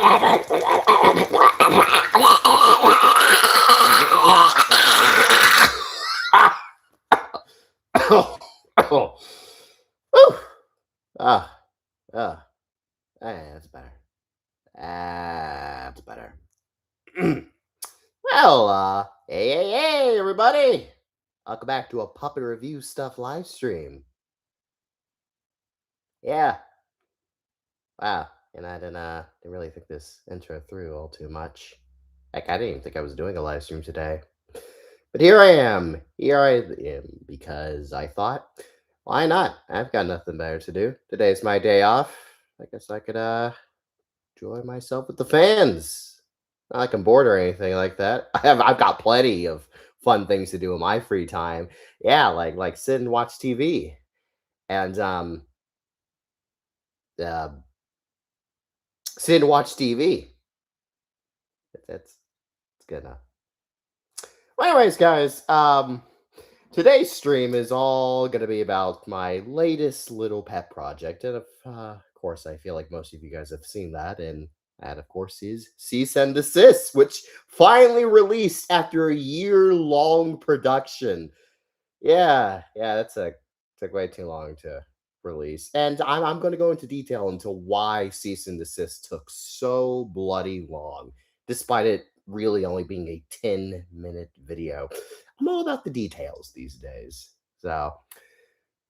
Oh, whew. Ah, ah, that's better. That's better. Well, hey, everybody. Welcome back to a Puppet Review Stuff live stream. Yeah, wow. And I didn't really think this intro through all too much. Heck, I didn't even think I was doing a live stream today. But here I am. Here I am because I thought, why not? I've got nothing better to do. Today's my day off. I guess I could enjoy myself with the fans. Not like I'm bored or anything like that. I've got plenty of fun things to do in my free time. Yeah, like sit and watch TV. And uh sit and watch TV. That's good enough. Well, anyways, guys, today's stream is all going to be about my latest little pet project, and of course, I feel like most of you guys have seen that, and that, of course, is Cease and Desist, which finally released after a year-long production. Yeah, took way too long to release, and I'm going to go into detail into why Cease and Desist took so bloody long, despite it really only being a 10-minute video. I'm all about the details these days, so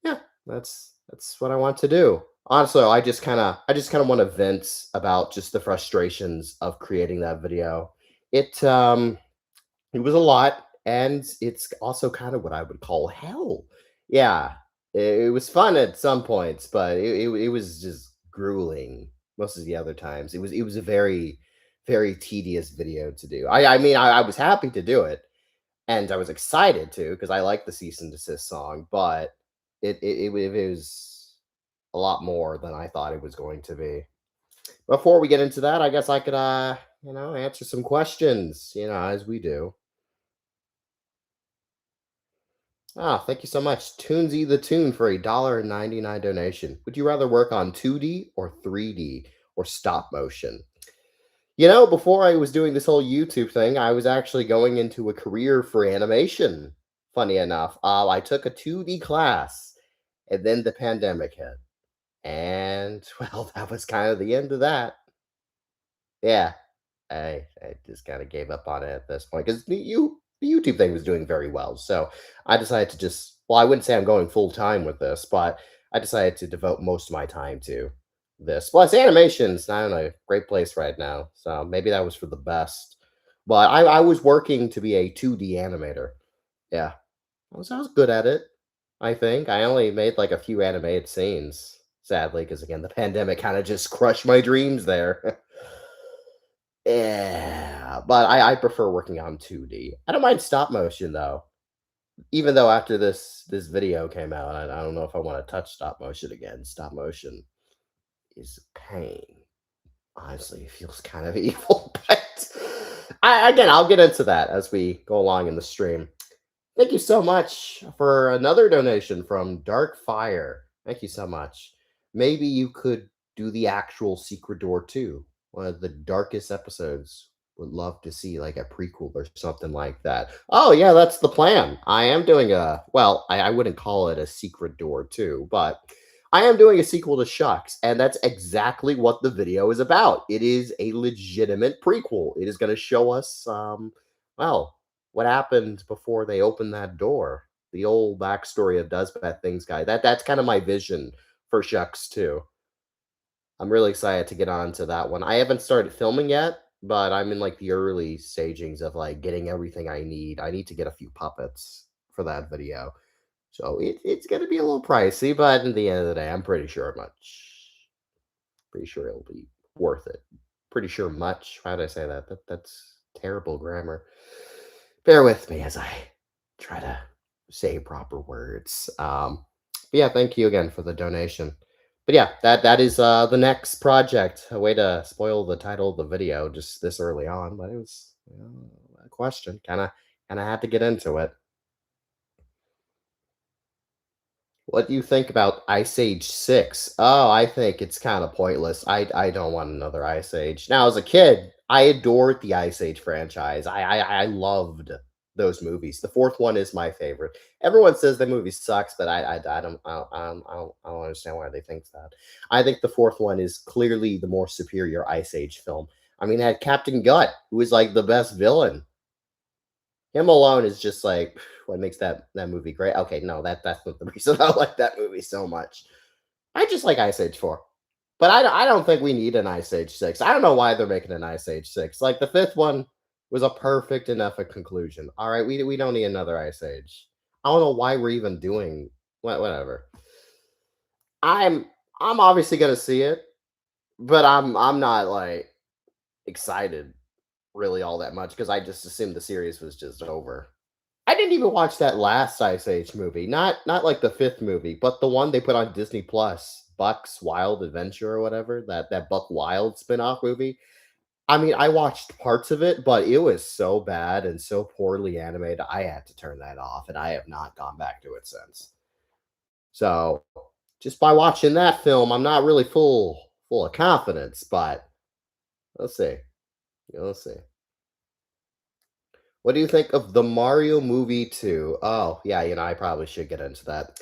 yeah, that's what I want to do. Honestly, I just kind of want to vent about just the frustrations of creating that video. It was a lot, and it's also kind of what I would call hell. Yeah, it was fun at some points, but it was just grueling most of the other times. It was a very tedious video to do. I mean, I was happy to do it, and I was excited to because I like the cease and desist song, but it was a lot more than I thought it was going to be. Before we get into that, I guess I could answer some questions, as we do. Ah, thank you so much. Toonsy the Tune for a $1.99 donation. Would you rather work on 2D or 3D or stop motion? Before I was doing this whole YouTube thing, I was actually going into a career for animation. Funny enough, I took a 2D class, and then the pandemic hit. And, well, that was kind of the end of that. Yeah, I just kind of gave up on it at this point because the YouTube thing was doing very well. So I decided to I wouldn't say I'm going full time with this, but I decided to devote most of my time to this. Plus, animation's not in a great place right now, so maybe that was for the best. But I was working to be a 2D animator. Yeah, I was good at it. I think I only made like a few animated scenes, sadly, because again, the pandemic kind of just crushed my dreams there. Yeah, but I prefer working on 2D. I don't mind stop motion though. Even though after this video came out, I don't know if I want to touch stop motion again. Stop motion is a pain. Honestly, it feels kind of evil, but I'll get into that as we go along in the stream. Thank you so much for another donation from Dark Fire. Thank you so much. Maybe you could do the actual Secret Door too. One of the darkest episodes. Would love to see like a prequel or something like that. Oh yeah, that's the plan. I am doing I wouldn't call it a Secret Door 2, but I am doing a sequel to Shucks, and that's exactly what the video is about. It is a legitimate prequel. It is going to show us well, what happened before they opened that door. The old backstory of Does Bad Things guy. That's kind of my vision for Shucks too. I'm really excited to get on to that one. I haven't started filming yet, but I'm in like the early stagings of like getting everything I need. I need to get a few puppets for that video. So it's gonna be a little pricey, but at the end of the day, I'm pretty sure it'll be worth it. Pretty sure much. How did I say that? That's terrible grammar. Bear with me as I try to say proper words. But yeah, thank you again for the donation. But yeah, that is the next project. A way to spoil the title of the video just this early on, but it was a question. Kind of had to get into it. What do you think about Ice Age 6? Oh, I think it's kind of pointless. I don't want another Ice Age. Now, as a kid, I adored the Ice Age franchise. I loved those movies. The fourth one is my favorite. Everyone says the movie sucks, but I don't understand why they think that. I think the fourth one is clearly the more superior Ice Age film. I mean, it had Captain Gut, who is like the best villain. Him alone is just like what makes that movie great. Okay, no, that's not the reason I like that movie so much. I just like Ice Age 4. But I don't think we need an Ice Age 6. I don't know why they're making an Ice Age 6. Like the fifth one was a perfect enough a conclusion. All right, we don't need another Ice Age. I don't know why we're even doing whatever. I'm I'm obviously gonna see it, but I'm not like excited really all that much because I just assumed the series was just over. I didn't even watch that last Ice Age movie, not like the 5th movie, but the one they put on Disney Plus, Buck's Wild Adventure or whatever, that Buck Wild spin-off movie. I mean, I watched parts of it, but it was so bad and so poorly animated, I had to turn that off, and I have not gone back to it since. So, just by watching that film, I'm not really full of confidence, but let's see. Let's see. What do you think of the Mario movie 2? Oh, yeah, I probably should get into that.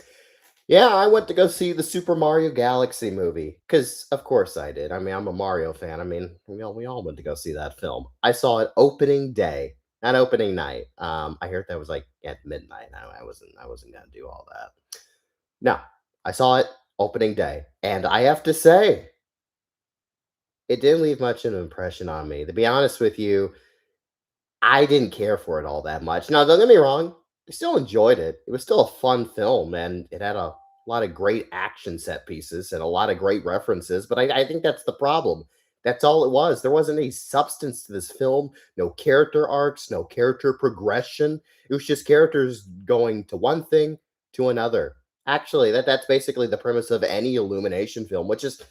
Yeah, I went to go see the Super Mario Galaxy movie because, of course, I did. I mean, I'm a Mario fan. I mean, we all went to go see that film. I saw it opening day, not opening night. I heard that was like at midnight. I wasn't gonna do all that. No, I saw it opening day, and I have to say, it didn't leave much of an impression on me. To be honest with you, I didn't care for it all that much. Now, don't get me wrong, I still enjoyed it. It was still a fun film, and it had a lot of great action set pieces and a lot of great references, but I think that's the problem. That's all it was. There wasn't any substance to this film, no character arcs, no character progression. It was just characters going to one thing to another. Actually, that's basically the premise of any Illumination film, which is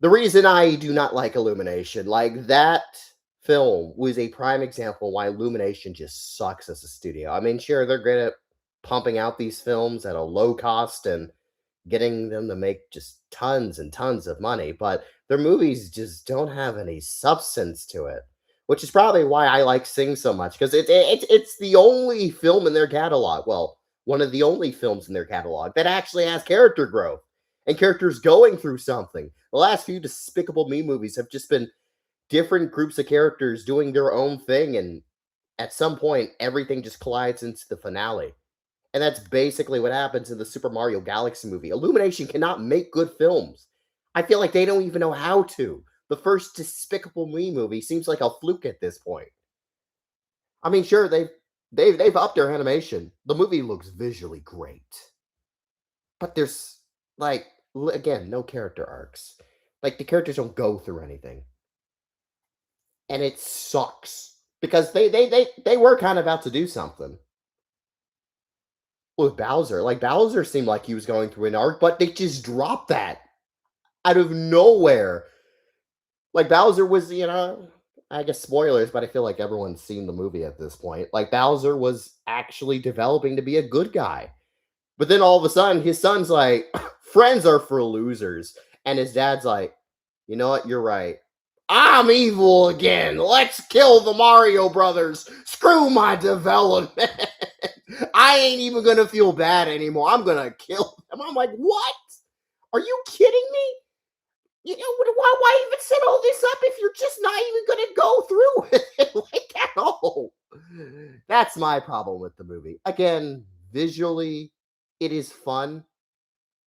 the reason I do not like Illumination, like that film was a prime example why Illumination just sucks as a studio. I mean, sure, they're great at pumping out these films at a low cost and getting them to make just tons and tons of money, but their movies just don't have any substance to it, which is probably why I like Sing so much because it's the only film in their catalog. Well, one of the only films in their catalog that actually has character growth and characters going through something. The last few Despicable Me movies have just been different groups of characters doing their own thing, and at some point, everything just collides into the finale. And that's basically what happens in the Super Mario Galaxy movie. Illumination cannot make good films. I feel like they don't even know how to. The first Despicable Me movie seems like a fluke at this point. I mean, sure, they've upped their animation. The movie looks visually great, but there's like again no character arcs. Like the characters don't go through anything, and it sucks because they were kind of about to do something with Bowser. Like Bowser seemed like he was going through an arc, but they just dropped that out of nowhere. Like Bowser was, I guess spoilers, but I feel like everyone's seen the movie at this point. Like Bowser was actually developing to be a good guy. But then all of a sudden his son's like, friends are for losers. And his dad's like, you know what? You're right. I'm evil again. Let's kill the Mario Brothers. Screw my development. I ain't even gonna feel bad anymore. I'm gonna kill them. I'm like, what? Are you kidding me? Why even set all this up if you're just not even gonna go through with it like at all? That's my problem with the movie. Again, visually, it is fun,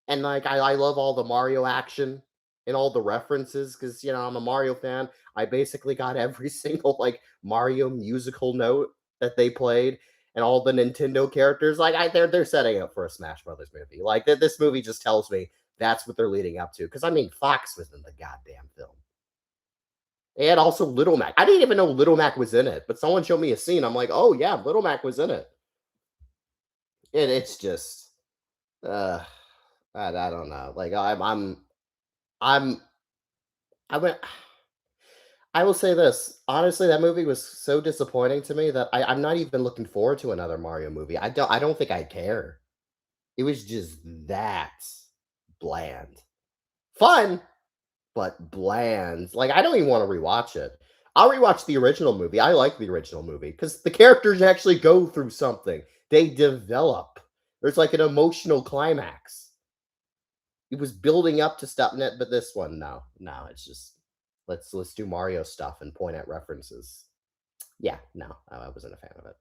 and like I love all the Mario action and all the references because I'm a Mario fan. I basically got every single like Mario musical note that they played and all the Nintendo characters. Like they're setting up for a Smash Brothers movie. Like this movie just tells me that's what they're leading up to. Because I mean, Fox was in the goddamn film. And also Little Mac. I didn't even know Little Mac was in it, but someone showed me a scene. I'm like, oh yeah, Little Mac was in it. And it's just, uh, I don't know. Like I'm I went I will say this, honestly, that movie was so disappointing to me that I'm not even looking forward to another Mario movie. I don't think I care. It was just that bland. Fun, but bland. Like, I don't even wanna rewatch it. I'll rewatch the original movie. I like the original movie because the characters actually go through something. They develop. There's, like, an emotional climax. It was building up to stuff, but this one, no. No, it's just, let's do Mario stuff and point at references. Yeah, no, I wasn't a fan of it.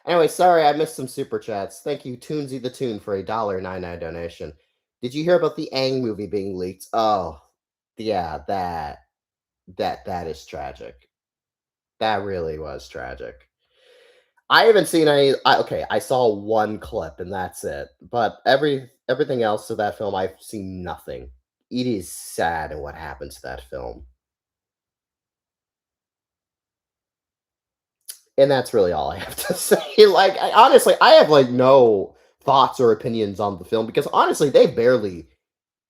Anyway, sorry, I missed some super chats. Thank you, Toonsy the Toon, for a $1.99 donation. Did you hear about the Aang movie being leaked? Oh, yeah, that is tragic. That really was tragic. I haven't seen any. Okay, I saw one clip and that's it. But everything else of that film, I've seen nothing. It is sad what happened to that film, and that's really all I have to say. Like, honestly, I have like no thoughts or opinions on the film because honestly, they barely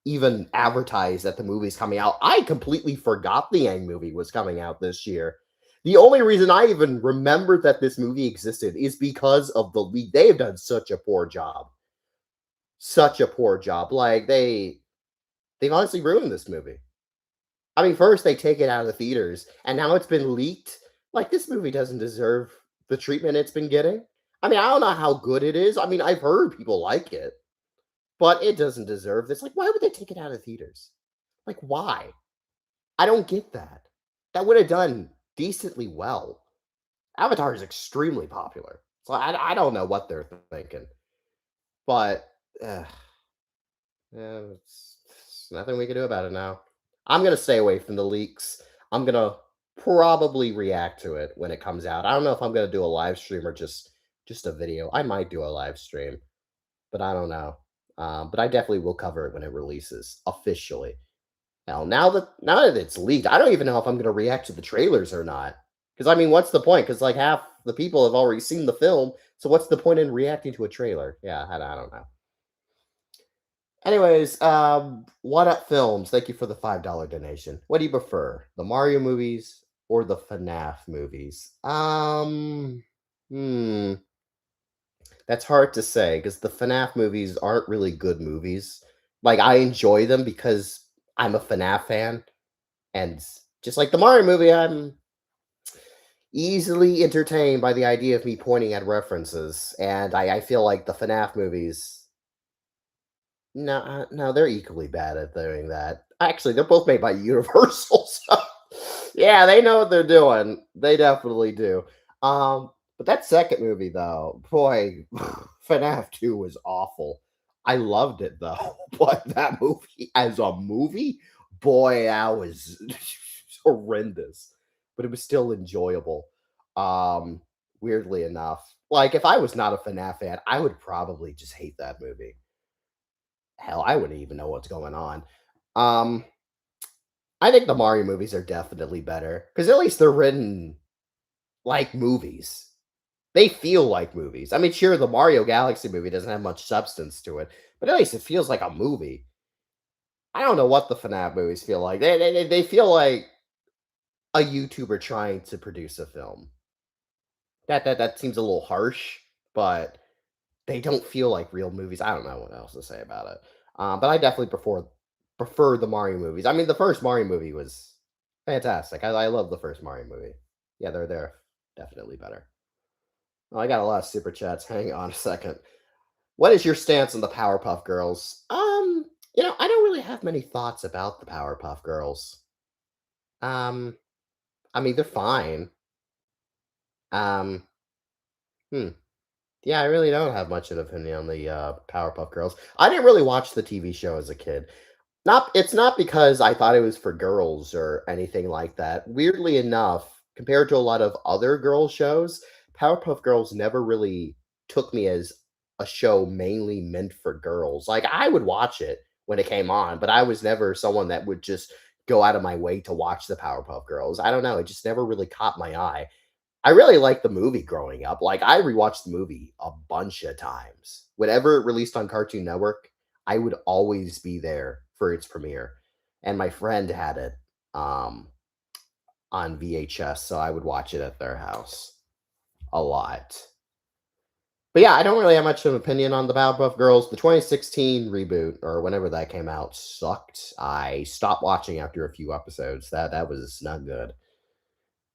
even advertised that the movie's coming out. I completely forgot the Yang movie was coming out this year. The only reason I even remembered that this movie existed is because of the leak. They have done such a poor job. Such a poor job. Like, they've honestly ruined this movie. I mean, first they take it out of the theaters, and now it's been leaked. Like, this movie doesn't deserve the treatment it's been getting. I mean, I don't know how good it is. I mean, I've heard people like it, but it doesn't deserve this. Like, why would they take it out of theaters? Like, why? I don't get that. That would have done decently well. Avatar is extremely popular. So I don't know what they're thinking. But uh, it's nothing we can do about it now. I'm going to stay away from the leaks. I'm going to probably react to it when it comes out. I don't know if I'm going to do a live stream or just a video. I might do a live stream, but I don't know. But I definitely will cover it when it releases officially. Now that it's leaked, I don't even know if I'm going to react to the trailers or not. Because I mean, what's the point? Because like half the people have already seen the film, so what's the point in reacting to a trailer? Yeah, I don't know. Anyways, what up films? Thank you for the $5 donation. What do you prefer, the Mario movies or the FNAF movies? Hmm, that's hard to say because the FNAF movies aren't really good movies. Like I enjoy them because I'm a FNAF fan, and just like the Mario movie, I'm easily entertained by the idea of me pointing at references. And I feel like the FNAF movies, no, they're equally bad at doing that. Actually, they're both made by Universal, so yeah, they know what they're doing. They definitely do. But that second movie, though, boy, FNAF 2 was awful. I loved it though, but that movie as a movie, boy, that was horrendous. But it was still enjoyable. Um, Weirdly enough. Like if I was not a FNAF fan, I would probably just hate that movie. Hell, I wouldn't even know what's going on. Um, I think the Mario movies are definitely better because at least they're written like movies. They feel like movies. I mean, sure, the Mario Galaxy movie doesn't have much substance to it, but at least it feels like a movie. I don't know what the FNAF movies feel like. They feel like a YouTuber trying to produce a film. That seems a little harsh, but they don't feel like real movies. I don't know what else to say about it. But I definitely prefer the Mario movies. I mean, the first Mario movie was fantastic. I love the first Mario movie. Yeah, they're definitely better. Oh, I got a lot of super chats. Hang on a second. What is your stance on the Powerpuff Girls? I don't really have many thoughts about the Powerpuff Girls. Um, I mean, they're fine. Um, hmm. Yeah, I really don't have much of an opinion on the Powerpuff Girls. I didn't really watch the TV show as a kid. It's not because I thought it was for girls or anything like that. Weirdly enough, compared to a lot of other girl shows, Powerpuff Girls never really took me as a show mainly meant for girls. Like I would watch it when it came on, but I was never someone that would just go out of my way to watch the Powerpuff Girls. I don't know, it just never really caught my eye. I really liked the movie growing up. Like, I rewatched the movie a bunch of times. Whenever it released on Cartoon Network, I would always be there for its premiere. And my friend had it um, on VHS, so I would watch it at their house a lot. But yeah, I don't really have much of an opinion on the Powerpuff Girls. The 2016 reboot or whenever that came out sucked. I stopped watching after a few episodes. That was not good.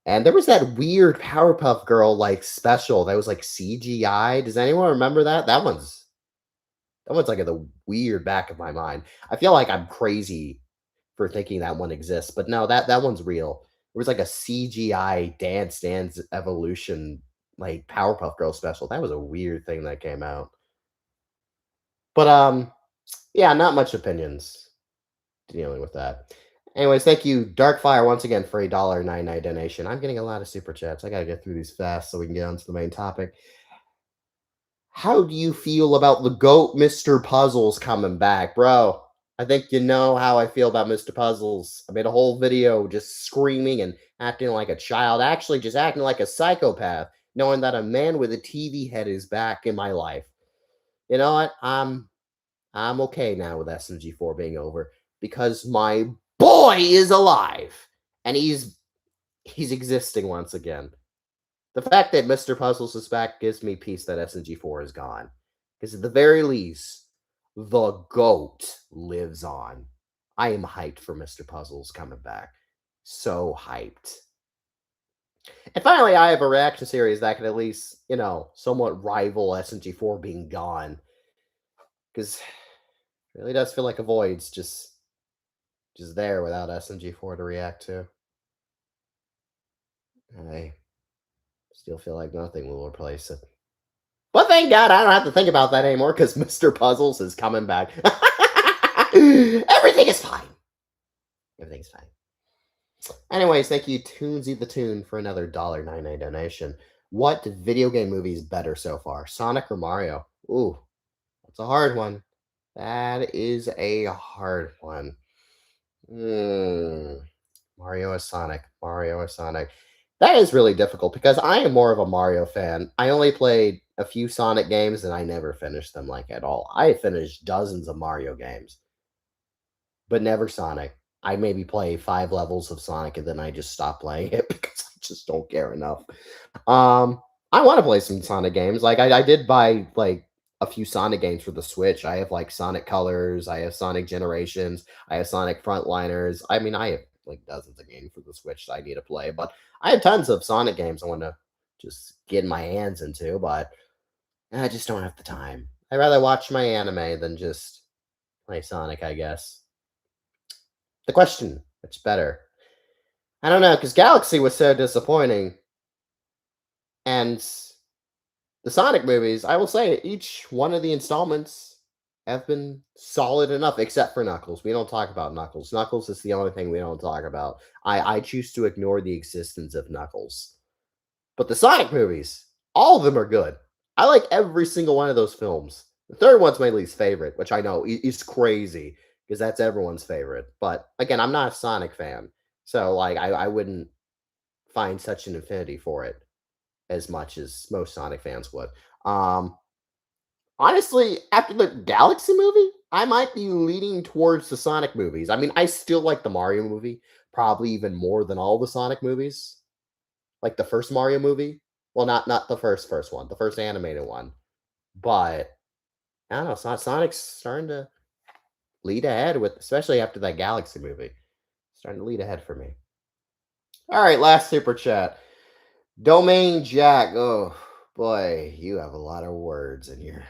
And there was that weird Powerpuff Girl like special that was like CGI. Does anyone remember that? That one's like in the weird back of my mind. I feel like I'm crazy for thinking that one exists, but no, that one's real. It was like a CGI Dance Evolution like Powerpuff Girl special. That was a weird thing that came out. But yeah, not much opinions dealing with that. Anyways, thank you, Darkfire, once again for a $1.99 donation. I'm getting a lot of super chats. I gotta get through these fast so we can get on to the main topic. How do you feel about the GOAT Mr. Puzzles coming back? Bro, I think you know how I feel about Mr. Puzzles. I made a whole video just screaming and acting like a child, actually just acting like a psychopath, knowing that a man with a TV head is back in my life. You know what? I'm okay now with SMG4 being over because my boy is alive and he's existing once again. The fact that Mr. Puzzles is back gives me peace that SMG4 is gone. Because at the very least, the GOAT lives on. I am hyped for Mr. Puzzles coming back. So hyped. And finally, I have a reaction series that can at least, somewhat rival SMG4 being gone. Because it really does feel like a void's just there without SMG4 to react to. I still feel like nothing will replace it. But thank God I don't have to think about that anymore because Mr. Puzzles is coming back. Everything is fine. Everything's fine. Anyways, thank you, Toonsy the Toon, for another $1.99 donation. What video game movie is better so far, Sonic or Mario? Ooh, that's a hard one. That is a hard one. Mario or Sonic? Mario or Sonic? That is really difficult because I am more of a Mario fan. I only played a few Sonic games and I never finished them like at all. I finished dozens of Mario games, but never Sonic. I maybe play 5 levels of Sonic and then I just stop playing it because I just don't care enough. Um, I want to play some Sonic games. Like I did buy like a few Sonic games for the Switch. I have like Sonic Colors, I have Sonic Generations, I have Sonic Frontliners. I mean, I have like dozens of games for the Switch that I need to play, but I have tons of Sonic games I want to just get my hands into, but I just don't have the time. I'd rather watch my anime than just play Sonic, I guess. The question, which better? I don't know, because Galaxy was so disappointing, and the Sonic movies, I will say, each one of the installments have been solid enough, except for Knuckles. We don't talk about Knuckles. Knuckles is the only thing we don't talk about. I choose to ignore the existence of Knuckles. But the Sonic movies, all of them are good. I like every single one of those films. The third one's my least favorite, which I know is crazy because that's everyone's favorite. But again, I'm not a Sonic fan. So like I wouldn't find such an affinity for it as much as most Sonic fans would. Um, Honestly, after the Galaxy movie, I might be leaning towards the Sonic movies. I mean, I still like the Mario movie, probably even more than all the Sonic movies. Like the first Mario movie. Well, not the first one, the first animated one. But I don't know, Sonic's starting to lead ahead with, especially after that Galaxy movie. Starting to lead ahead for me. All right, last super chat. Domain Jack. Oh boy, you have a lot of words in your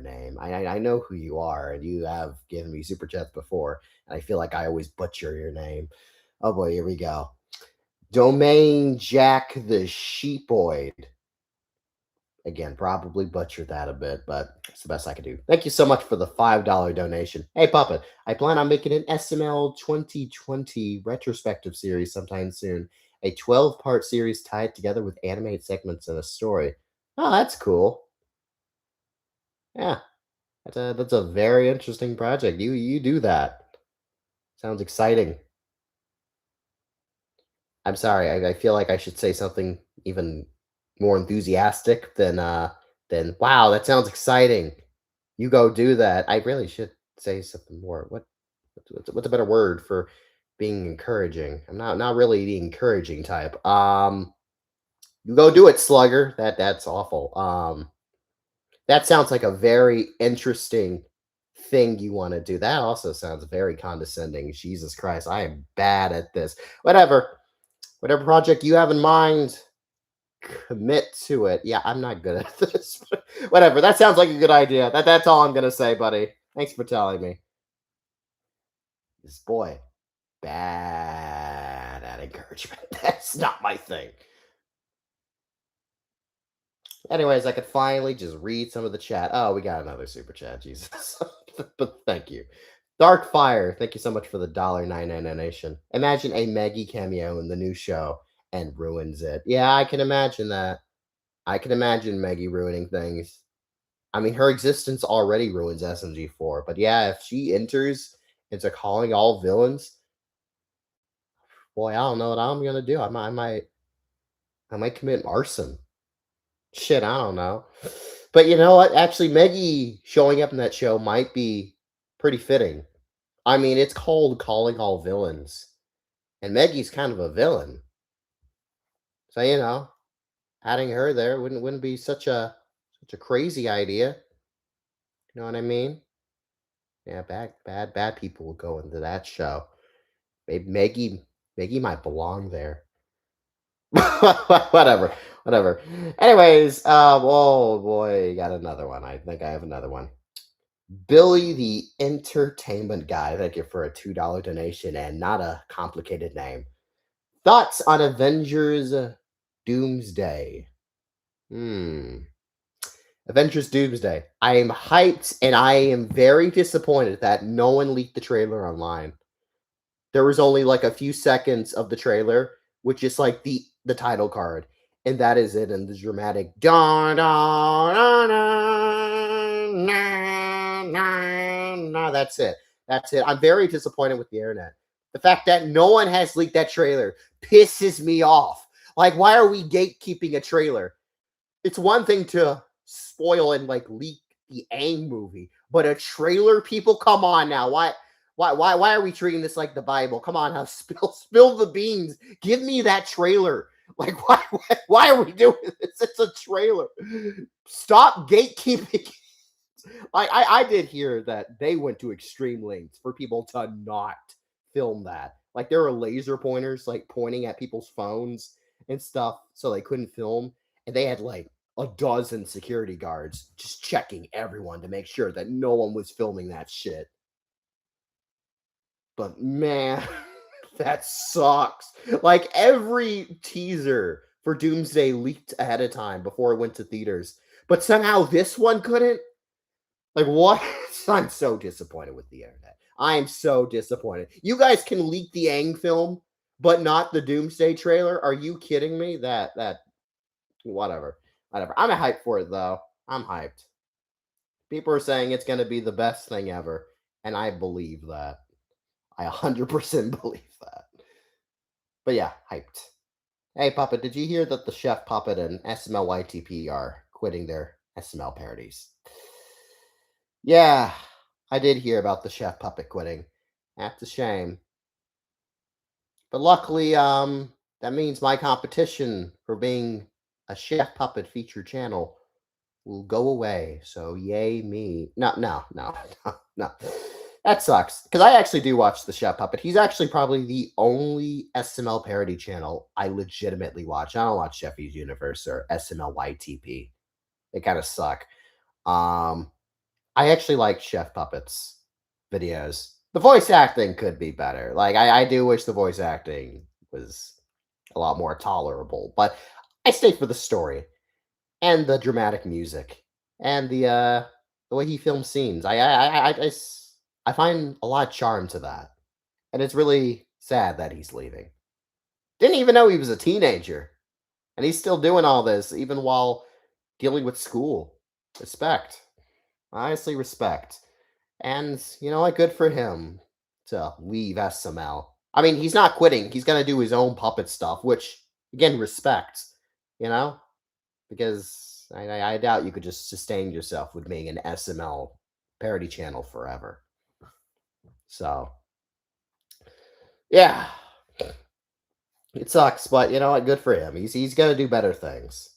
name. I know who you are, and you have given me super chats before, and I feel like I always butcher your name. Oh boy, here we go. Domain Jack the Sheepoid. Again, probably butchered that a bit, but it's the best I can do. Thank you so much for the $5 donation. Hey, Puppet, I plan on making an SML 2020 retrospective series sometime soon. A 12-part series tied together with animated segments and a story. Oh, that's cool. Yeah, that's a very interesting project. You do that. Sounds exciting. I'm sorry. I feel like I should say something even more enthusiastic than wow, that sounds exciting. You go do that. I really should say something more. What's a better word for being encouraging? I'm not really the encouraging type. You go do it, slugger. That's awful. That sounds like a very interesting thing you wanna do. That also sounds very condescending. Jesus Christ, I am bad at this. Whatever. Whatever project you have in mind, commit to it. Yeah, I'm not good at this. But whatever. That sounds like a good idea. That's all I'm gonna say, buddy. Thanks for telling me. This boy, bad at encouragement. That's not my thing. Anyways, I could finally just read some of the chat. Oh, we got another super chat, Jesus. But thank you. Dark Fire, thank you so much for the $1.99 donation. Imagine a Meggy cameo in the new show and ruins it. Yeah, I can imagine that. I can imagine Meggy ruining things. I mean, her existence already ruins SMG4, but yeah, if she enters into calling all villains, boy, I don't know what I'm gonna do. I might commit arson. Shit, I don't know. But you know what? Actually, Meggy showing up in that show might be pretty fitting. I mean, it's called Calling All Villains, and Meggy's kind of a villain. So, adding her there wouldn't be such a crazy idea. You know what I mean? Yeah, bad people will go into that show. Maybe Meggy might belong there. Whatever, whatever. Anyways, oh boy, got another one. I think I have another one. Billy the Entertainment Guy. Thank you for a $2 donation and not a complicated name. Thoughts on Avengers Doomsday? Hmm. Avengers Doomsday. I am hyped and I am very disappointed that no one leaked the trailer online. There was only like a few seconds of the trailer, which is like the title card, and that is it. And the dramatic da da da da na na na. That's it. That's it. I'm very disappointed with the internet. The fact that no one has leaked that trailer pisses me off. Like, why are we gatekeeping a trailer? It's one thing to spoil and like leak the Aang movie, but a trailer, people, come on now. Why are we treating this like the Bible? Come on, now spill the beans. Give me that trailer. Like, why are we doing this? It's a trailer. Stop gatekeeping. I did hear that they went to extreme lengths for people to not film that. Like, there were laser pointers like pointing at people's phones and stuff, so they couldn't film. And they had like a dozen security guards just checking everyone to make sure that no one was filming that shit. But man, that sucks. Like, every teaser for Doomsday leaked ahead of time before it went to theaters. But somehow this one couldn't? Like, what? I'm so disappointed with the internet. I am so disappointed. You guys can leak the Aang film, but not the Doomsday trailer? Are you kidding me? That whatever. Whatever. I'm hyped for it though. I'm hyped. People are saying it's gonna be the best thing ever, and I believe that. I 100% believe that. But yeah, hyped. Hey, Puppet, did you hear that the Chef Puppet and SML are quitting their SML parodies? Yeah, I did hear about the Chef Puppet quitting. That's a shame. But luckily, that means my competition for being a Chef Puppet featured channel will go away. So yay me. No, no, no, no, no. That sucks. Because I actually do watch the Chef Puppet. He's actually probably the only SML parody channel I legitimately watch. I don't watch Chefy's Universe or SML They kind of suck. Um, I actually like Chef Puppet's videos. The voice acting could be better. Like, I do wish the voice acting was a lot more tolerable, but I stay for the story and the dramatic music and the way he films scenes. I find a lot of charm to that, and it's really sad that he's leaving. Didn't even know he was a teenager, and he's still doing all this even while dealing with school. Respect, honestly, respect. And you know what? Good for him to leave SML. I mean, he's not quitting. He's gonna do his own puppet stuff, which again, respect. You know, because I doubt you could just sustain yourself with being an SML parody channel forever. So yeah, it sucks, but you know what? Good for him. He's gonna do better things.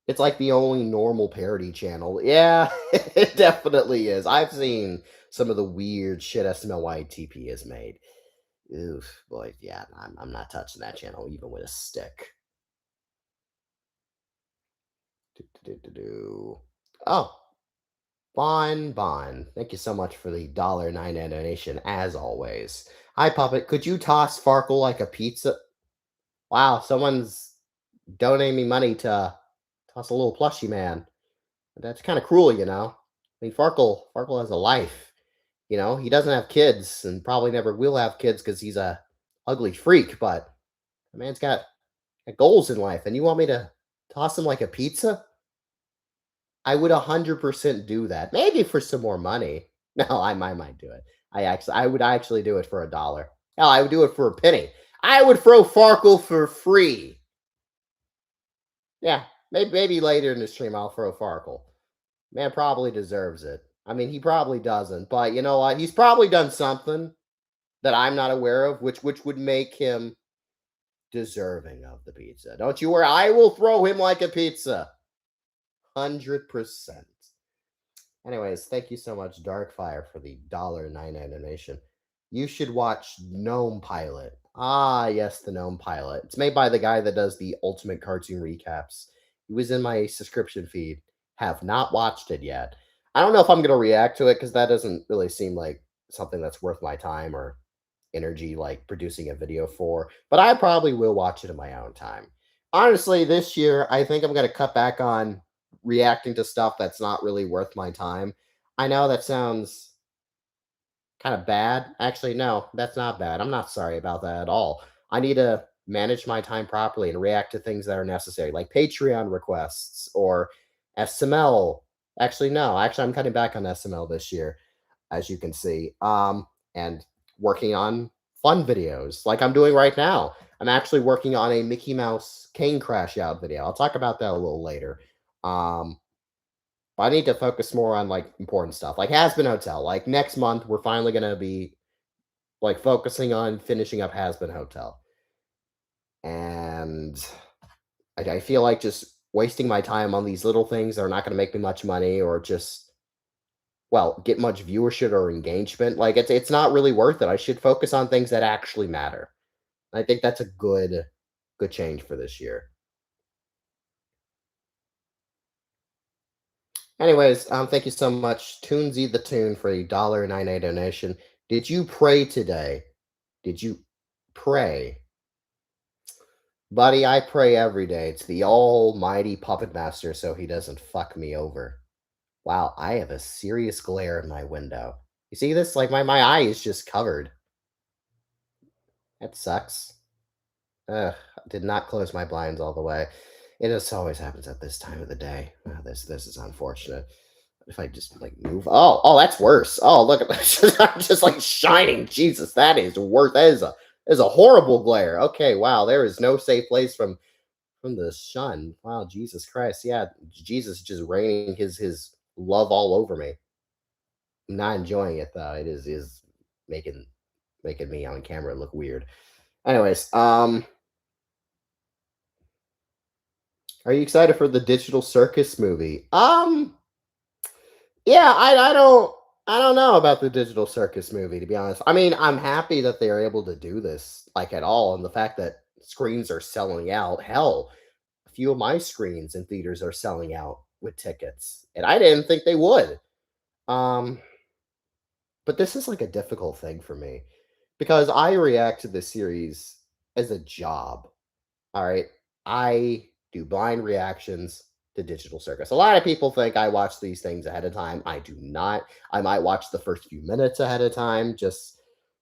It's like the only normal parody channel. Yeah, it definitely is. I've seen some of the weird shit SMLYTP has made. Oof, boy, yeah, I'm not touching that channel even with a stick. Do. Oh, Bon. Thank you so much for the $1.99 donation, as always. Hi, Puppet. Could you toss Farkle like a pizza? Wow, someone's donating me money to toss a little plushie man. That's kind of cruel, you know. I mean, Farkle has a life. You know, he doesn't have kids and probably never will have kids because he's a ugly freak. But the man's got goals in life, and you want me to toss him like a pizza? I would 100% do that. Maybe for some more money. No, I might do it. I would actually do it for $1. Hell, I would do it for a penny. I would throw Farkle for free. Yeah, maybe later in the stream I'll throw Farkle. Man probably deserves it. I mean, he probably doesn't, but you know what? He's probably done something that I'm not aware of, which would make him deserving of the pizza. Don't you worry. I will throw him like a pizza. 100%. Anyways, thank you so much, Darkfire, for the $1.99 donation. You should watch Gnome Pilot. Ah, yes, the Gnome Pilot. It's made by the guy that does the Ultimate Cartoon Recaps. He was in my subscription feed. Have not watched it yet. I don't know if I'm going to react to it because that doesn't really seem like something that's worth my time or energy, like producing a video for. But I probably will watch it in my own time. Honestly, this year, I think I'm going to cut back on reacting to stuff that's not really worth my time. I know that sounds kind of bad. Actually, no, that's not bad. I'm not sorry about that at all. I need to manage my time properly and react to things that are necessary, like Patreon requests or SML. Actually, no, actually, I'm cutting back on SML this year, as you can see, and working on fun videos like I'm doing right now. I'm actually working on a Mickey Mouse cane crash out video. I'll talk about that a little later. Um, but I need to focus more on like important stuff, like Has Been Hotel. Like next month, we're finally gonna be like focusing on finishing up Has Been Hotel, and I feel like just wasting my time on these little things that are not gonna make me much money or just get much viewership or engagement. Like it's not really worth it. I should focus on things that actually matter. I think that's a good change for this year. Anyways, thank you so much, Toonsy the Tune, for a $1.98 donation. Did you pray today? Did you pray? Buddy, I pray every day to the almighty puppet master so he doesn't fuck me over. Wow, I have a serious glare in my window. You see this? Like my eye is just covered. That sucks. Ugh, did not close my blinds all the way. It just always happens at this time of the day. This is unfortunate. If I just like move, that's worse. Oh, look at this! I'm just like shining. Jesus, that is worse. That is a horrible glare. Okay, wow, there is no safe place from the sun. Wow, Jesus Christ, yeah, Jesus just raining his love all over me. I'm not enjoying it though. It is making making me on camera look weird. Anyways, are you excited for the Digital Circus movie? Yeah, I don't know about the Digital Circus movie, to be honest. I mean, I'm happy that they're able to do this like at all, and the fact that screens are selling out. Hell, a few of my screens in theaters are selling out with tickets, and I didn't think they would. Um, but this is like a difficult thing for me because I react to this series as a job. All right. I do blind reactions to Digital Circus. A lot of people think I watch these things ahead of time. I do not. I might watch the first few minutes ahead of time just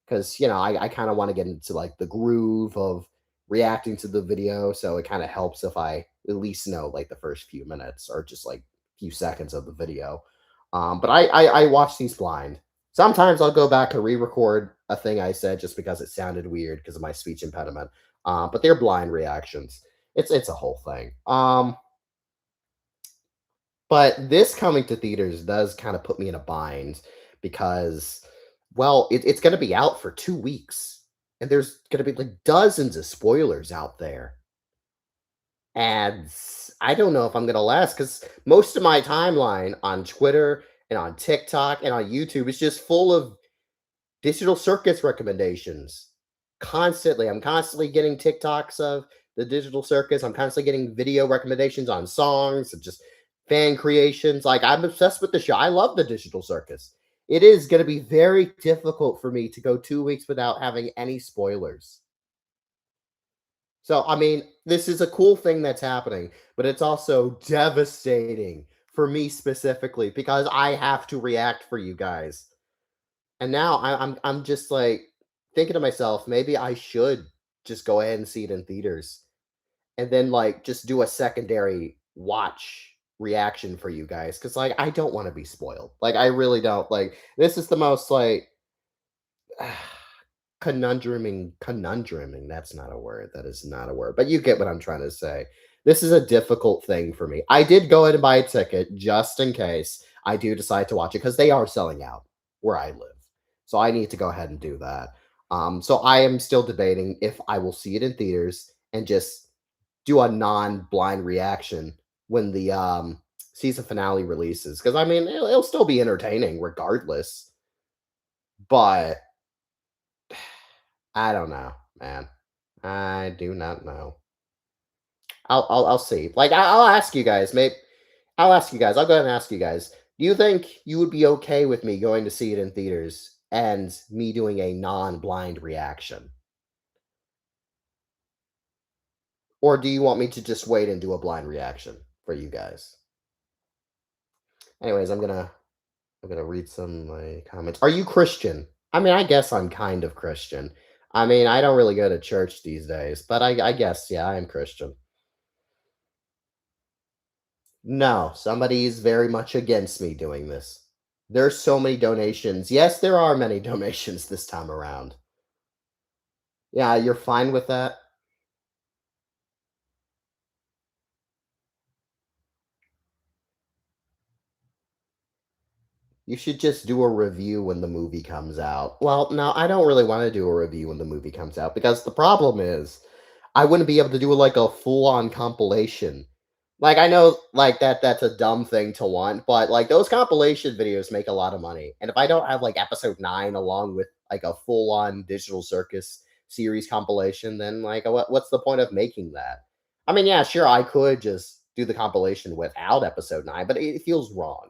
because, I kind of want to get into like the groove of reacting to the video. So it kind of helps if I at least know like the first few minutes or just like few seconds of the video. But I watch these blind. Sometimes I'll go back and re-record a thing I said just because it sounded weird because of my speech impediment. But they're blind reactions. It's a whole thing. But this coming to theaters does kind of put me in a bind because, it's going to be out for 2 weeks, and there's going to be like dozens of spoilers out there. And I don't know if I'm gonna last because most of my timeline on Twitter and on TikTok and on YouTube is just full of digital circus recommendations. Constantly. I'm constantly getting TikToks of the digital circus. I'm constantly getting video recommendations on songs and just fan creations. Like, I'm obsessed with the show. I love the digital circus. It is going to be very difficult for me to go 2 weeks without having any spoilers. So, I mean, this is a cool thing that's happening, but it's also devastating for me specifically because I have to react for you guys. And now I'm just like thinking to myself, maybe I should just go ahead and see it in theaters and then like just do a secondary watch reaction for you guys because like I don't want to be spoiled. Like I really don't. Like this is the most like conundruming. That's not a word. That is not a word. But you get what I'm trying to say. This is a difficult thing for me. I did go ahead and buy a ticket just in case I do decide to watch it because they are selling out where I live. So I need to go ahead and do that. So I am still debating if I will see it in theaters and just do a non-blind reaction when the season finale releases. Because I mean, it'll still be entertaining regardless. But I don't know, man. I do not know. I'll see. Like I'll ask you guys. Maybe I'll ask you guys. I'll go ahead and ask you guys. Do you think you would be okay with me going to see it in theaters and me doing a non-blind reaction, or do you want me to just wait and do a blind reaction for you guys? Anyways, I'm gonna read some of my comments. Are you Christian? I mean, I guess I'm kind of Christian. I mean, I don't really go to church these days, but I guess yeah, I am Christian. No, somebody is very much against me doing this. There's so many donations. Yes, there are many donations this time around. Yeah, you're fine with that? You should just do a review when the movie comes out. Well, no, I don't really want to do a review when the movie comes out because the problem is I wouldn't be able to do like a full-on compilation. Like I know like that's a dumb thing to want, but like those compilation videos make a lot of money. And if I don't have like episode 9 along with like a full-on digital circus series compilation, then like what's the point of making that? I mean, yeah, sure, I could just do the compilation without episode 9, but it feels wrong.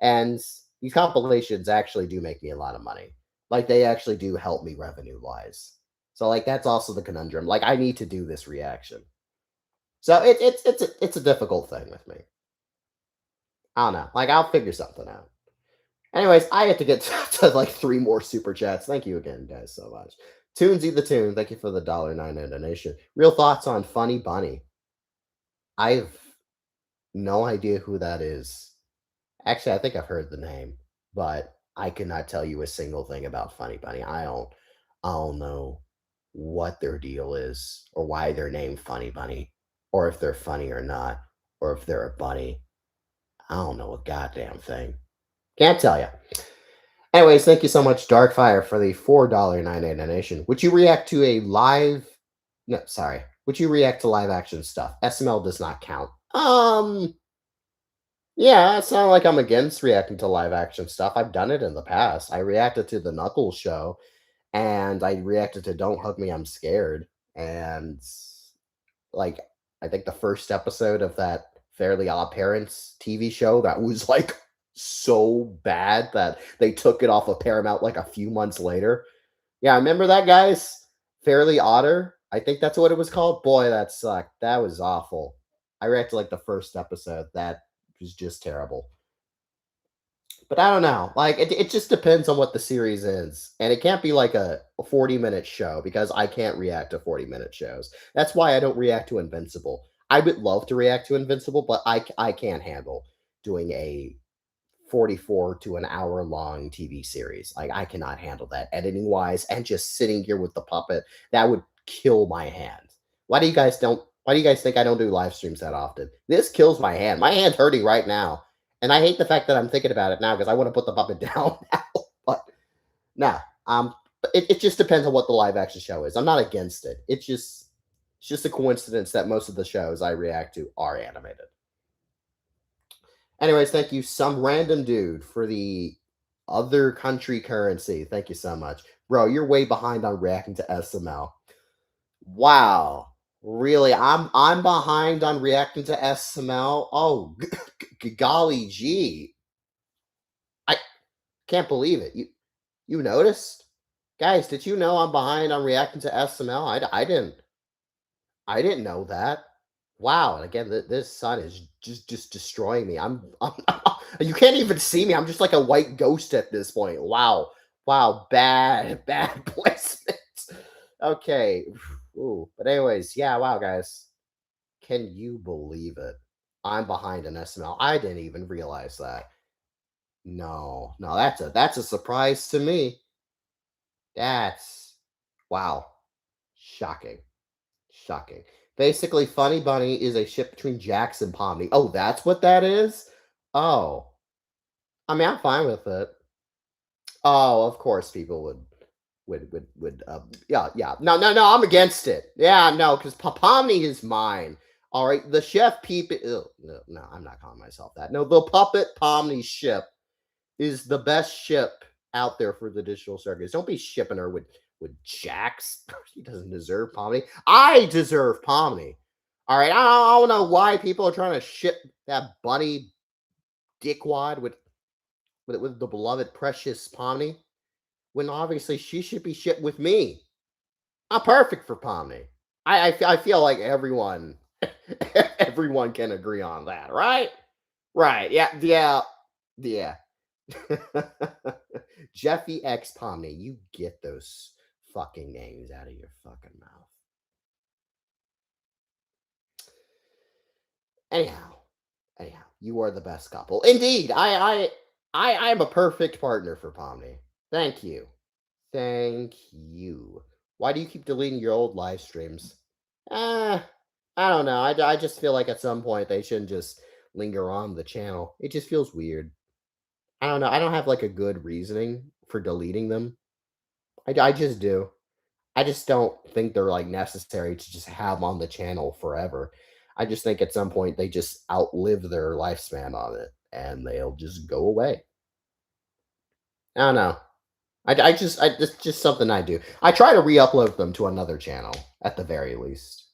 And these compilations actually do make me a lot of money. Like they actually do help me revenue wise. So like that's also the conundrum. Like I need to do this reaction. So it's a difficult thing with me. I don't know. Like I'll figure something out. Anyways, I have to get to like 3 more super chats. Thank you again, guys, so much. Toonsy the Tune, thank you for the $1.09 donation. Real thoughts on Funny Bunny. I've no idea who that is. Actually, I think I've heard the name, but I cannot tell you a single thing about Funny Bunny. I don't know what their deal is or why they're named Funny Bunny or if they're funny or not or if they're a bunny. I don't know a goddamn thing. Can't tell you. Anyways, thank you so much, Darkfire, for the $4.98 donation. Would you react to a live? No, sorry. Would you react to live action stuff? SML does not count. Yeah, it's not like I'm against reacting to live action stuff. I've done it in the past. I reacted to the Knuckles show and I reacted to Don't Hug Me, I'm Scared. And like I think the first episode of that Fairly Odd Parents TV show that was like so bad that they took it off of Paramount like a few months later. Yeah, remember that, guys? Fairly Odder. I think that's what it was called. Boy, that sucked. That was awful. I reacted like the first episode. That was just terrible. But I don't know. Like it just depends on what the series is. And it can't be like a 40-minute show because I can't react to 40-minute shows. That's why I don't react to Invincible. I would love to react to Invincible, but I can't handle doing a 44 to an hour long TV series. Like I cannot handle that editing wise and just sitting here with the puppet. That would kill my hand. Why do you guys think I don't do live streams that often? This kills my hand. My hand's hurting right now. And I hate the fact that I'm thinking about it now because I want to put the puppet down now. But nah, it just depends on what the live action show is. I'm not against it. It's just It's just a coincidence that most of the shows I react to are animated. Anyways, thank you, some random dude, for the other country currency. Thank you so much. Bro, you're way behind on reacting to SML. Wow. Really? I'm behind on reacting to SML? Oh, golly gee. I can't believe it. You noticed? Guys, did you know I'm behind on reacting to SML? I didn't know that. Wow, and again, this sun is just destroying me. I'm you can't even see me. I'm just like a white ghost at this point. Wow. Wow, bad placement. Okay. Ooh, but anyways, yeah, wow, guys. Can you believe it? I'm behind an SML. I didn't even realize that. No, no, that's a surprise to me. That's wow. Shocking. Shocking. Basically, Funny Bunny is a ship between Jax and Pomni. Oh, that's what that is? Oh. I mean, I'm fine with it. Oh, of course people yeah. No, I'm against it. Yeah, no, because Pomni is mine. All right, the chef peep. No, I'm not calling myself that. No, the puppet Pomni ship is the best ship out there for the digital circus. Don't be shipping her with Jax. He doesn't deserve Pomni. I deserve Pomni. All right, I don't know why people are trying to ship that bunny dickwad with the beloved precious Pomni, when obviously she should be shipped with me. I'm perfect for Pomni. I feel like everyone everyone can agree on that, right? Right. Yeah. Jeffy X Pomni, you get those fucking names out of your fucking mouth. Anyhow, anyhow, you are the best couple. Indeed, I am a perfect partner for Pomni. Thank you. Thank you. Why do you keep deleting your old live streams? Uh, I don't know. I just feel like at some point they shouldn't just linger on the channel. It just feels weird. I don't know. I don't have like a good reasoning for deleting them. I just do. I just don't think they're like necessary to just have on the channel forever. I just think at some point they just outlive their lifespan on it and they'll just go away. I don't know. It's just something I do. I try to re-upload them to another channel at the very least.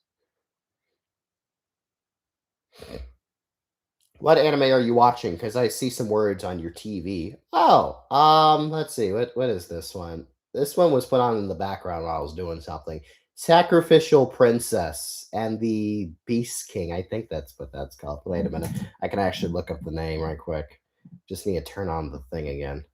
What anime are you watching? Because I see some words on your TV. Oh, let's see. What is this one? This one was put on in the background while I was doing something. Sacrificial Princess and the Beast King. I think that's what that's called. Wait a minute. I can actually look up the name right quick. Just need to turn on the thing again.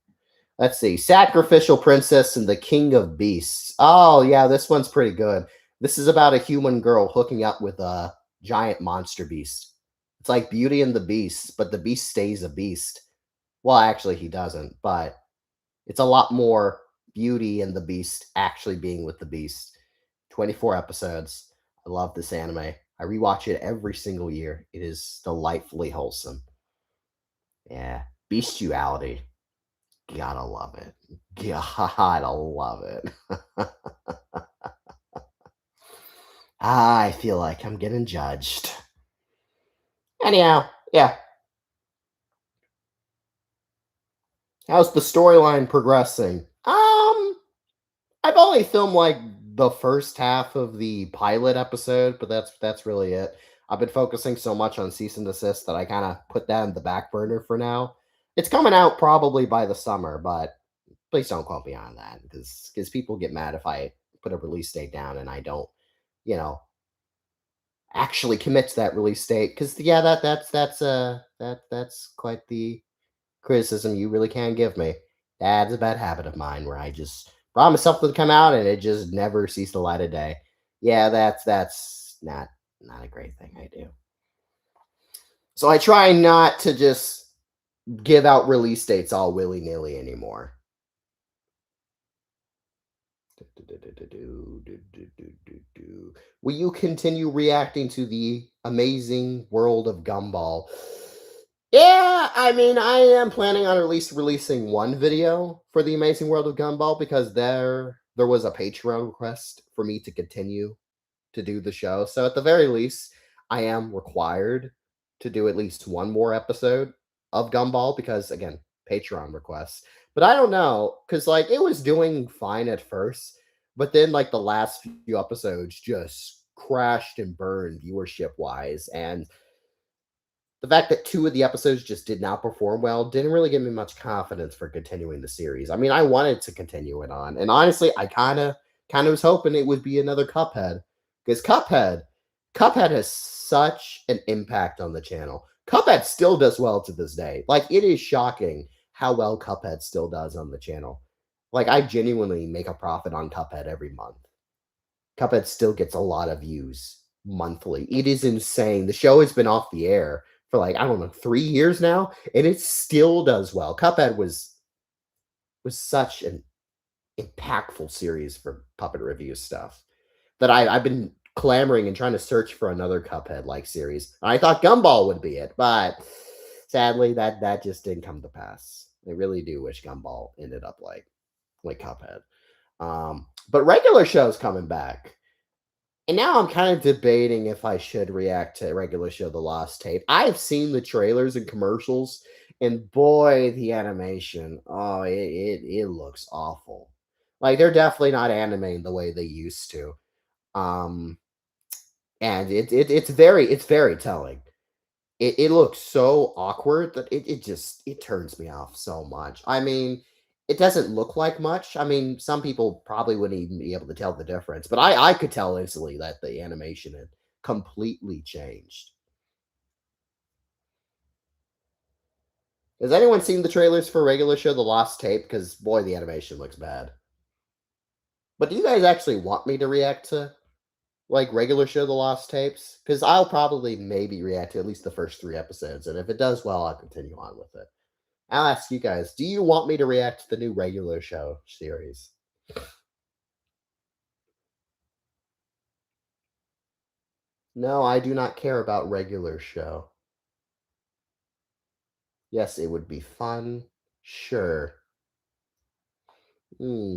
Let's see. Sacrificial Princess and the King of Beasts. Oh, yeah, this one's pretty good. This is about a human girl hooking up with a giant monster beast. It's like Beauty and the Beast, but the beast stays a beast. Well, actually, he doesn't, but it's a lot more Beauty and the Beast actually being with the beast. 24 episodes. I love this anime. I rewatch it every single year. It is delightfully wholesome. Yeah. Bestiality. Gotta love it. Gotta love it. I feel like I'm getting judged. Anyhow, yeah. How's the storyline progressing? I've only filmed like the first half of the pilot episode, but that's really it. I've been focusing so much on cease and desist that I kind of put that in the back burner for now. It's coming out probably by the summer, but please don't quote me on that because people get mad if I put a release date down and I don't, you know, actually commit to that release date. Because yeah, that's quite the criticism you really can give me. That's a bad habit of mine where I just promise something to come out and it just never sees the light of day. Yeah, that's not a great thing I do. So I try not to just give out release dates all willy nilly anymore. Will you continue reacting to the amazing world of Gumball? Yeah, I mean, I am planning on at least releasing one video for the amazing world of Gumball because there was a Patreon request for me to continue to do the show. So at the very least, I am required to do at least one more episode of Gumball because again, Patreon requests. But I don't know because like it was doing fine at first, but then like the last few episodes just crashed and burned viewership wise, and the fact that two of the episodes just did not perform well didn't really give me much confidence for continuing the series. I mean, I wanted to continue it on, and honestly, I kind of was hoping it would be another Cuphead because Cuphead has such an impact on the channel. Cuphead still does well to this day. Like it is shocking how well Cuphead still does on the channel. Like I genuinely make a profit on Cuphead every month. Cuphead still gets a lot of views monthly. It is insane. The show has been off the air for like, I don't know, 3 years now, and it still does well. Cuphead was such an impactful series for puppet review stuff that I've been clamoring and trying to search for another Cuphead-like series. I thought Gumball would be it, but sadly that just didn't come to pass. I really do wish Gumball ended up like Cuphead. But regular shows coming back. And now I'm kind of debating if I should react to regular show The Lost Tape. I've seen the trailers and commercials, and boy, the animation, oh, it looks awful. Like they're definitely not animating the way they used to. Um, and it's very telling. It looks so awkward that it just it turns me off so much. I mean, it doesn't look like much. I mean, some people probably wouldn't even be able to tell the difference, but I could tell instantly that the animation had completely changed. Has anyone seen the trailers for regular show The Lost Tape? Because boy, the animation looks bad. But do you guys actually want me to react to like regular show The Lost Tapes? Because I'll probably maybe react to at least the first 3 episodes, and if it does well, I'll continue on with it. I'll ask you guys, do you want me to react to the new regular show series? No, I do not care about regular show. Yes, it would be fun. Sure. Hmm.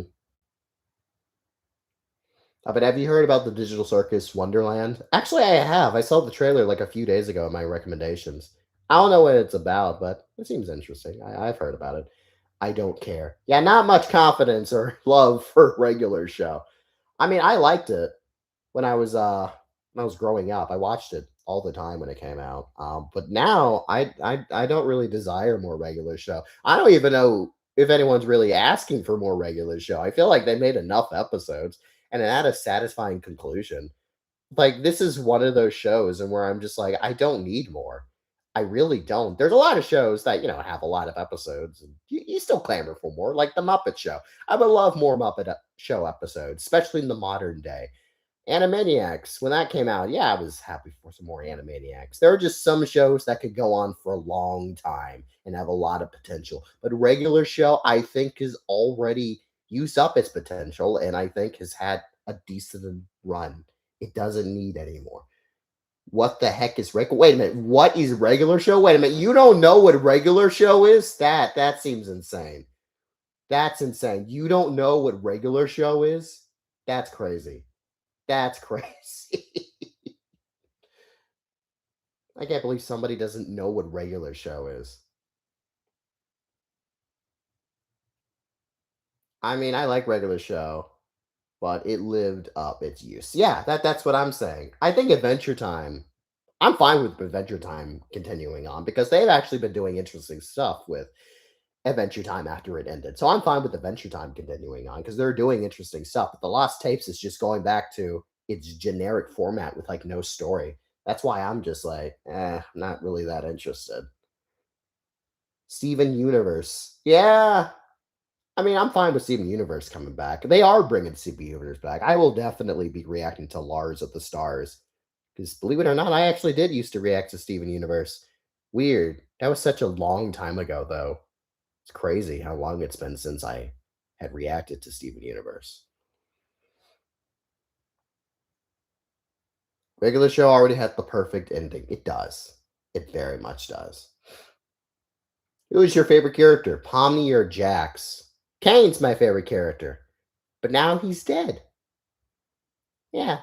But have you heard about the Digital Circus Wonderland? Actually, I have. I saw the trailer like a few days ago in my recommendations. I don't know what it's about, but it seems interesting. I've heard about it. I don't care. Yeah, not much confidence or love for regular show. I mean, I liked it when I was growing up. I watched it all the time when it came out. But now I don't really desire more regular show. I don't even know if anyone's really asking for more regular show. I feel like they made enough episodes and it had a satisfying conclusion. Like this is one of those shows and where I'm just like, I don't need more. I really don't. There's a lot of shows that, have a lot of episodes and you still clamor for more, like the Muppet Show. I would love more Muppet Show episodes, especially in the modern day. Animaniacs, when that came out, yeah, I was happy for some more Animaniacs. There are just some shows that could go on for a long time and have a lot of potential. But regular show, I think, has already used up its potential and I think has had a decent run. It doesn't need any more. What the heck is regular? Wait a minute. What is regular show? Wait a minute. You don't know what regular show is? That seems insane. That's insane. You don't know what regular show is? That's crazy. That's crazy. I can't believe somebody doesn't know what regular show is. I mean, I like regular show, but it lived up its use. Yeah, that's what I'm saying. I think Adventure Time. I'm fine with Adventure Time continuing on because they've actually been doing interesting stuff with Adventure Time after it ended. So I'm fine with Adventure Time continuing on because they're doing interesting stuff. But The Lost Tapes is just going back to its generic format with like no story. That's why I'm just like, not really that interested. Steven Universe. Yeah. I mean, I'm fine with Steven Universe coming back. They are bringing Steven Universe back. I will definitely be reacting to Lars of the Stars. Because believe it or not, I actually did used to react to Steven Universe. Weird. That was such a long time ago, though. It's crazy how long it's been since I had reacted to Steven Universe. Regular show already had the perfect ending. It does. It very much does. Who is your favorite character, Pomni or Jax? Kane's my favorite character, but now he's dead. Yeah,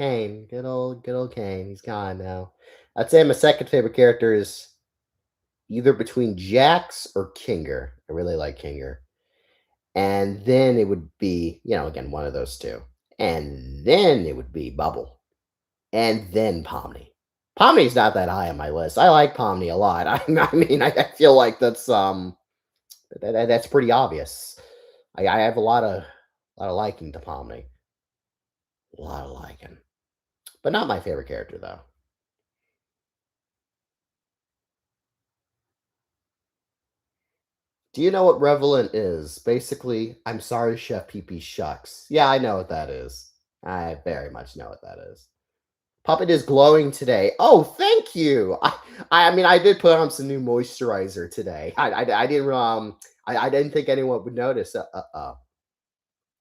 Kane, good old Kane. He's gone now. I'd say my second favorite character is either between Jax or Kinger. I really like Kinger. And then it would be, again, one of those two. And then it would be Bubble. And then Pomni. Pomni's not that high on my list. I like Pomni a lot. I mean, I feel like that's pretty obvious. I have a lot of liking to Pomni. A lot of liking. But not my favorite character though. Do you know what Revelant is? Basically, I'm sorry, Chef PP shucks. Yeah, I know what that is. I very much know what that is. Puppet is glowing today. Oh, thank you. I mean, I did put on some new moisturizer today. I didn't I didn't think anyone would notice. Oh,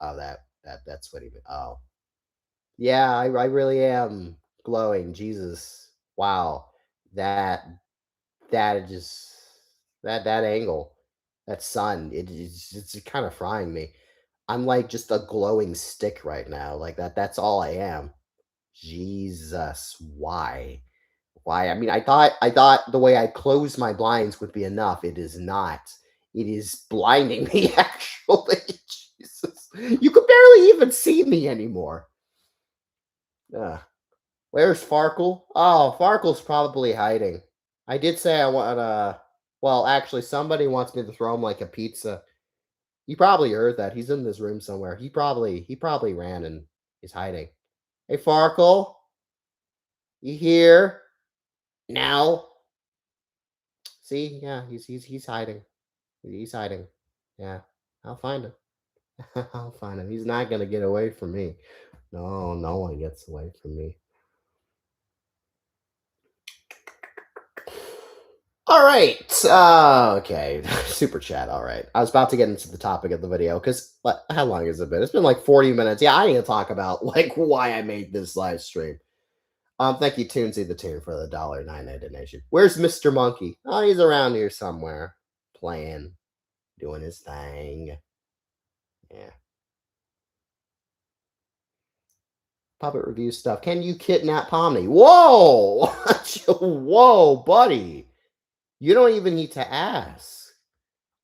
that's what even. Oh, yeah, I really am glowing. Jesus, wow, that that just that angle, that sun, it's kind of frying me. I'm like just a glowing stick right now. Like that. That's all I am. Jesus, why? Why? I mean, I thought the way I close my blinds would be enough. It is not. It is blinding me, actually. Jesus. You could barely even see me anymore. Ugh. Where's Farkle? Oh, Farkle's probably hiding. I did say I want well, actually somebody wants me to throw him like a pizza. You probably heard that. He's in this room somewhere. He probably ran and is hiding. Hey Farkle, you here? Now? See, yeah, he's hiding. He's hiding. Yeah, I'll find him. I'll find him. He's not gonna get away from me. No, no one gets away from me. All right. Okay. Super chat. All right. I was about to get into the topic of the video because how long has it been? It's been like 40 minutes. Yeah, I need to talk about like why I made this live stream. Thank you, Toonsy the Tune, for the $1.99 donation. Where's Mr. Monkey? Oh, he's around here somewhere, playing, doing his thing. Yeah. Puppet review stuff. Can you kidnap Pomni? Whoa! Whoa, buddy. You don't even need to ask.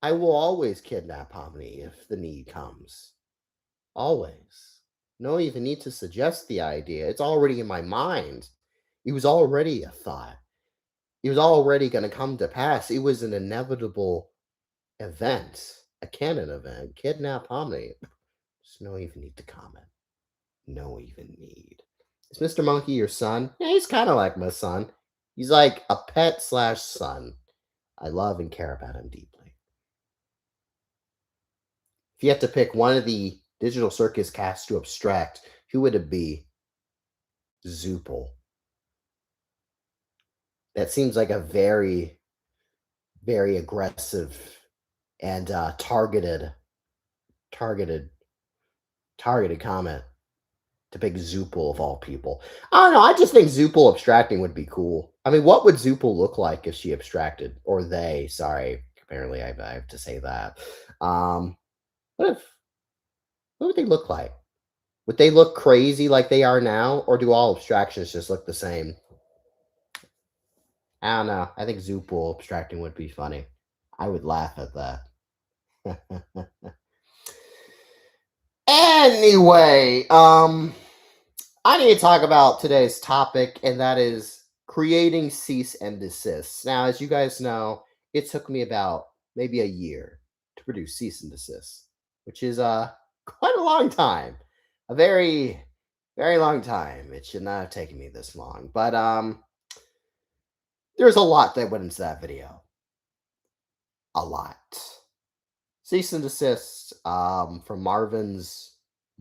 I will always kidnap Pomni if the need comes. Always. No even need to suggest the idea. It's already in my mind. It was already a thought. It was already going to come to pass. It was an inevitable event, a canon event. Kidnap Pomni. There's no even need to comment. No even need. Is Mr. Monkey your son? Yeah, he's kind of like my son. He's like a pet slash son. I love and care about him deeply. If you had to pick one of the digital circus cast to abstract, who would it be? Zoopal. That seems like a very, very aggressive and targeted, targeted comment to pick Zoopal of all people. I don't know. I just think Zoopal abstracting would be cool. I mean, what would Zoopal look like if she abstracted? Or they, sorry. Apparently, I have to say that. What if? What would they look like? Would they look crazy like they are now, or do all abstractions just look the same? I don't know. I think Zoopal abstracting would be funny. I would laugh at that. Anyway, I need to talk about today's topic, and that is creating cease and desist. Now, as you guys know, it took me about maybe a year to produce cease and desist, which is quite a long time. A very, very long time. It should not have taken me this long. But there's a lot that went into that video. A lot. Cease and desist from Marvin's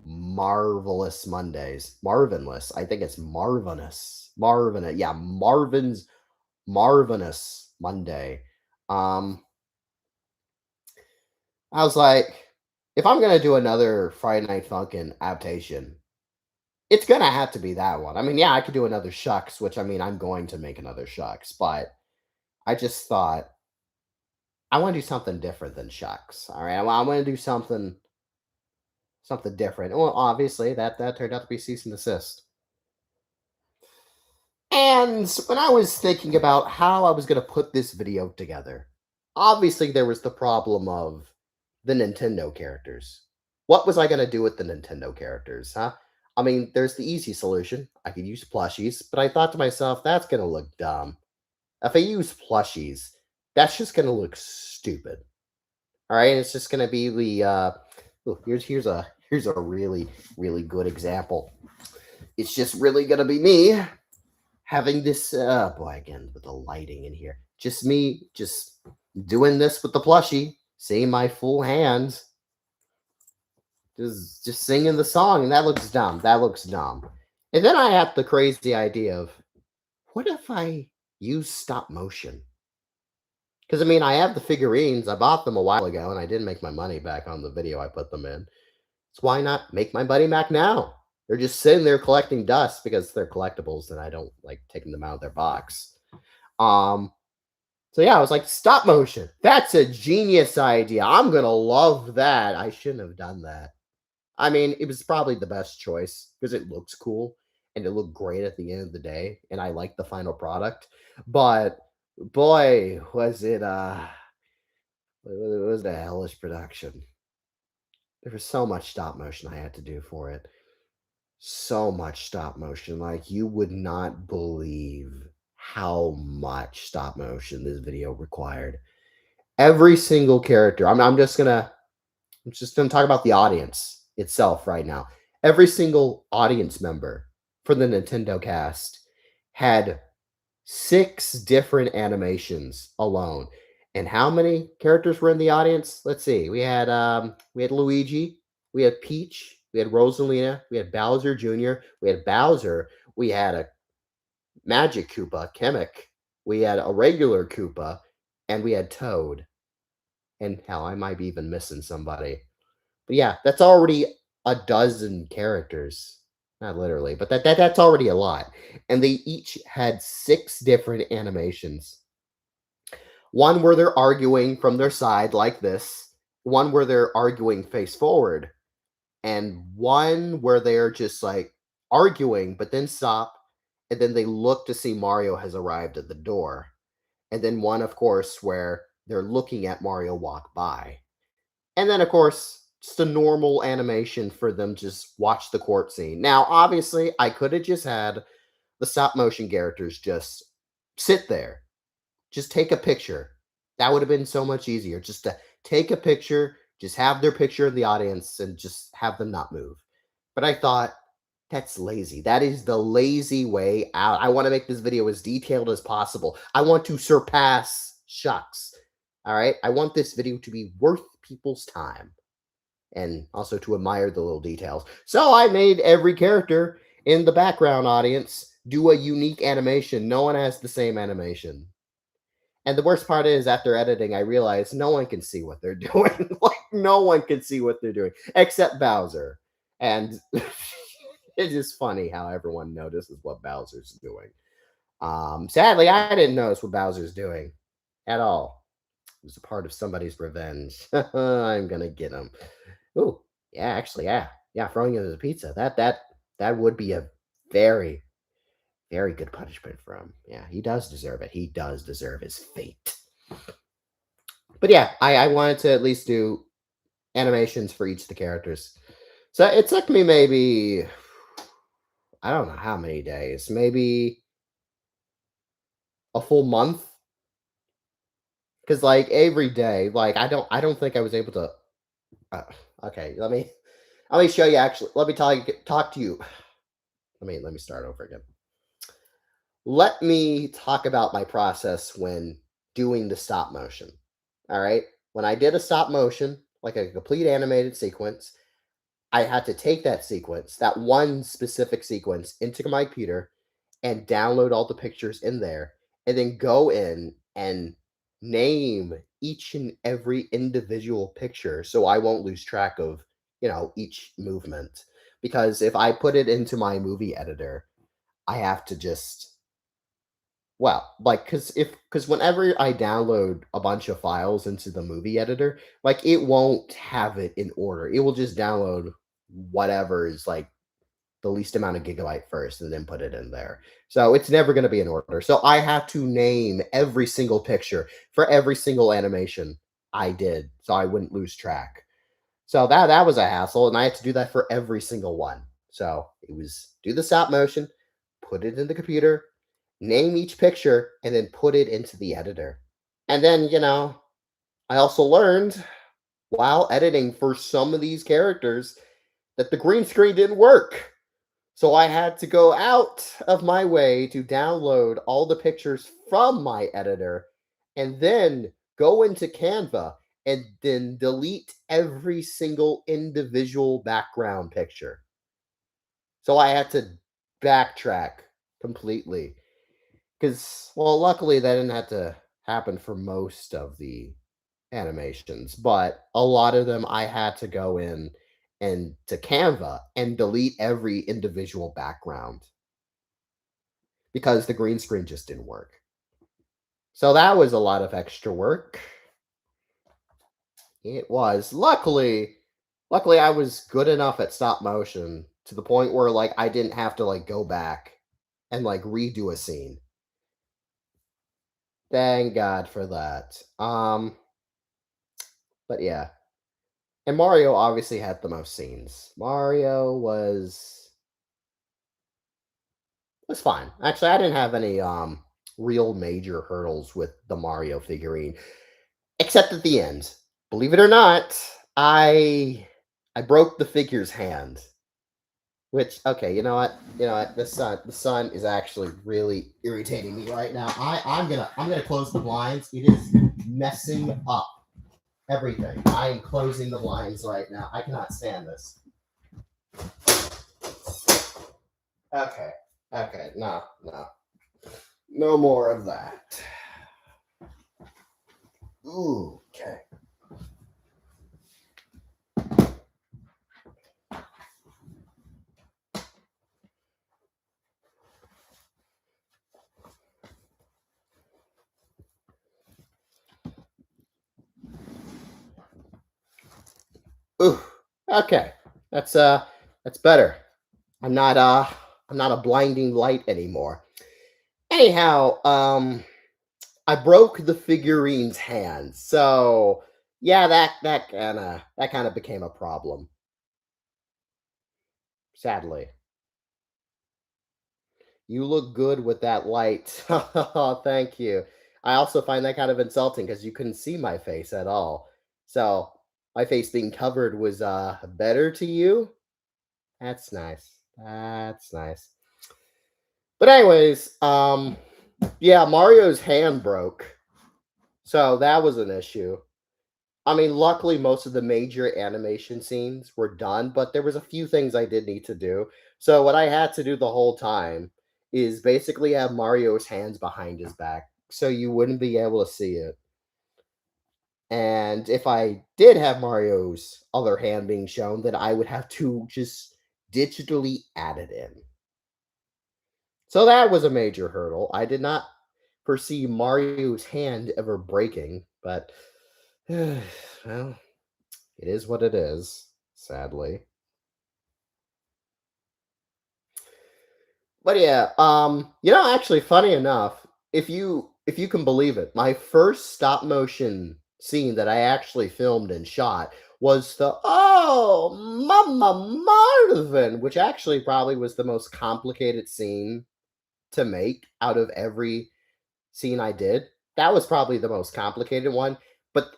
Marvelous Mondays. Marvinless. I think it's Marvinous. Marvinous. Yeah, Marvin's Marvinous Monday. I was like, if I'm gonna do another Friday Night Funkin' adaptation, it's gonna have to be that one. I mean, yeah, I could do another Shucks, which I mean, I'm going to make another Shucks, but I just thought I want to do something different than Shucks. All right, I want to do something different. Well, obviously that turned out to be cease and desist. And when I was thinking about how I was going to put this video together, obviously there was the problem of the Nintendo characters. What was I going to do with the Nintendo characters, huh? I mean, there's the easy solution. I could use plushies, but I thought to myself, that's going to look dumb. If I use plushies, that's just going to look stupid. All right, it's just going to be the here's a really good example. It's just really going to be me having this boy again with the lighting in here, just me just doing this with the plushie, seeing my full hands, just singing the song, and that looks dumb. And then I had the crazy idea of, what if I use stop motion? Because I mean, I have the figurines, I bought them a while ago, and I didn't make my money back on the video I put them in. So why not make my money back now? They're just sitting there collecting dust because they're collectibles, and I don't like taking them out of their box. Um, so yeah, I was like, stop motion. That's a genius idea. I'm gonna love that. I shouldn't have done that. I mean, it was probably the best choice because it looks cool and it looked great at the end of the day, and I like the final product. But boy, was it a hellish production. There was so much stop motion I had to do for it. So much stop motion. Like, you would not believe how much stop motion this video required. Every single character. I'm just gonna talk about the audience itself right now. Every single audience member for the Nintendo cast had 6 different animations alone. And how many characters were in the audience? Let's see. We had Luigi, we had Peach, we had Rosalina, we had Bowser Jr., we had Bowser, we had a Magic Koopa, Kamek, we had a regular Koopa, and we had Toad. And hell, I might be even missing somebody. But yeah, that's already a dozen characters. Not literally, but that's already a lot. And they each had 6 different animations. One where they're arguing from their side like this, one where they're arguing face forward, and one where they're just like arguing but then stop, and then they look to see Mario has arrived at the door. And then one, of course, where they're looking at Mario walk by. And then, of course, just a normal animation for them just watch the court scene. Now, obviously, I could have just had the stop motion characters just sit there, just take a picture. That would have been so much easier. Just to take a picture, just have their picture in the audience, and just have them not move. But I thought, that's lazy. That is the lazy way out. I want to make this video as detailed as possible. I want to surpass Shucks. All right. I want this video to be worth people's time and also to admire the little details. So I made every character in the background audience do a unique animation. No one has the same animation. And the worst part is, after editing, I realized no one can see what they're doing. Like, no one can see what they're doing except Bowser. And it's just funny how everyone notices what Bowser's doing. Sadly, I didn't notice what Bowser's doing at all. It was a part of somebody's revenge. I'm gonna get him. Ooh, yeah, actually, yeah, throwing it as a pizza. That would be a very, very good punishment for him. Yeah, he does deserve it. He does deserve his fate. But yeah, I wanted to at least do animations for each of the characters. So it took me maybe, I don't know how many days, maybe a full month. Because like every day, like I don't think I was able to. Uh, okay, let me show you. Actually, let me talk to you. Let me start over again. Let me talk about my process when doing the stop motion. All right. When I did a stop motion, like a complete animated sequence, I had to take that sequence, that one specific sequence, into my computer and download all the pictures in there, and then go in and name each and every individual picture so I won't lose track of, each movement. Because if I put it into my movie editor, I have to just, well, like, because whenever I download a bunch of files into the movie editor, like, it won't have it in order. It will just download whatever is like the least amount of gigabyte first and then put it in there. So it's never going to be in order. So I have to name every single picture for every single animation I did so I wouldn't lose track. So that was a hassle, and I had to do that for every single one. So it was do the stop motion, put it in the computer, name each picture, and then put it into the editor. And then, I also learned while editing for some of these characters that the green screen didn't work. So I had to go out of my way to download all the pictures from my editor and then go into Canva and then delete every single individual background picture. So I had to backtrack completely because, well, luckily that didn't have to happen for most of the animations, but a lot of them I had to go in and to Canva and delete every individual background because the green screen just didn't work. So that was a lot of extra work. It was. Luckily I was good enough at stop motion to the point where like I didn't have to like go back and like redo a scene. Thank God for that. But yeah. And Mario obviously had the most scenes. Mario was fine. Actually, I didn't have any real major hurdles with the Mario figurine, except at the end. Believe it or not, I broke the figure's hand. Which, okay, you know what? The sun is actually really irritating me right now. I'm gonna close the blinds. It is messing up everything. I am closing the blinds right now. I cannot stand this. Okay. Okay. No. No. No more of that. Ooh. Okay. Ooh. Okay. That's better. I'm not a blinding light anymore. Anyhow, I broke the figurine's hand. So, yeah, that kind of became a problem, sadly. You look good with that light. Oh, thank you. I also find that kind of insulting because you couldn't see my face at all. So, my face being covered was better to you? That's nice. That's nice. But anyways, yeah, Mario's hand broke. So that was an issue. I mean, luckily most of the major animation scenes were done, but there was a few things I did need to do. So what I had to do the whole time is basically have Mario's hands behind his back so you wouldn't be able to see it. And if I did have Mario's other hand being shown, then I would have to just digitally add it in. So that was a major hurdle. I did not foresee Mario's hand ever breaking, but well, it is what it is, sadly. But yeah, actually funny enough, if you can believe it, my first stop motion scene that I actually filmed and shot was the "Oh, Mama Marvin," which actually probably was the most complicated scene to make out of every scene I did. That was probably the most complicated one, but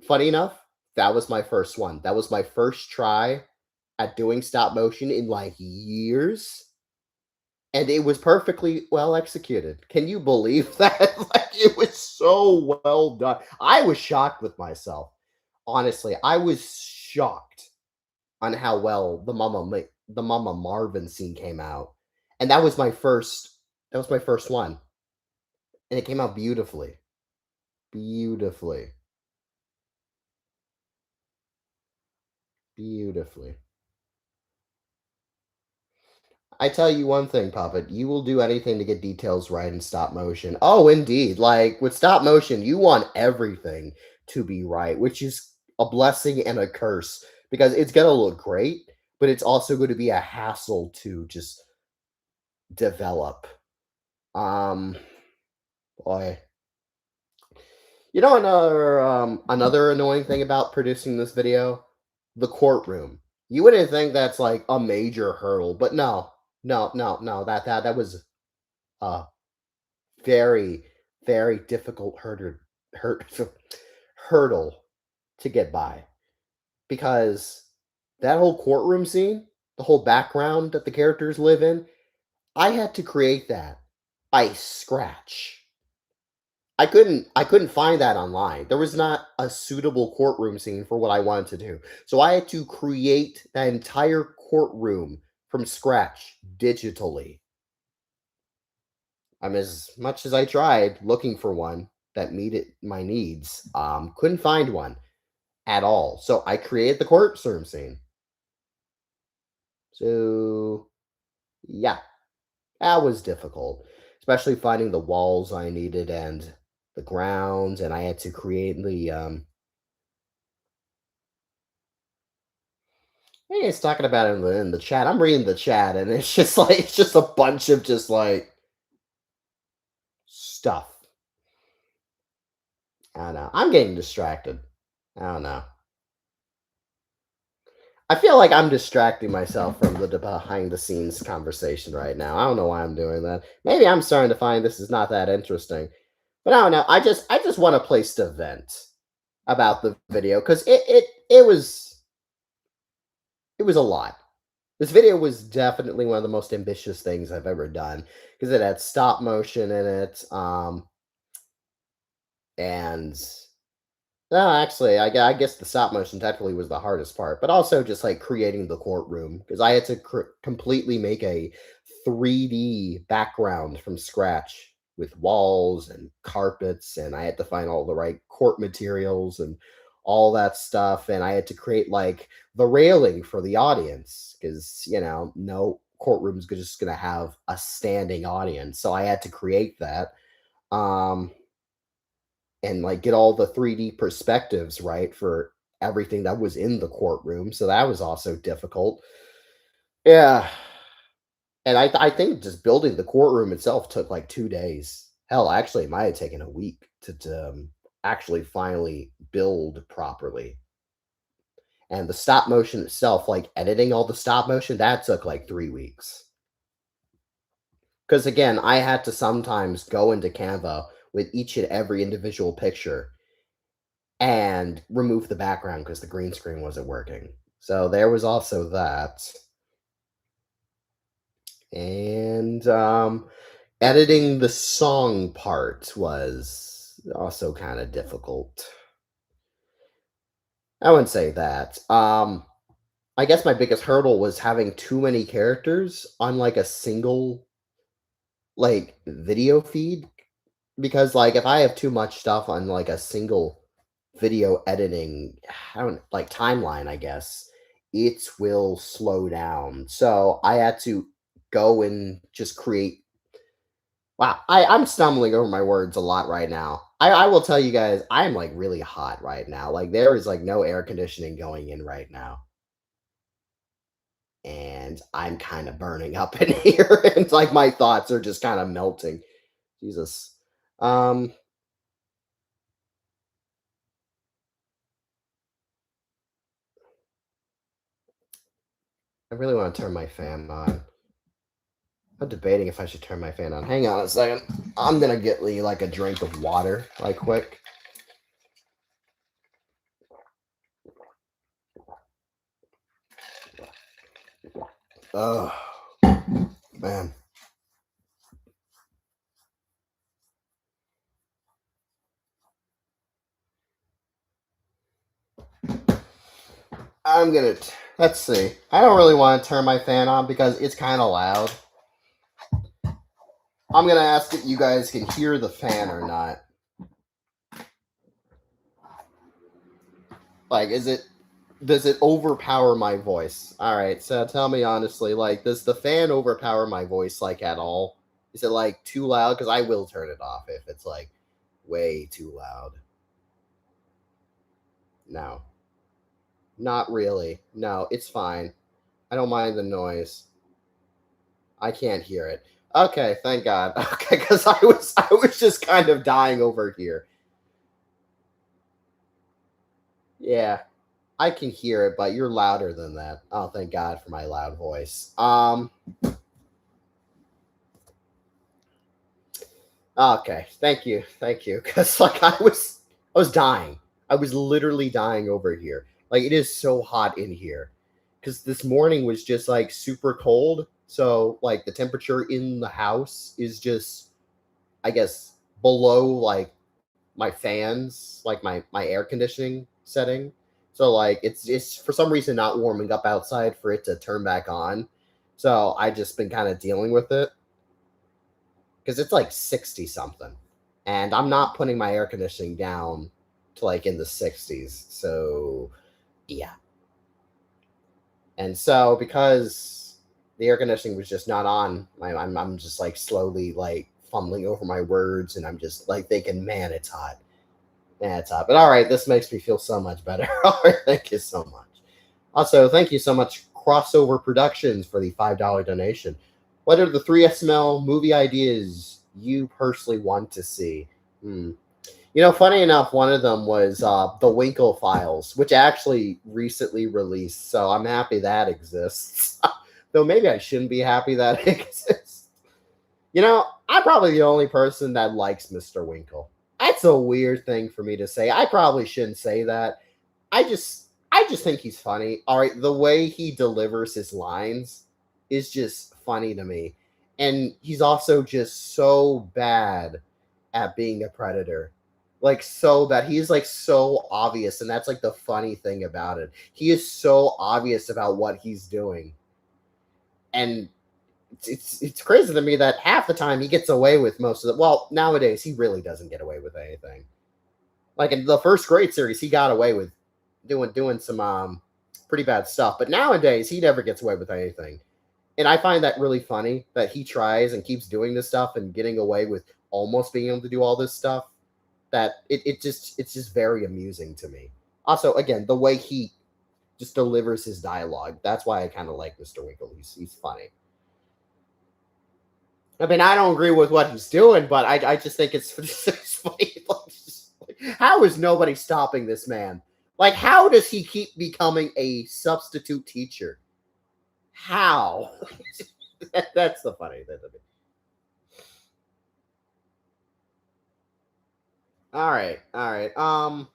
funny enough, that was my first one. That was my first try at doing stop motion in like years, and it was perfectly well executed. Can you believe that? Like it was so well done. I was shocked with myself. Honestly, I was shocked on how well the Mama Marvin scene came out. And that was my first one. And it came out beautifully. Beautifully. Beautifully. I tell you one thing, Puppet, you will do anything to get details right in stop motion. Oh, indeed. Like with stop motion, you want everything to be right, which is a blessing and a curse because it's going to look great, but it's also going to be a hassle to just develop. Um, boy, another annoying thing about producing this video, the courtroom. You wouldn't think that's like a major hurdle, but no, no, no, no. That was a very, very difficult hurt, hurdle to get by because that whole courtroom scene, the whole background that the characters live in, I had to create that by scratch. I couldn't find that online. There was not a suitable courtroom scene for what I wanted to do. So I had to create that entire courtroom from scratch digitally. As much as I tried looking for one that meted my needs, couldn't find one at all. So I created the courtroom scene. So yeah, that was difficult, especially finding the walls I needed and the grounds, and I had to create Hey, it's talking about it in the chat. I'm reading the chat, and it's just like it's just a bunch of just like stuff. I don't know. I'm getting distracted. I don't know. I feel like I'm distracting myself from the behind the scenes conversation right now. I don't know why I'm doing that. Maybe I'm starting to find this is not that interesting. But I don't know. I just want a place to vent about the video because it was a lot. This video was definitely one of the most ambitious things I've ever done because it had stop motion in it, and no, actually, I guess the stop motion technically was the hardest part, but also just like creating the courtroom because I had to completely make a 3D background from scratch with walls and carpets, and I had to find all the right court materials and all that stuff, and I had to create like the railing for the audience because no courtroom's just gonna have a standing audience, so I had to create that. Um, and like get all the 3D perspectives right for everything that was in the courtroom. So that was also difficult. Yeah. And I think just building the courtroom itself took like 2 days. Hell, actually, it might have taken a week to actually finally build properly. And the stop motion itself, like editing all the stop motion, that took like 3 weeks. Because again, I had to sometimes go into Canva with each and every individual picture and remove the background because the green screen wasn't working. So there was also that. And editing the song part was also kind of difficult. I wouldn't say that. I guess my biggest hurdle was having too many characters on like a single like video feed because like if I have too much stuff on like a single video editing, I don't like timeline, I guess, it will slow down. So I had to go and just create. Wow, I'm stumbling over my words a lot right now. I will tell you guys, I'm like really hot right now. Like there is like no air conditioning going in right now. And I'm kind of burning up in here. And like my thoughts are just kind of melting. Jesus. Um, I really want to turn my fan on. I'm debating if I should turn my fan on. Hang on a second. I'm gonna get Lee like a drink of water, like quick. Oh man. Let's see. I don't really want to turn my fan on because it's kind of loud. I'm gonna ask if you guys can hear the fan or not. Like, does it overpower my voice? All right, so tell me honestly, like, does the fan overpower my voice like at all? Is it like too loud? Because I will turn it off if it's like way too loud. No, not really. No, it's fine. I don't mind the noise. I can't hear it. Okay, thank God. Okay, because I was just kind of dying over here. Yeah, I can hear it, but you're louder than that. Oh, thank God for my loud voice. Okay, thank you. Because like I was dying. I was literally dying over here. Like it is so hot in here. Because this morning was just like super cold. So like the temperature in the house is just, I guess, below like my fans, like my air conditioning setting. So like it's for some reason not warming up outside for it to turn back on. So I just been kind of dealing with it because it's like 60 something. And I'm not putting my air conditioning down to like in the 60s. So yeah. And so because the air conditioning was just not on, I'm just like slowly like fumbling over my words and I'm just like thinking, man, it's hot. Man, it's hot. But all right, this makes me feel so much better. All right, thank you so much. Also, thank you so much, Crossover Productions, for the $5 donation. What are the three SML movie ideas you personally want to see? Hmm. You know, funny enough, one of them was the Winkle Files, which actually recently released. So I'm happy that exists. Though maybe I shouldn't be happy that it exists. You know, I'm probably the only person that likes Mr. Winkle. That's a weird thing for me to say. I probably shouldn't say that. I just think he's funny. All right, the way he delivers his lines is just funny to me. And he's also just so bad at being a predator. Like so bad. He's like so obvious and that's like the funny thing about it. He is so obvious about what he's doing. And it's crazy to me that half the time he gets away with most of the well, nowadays he really doesn't get away with anything. Like in the first grade series, he got away with doing some pretty bad stuff. But nowadays, he never gets away with anything. And I find that really funny that he tries and keeps doing this stuff and getting away with almost being able to do all this stuff. That it's just very amusing to me. Also, again, the way he just delivers his dialogue. That's why I kind of like Mr. Winkle. He's funny. I mean, I don't agree with what he's doing, but I just think it's funny. How is nobody stopping this man? Like, how does he keep becoming a substitute teacher? How? That's the funny thing to me. All right, all right.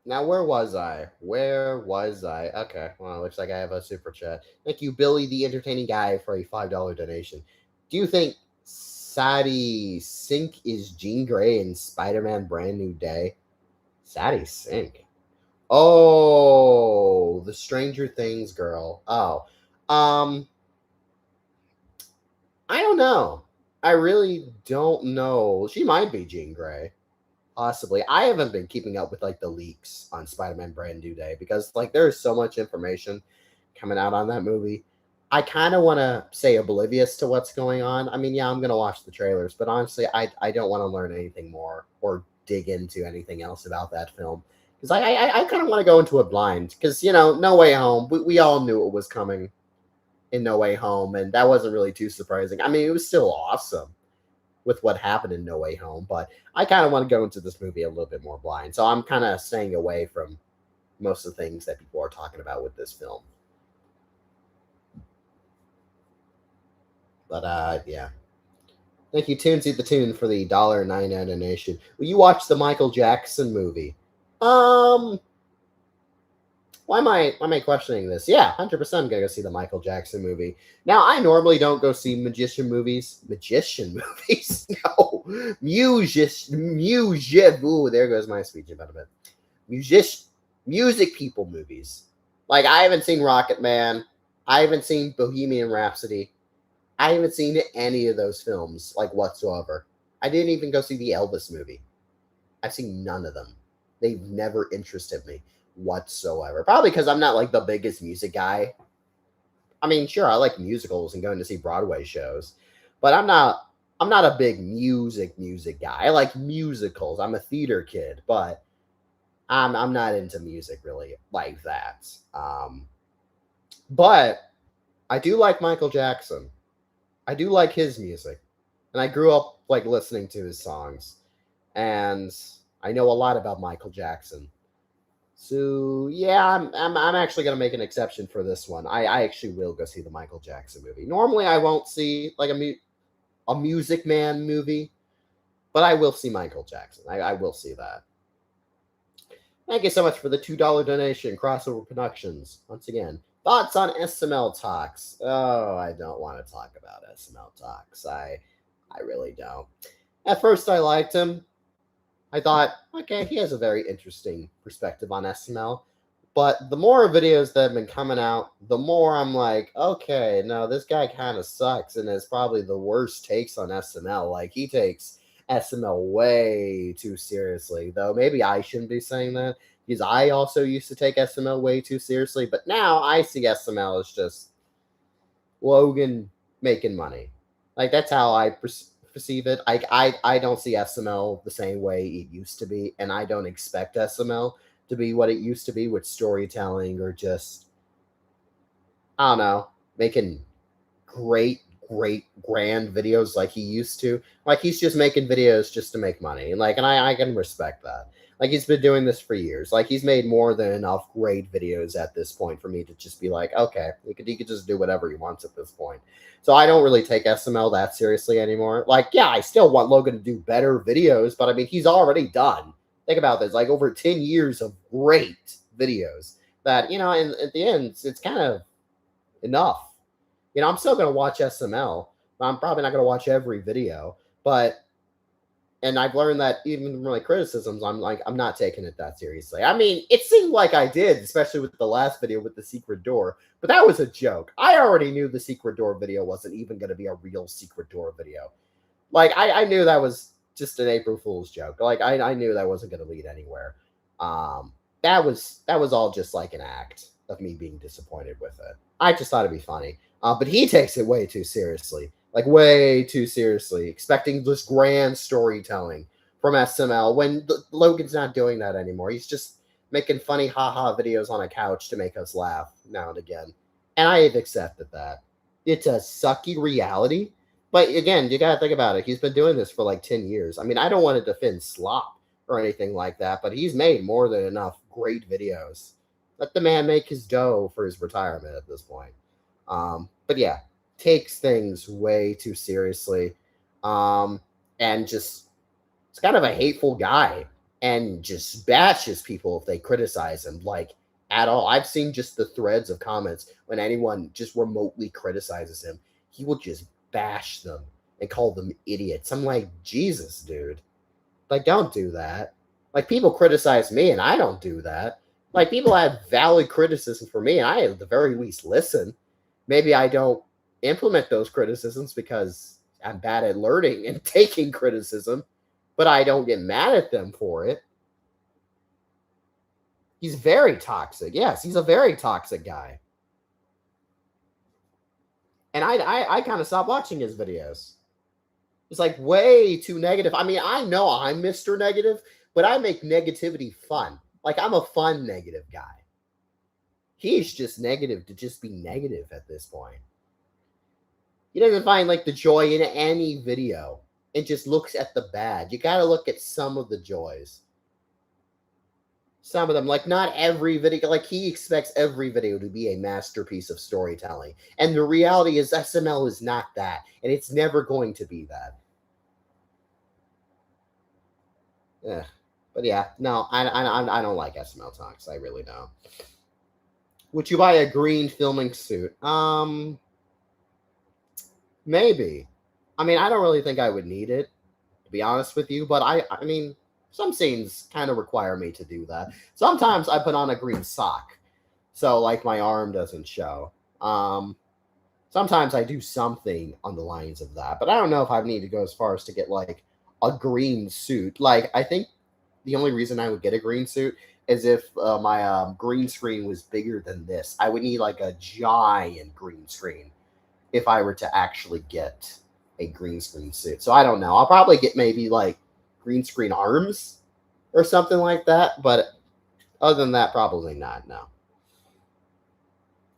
Now where was I? Where was I? Okay, well, it looks like I have a super chat. Thank you, Billy, the entertaining guy, for a $5 donation. Do you think Sadie Sink is Jean Grey in Spider-Man: Brand New Day? Sadie Sink. Oh, the Stranger Things girl. Oh, um, I don't know. I really don't know. She might be Jean Grey, possibly. I haven't been keeping up with like the leaks on Spider-Man: Brand New Day because like there's so much information coming out on that movie. I kind of want to say oblivious to what's going on. I mean, yeah, I'm gonna watch the trailers, but honestly, I don't want to learn anything more or dig into anything else about that film because I kind of want to go into it blind because you know, No Way Home. We all knew it was coming in No Way Home, and that wasn't really too surprising. I mean, it was still awesome with what happened in No Way Home, but I kind of want to go into this movie a little bit more blind. So I'm kind of staying away from most of the things that people are talking about with this film. But yeah. Thank you, Toonsy the Tune, for the $1.99 donation. Will you watch the Michael Jackson movie? Um, why am I questioning this? Yeah, 100% I'm gonna go see the Michael Jackson movie. Now, I normally don't go see magician movies. Magician movies? No, music. Ooh, there goes my speech impediment. Music, music people movies. Like I haven't seen Rocket Man. I haven't seen Bohemian Rhapsody. I haven't seen any of those films like whatsoever. I didn't even go see the Elvis movie. I've seen none of them. They've never interested me whatsoever. Probably because I'm not like the biggest music guy. I mean, sure, I like musicals and going to see Broadway shows, but I'm not a big music guy. I like musicals. I'm a theater kid, but I'm not into music really like that. But I do like Michael Jackson. I do like his music, and I grew up like listening to his songs, and I know a lot about Michael Jackson. So yeah, I'm actually gonna make an exception for this one. I actually will go see the Michael Jackson movie. Normally, I won't see like a Music Man movie, but I will see Michael Jackson. I will see that. Thank you so much for the $2 donation, Crossover Productions. Once again, thoughts on SML Talks? Oh, I don't want to talk about SML Talks. I really don't. At first, I liked him. I thought, okay, he has a very interesting perspective on SML. But the more videos that have been coming out, the more I'm like, okay, no, this guy kind of sucks and is probably the worst takes on SML. Like, he takes SML way too seriously, though maybe I shouldn't be saying that because I also used to take SML way too seriously. But now I see SML as just Logan making money. Like, that's how I perceive it. I don't see SML the same way it used to be, and I don't expect SML to be what it used to be with storytelling or just, I don't know, making great grand videos like he used to. Like, he's just making videos just to make money, and I can respect that. Like, he's been doing this for years. Like, he's made more than enough great videos at this point for me to just be like, okay, he could just do whatever he wants at this point. So I don't really take SML that seriously anymore. Like, yeah, I still want Logan to do better videos, but I mean, he's already done. Think about this, like over 10 years of great videos that, and at the end, it's kind of enough. I'm still going to watch SML, but I'm probably not going to watch every video. But and I've learned that even from my criticisms, I'm not taking it that seriously. I mean, it seemed like I did, especially with the last video with the secret door, but that was a joke. I already knew the secret door video wasn't even going to be a real secret door video. Like, I knew that was just an April Fool's joke. Like, I knew that wasn't going to lead anywhere. That was all just like an act of me being disappointed with it. I just thought it'd be funny. But he takes it way too seriously. Like, way too seriously, expecting this grand storytelling from SML when Logan's not doing that anymore. He's just making funny haha videos on a couch to make us laugh now and again. And I have accepted that. It's a sucky reality. But again, you got to think about it. He's been doing this for like 10 years. I mean, I don't want to defend slop or anything like that, but he's made more than enough great videos. Let the man make his dough for his retirement at this point. But yeah, takes things way too seriously, and just it's kind of a hateful guy and just bashes people if they criticize him, like, at all. I've seen just the threads of comments when anyone just remotely criticizes him, he will just bash them and call them idiots. I'm like, Jesus, dude, like, don't do that. Like, people criticize me and I don't do that. Like, people have valid criticism for me and I at the very least listen. Maybe I don't implement those criticisms because I'm bad at learning and taking criticism, but I don't get mad at them for it. He's very toxic. Yes, he's a very toxic guy. And I kind of stopped watching his videos. It's like way too negative. I mean, I know I'm Mr. Negative, but I make negativity fun. Like, I'm a fun negative guy. He's just negative to just be negative at this point. He doesn't find like the joy in any video. It just looks at the bad. You got to look at some of the joys. Some of them, like, not every video. Like, he expects every video to be a masterpiece of storytelling. And the reality is SML is not that. And it's never going to be that. Yeah. But yeah, no, I don't like SML Talks. I really don't. Would you buy a green filming suit? Maybe. I mean, I don't really think I would need it, to be honest with you. But I mean, some scenes kind of require me to do that. Sometimes I put on a green sock, so like my arm doesn't show. Sometimes I do something on the lines of that, but I don't know if I need to go as far as to get like a green suit. Like, I think the only reason I would get a green suit is if my green screen was bigger than this. I would need like a giant green screen if I were to actually get a green screen suit. So I don't know. I'll probably get maybe like green screen arms or something like that. But Other than that, probably not. No.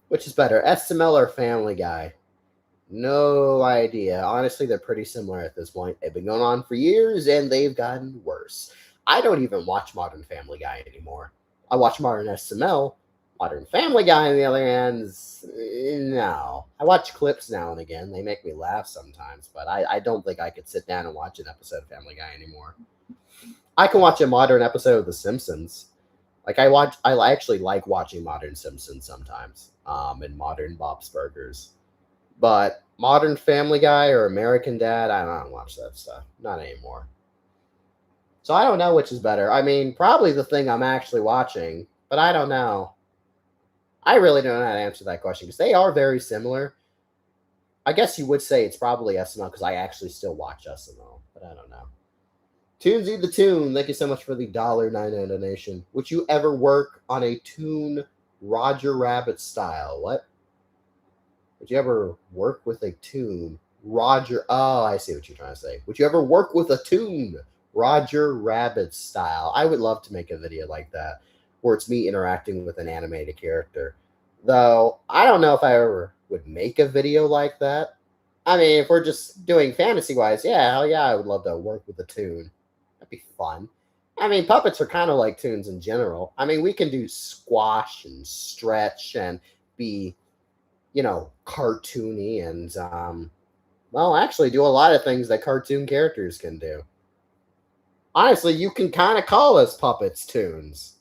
Which is better, SML or Family Guy? No idea. Honestly, they're pretty similar at this point. They've been going on for years and they've gotten worse. I don't even watch Modern Family Guy anymore. I watch Modern SML. Modern Family Guy, on the other hand, no. I watch clips now and again. They make me laugh sometimes, but I don't think I could sit down and watch an episode of Family Guy anymore. I can watch a modern episode of The Simpsons. Like I actually like watching Modern Simpsons sometimes, and Modern Bob's Burgers. But Modern Family Guy or American Dad, I don't watch that stuff. Not anymore. So I don't know which is better. I mean, probably the thing I'm actually watching, but I don't know. I really don't know how to answer that question because they are very similar. I guess you would say it's probably SML because I actually still watch SML, but I don't know. Toonsy the Toon, thank you so much for the $1.99 donation. Would you ever work on a Toon Roger Rabbit style? What? Would you ever work with a Toon Roger? Oh, I see what you're trying to say. Would you ever work with a Toon Roger Rabbit style? I would love to make a video like that where it's me interacting with an animated character. Though, I don't know if I ever would make a video like that. I mean, if we're just doing fantasy-wise, yeah, hell yeah, I would love to work with a Toon. That'd be fun. I mean, puppets are kind of like Toons in general. I mean, we can do squash and stretch and be, cartoony and, well, actually do a lot of things that cartoon characters can do. Honestly, you can kind of call us puppets Toons.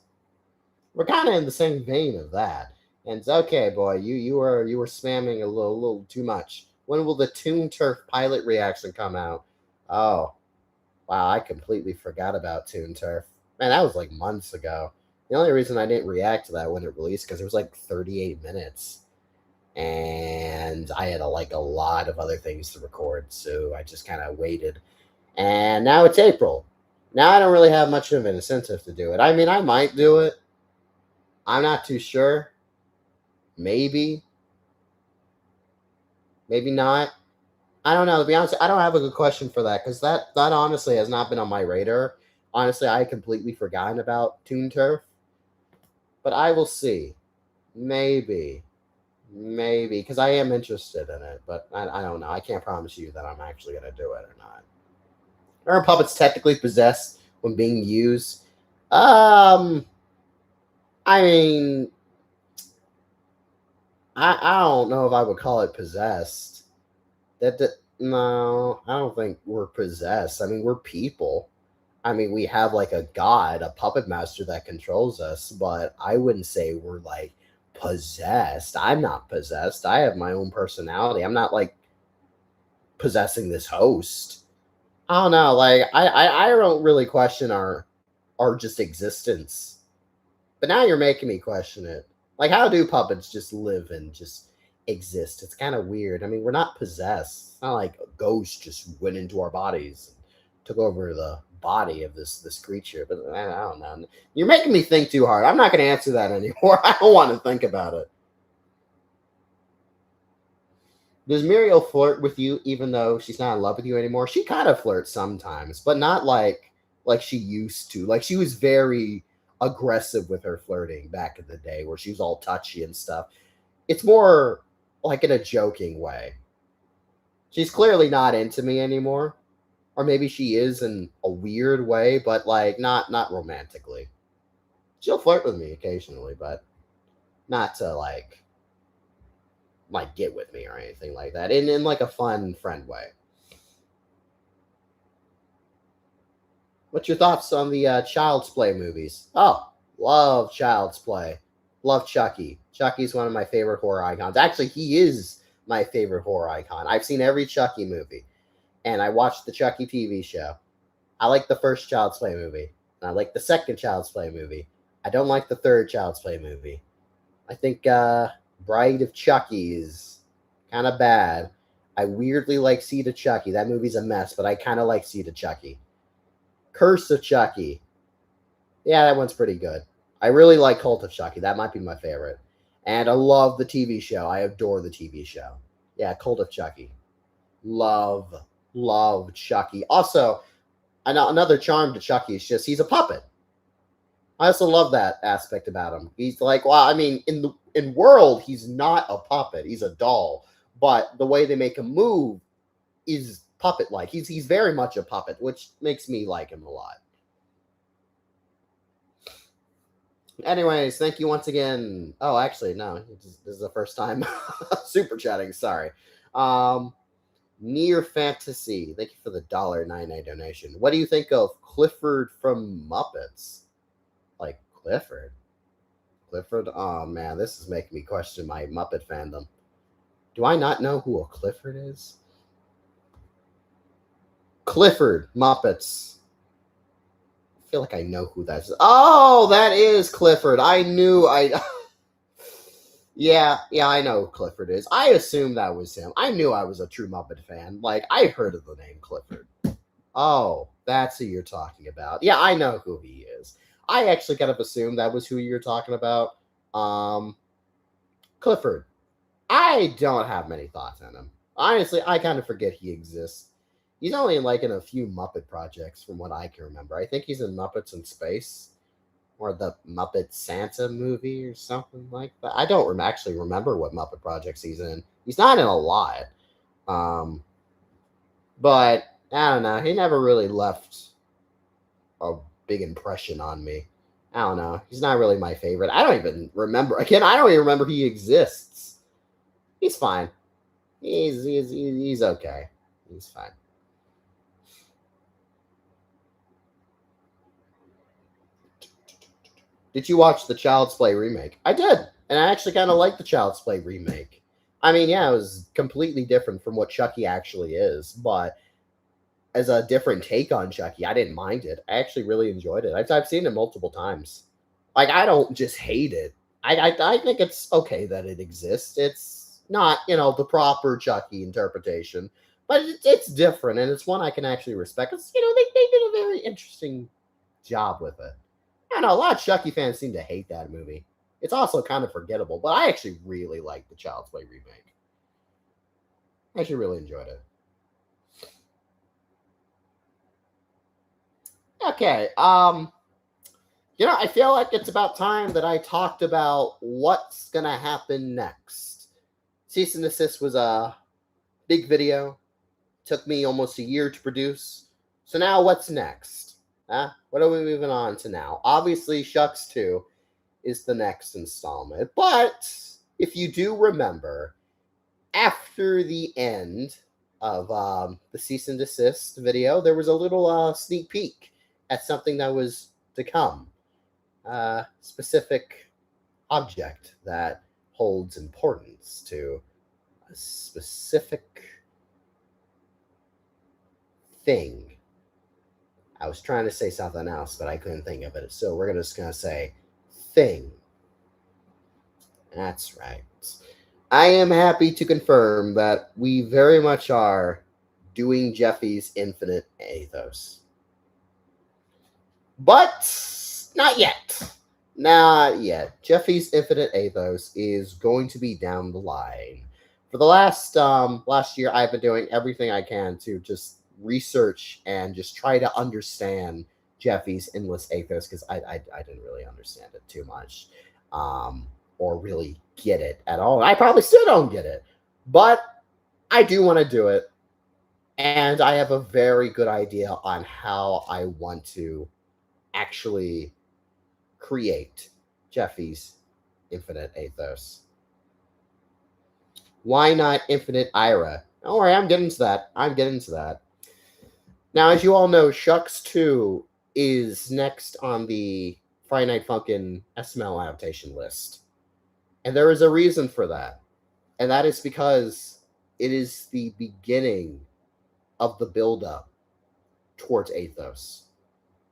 We're kind of in the same vein of that. And it's okay, boy. You were spamming a little too much. When will the Toon Turf pilot reaction come out? Oh, wow! I completely forgot about Toon Turf. Man, that was like months ago. The only reason I didn't react to that when it released because it was like 38 minutes, and I had a lot of other things to record, so I just kind of waited. And now it's April. Now I don't really have much of an incentive to do it. I mean, I might do it. I'm not too sure. Maybe. Maybe not. I don't know. To be honest, I don't have a good question for that because that honestly has not been on my radar. Honestly, I had completely forgotten about Toon Turf. But I will see. Maybe. Maybe. Because I am interested in it. But I don't know. I can't promise you that I'm actually going to do it or not. Are puppets technically possessed when being used? I mean, I don't know if I would call it possessed. No, I don't think we're possessed. I mean, we're people. I mean, we have like a god, a puppet master that controls us, but I wouldn't say we're like possessed. I'm not possessed. I have my own personality. I'm not like possessing this host. I don't know. Like I don't really question our just existence. But now you're making me question it. Like, how do puppets just live and just exist? It's kind of weird. I mean, we're not possessed. It's not like a ghost just went into our bodies and took over the body of this creature. But I don't know. You're making me think too hard. I'm not going to answer that anymore. I don't want to think about it. Does Muriel flirt with you even though she's not in love with you anymore? She kind of flirts sometimes, but not like she used to. Like she was very aggressive with her flirting back in the day where she was all touchy and stuff. It's more like in a joking way. She's clearly not into me anymore. Or maybe she is in a weird way, but like not romantically. She'll flirt with me occasionally, but not to like get with me or anything like that. In like a fun friend way. What's your thoughts on the Child's Play movies? Oh, love Child's Play. Love Chucky. Chucky's one of my favorite horror icons. Actually, he is my favorite horror icon. I've seen every Chucky movie, and I watched the Chucky TV show. I like the first Child's Play movie, and I like the second Child's Play movie. I don't like the third Child's Play movie. I think Bride of Chucky is kind of bad. I weirdly like Seed of Chucky. That movie's a mess, but I kind of like Seed of Chucky. Curse of Chucky. Yeah, that one's pretty good. I really like Cult of Chucky. That might be my favorite. And I love the TV show. I adore the TV show. Yeah, Cult of Chucky. Love Chucky. Also, another charm to Chucky is just he's a puppet. I also love that aspect about him. He's like, well, I mean, in world, he's not a puppet. He's a doll. But the way they make him move is puppet like. He's very much a puppet, which makes me like him a lot. Anyways, thank you once again. Oh, actually, no, this is the first time super chatting. Sorry. Um, Near Fantasy, thank you for the $1.99 donation. What do you think of Clifford from Muppets? Like Clifford? Clifford? Oh man, this is making me question my Muppet fandom. Do I not know who a Clifford is? Clifford Muppets. I feel like I know who that is. Oh, that is Clifford. I knew I. Yeah, I know who Clifford is. I assumed that was him. I knew I was a true Muppet fan. Like, I heard of the name Clifford. Oh, that's who you're talking about. Yeah, I know who he is. I actually kind of assumed that was who you're talking about. Clifford. I don't have many thoughts on him. Honestly, I kind of forget he exists. He's only in a few Muppet projects from what I can remember. I think he's in Muppets in Space or the Muppet Santa movie or something like that. I don't actually remember what Muppet projects he's in. He's not in a lot. Um, but I don't know. He never really left a big impression on me. I don't know. He's not really my favorite. I don't even remember. Again, I don't even remember he exists. He's fine. He's okay. He's fine. Did you watch the Child's Play remake? I did, and I actually kind of like the Child's Play remake. I mean, yeah, it was completely different from what Chucky actually is, but as a different take on Chucky, I didn't mind it. I actually really enjoyed it. I've seen it multiple times. Like, I don't just hate it. I think it's okay that it exists. It's not, the proper Chucky interpretation, but it's different, and it's one I can actually respect. It's, they did a very interesting job with it. I don't know, a lot of Chucky fans seem to hate that movie. It's also kind of forgettable, but I actually really like the Child's Play remake. I actually really enjoyed it. Okay, I feel like it's about time that I talked about what's gonna happen next. Cease and Desist was a big video. Took me almost a year to produce. So now what's next? What are we moving on to now? Obviously, Shucks 2 is the next installment. But if you do remember, after the end of the Cease and Desist video, there was a little sneak peek at something that was to come. Specific object that holds importance to a specific thing. I was trying to say something else, but I couldn't think of it. So we're just going to say thing. That's right. I am happy to confirm that we very much are doing Jeffy's Infinite Athos. But not yet. Not yet. Jeffy's Infinite Athos is going to be down the line. For the last year, I've been doing everything I can to just research and just try to understand Jeffy's Endless Athos, because I didn't really understand it too much, or really get it at all. I probably still don't get it, but I do want to do it, and I have a very good idea on how I want to actually create Jeffy's Infinite Athos. Why not Infinite Ira? Don't worry, I'm getting to that. Now, as you all know, Shucks 2 is next on the Friday Night Funkin' SML adaptation list. And there is a reason for that. And that is because it is the beginning of the build-up towards Athos.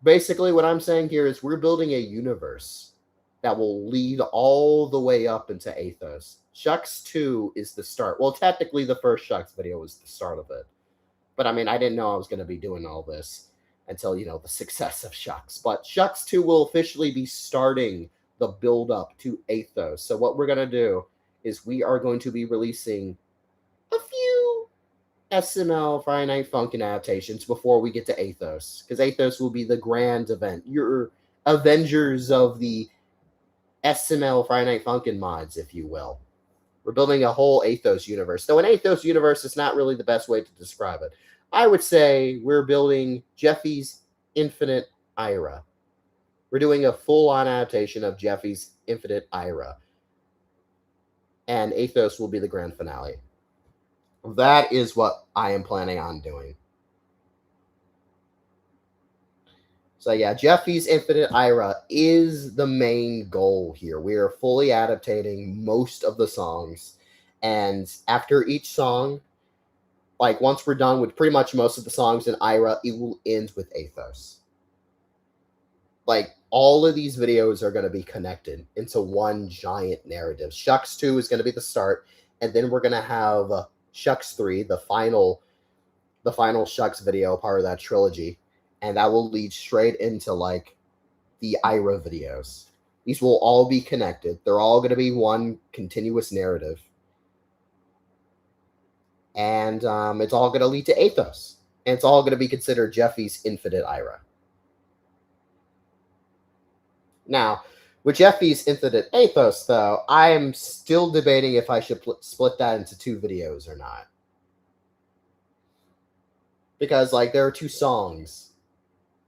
Basically, what I'm saying here is we're building a universe that will lead all the way up into Athos. Shucks 2 is the start. Well, technically, the first Shucks video was the start of it. But I mean, I didn't know I was going to be doing all this until, the success of Shucks. But Shucks 2 will officially be starting the build up to Athos. So what we're going to do is we are going to be releasing a few SML Friday Night Funkin' adaptations before we get to Athos, because Athos will be the grand event. You're Avengers of the SML Friday Night Funkin' mods, if you will. We're building a whole Athos universe. Though an Athos universe is not really the best way to describe it. I would say we're building Jeffy's Infinite Ira. We're doing a full-on adaptation of Jeffy's Infinite Ira. And Athos will be the grand finale. That is what I am planning on doing. So yeah, Jeffy's Infinite Ira is the main goal here. We are fully adaptating most of the songs. And after each song, like once we're done with pretty much most of the songs in Ira, it will end with Athos. Like all of these videos are going to be connected into one giant narrative. Shucks 2 is going to be the start, and then we're going to have Shucks 3, the final Shucks video, part of that trilogy, and that will lead straight into like the Ira videos. These will all be connected. They're all going to be one continuous narrative. And it's all going to lead to Athos. And it's all going to be considered Jeffy's Infinite Ira. Now, with Jeffy's Infinite Athos, though, I am still debating if I should split that into 2 videos or not. Because, like, there are 2 songs.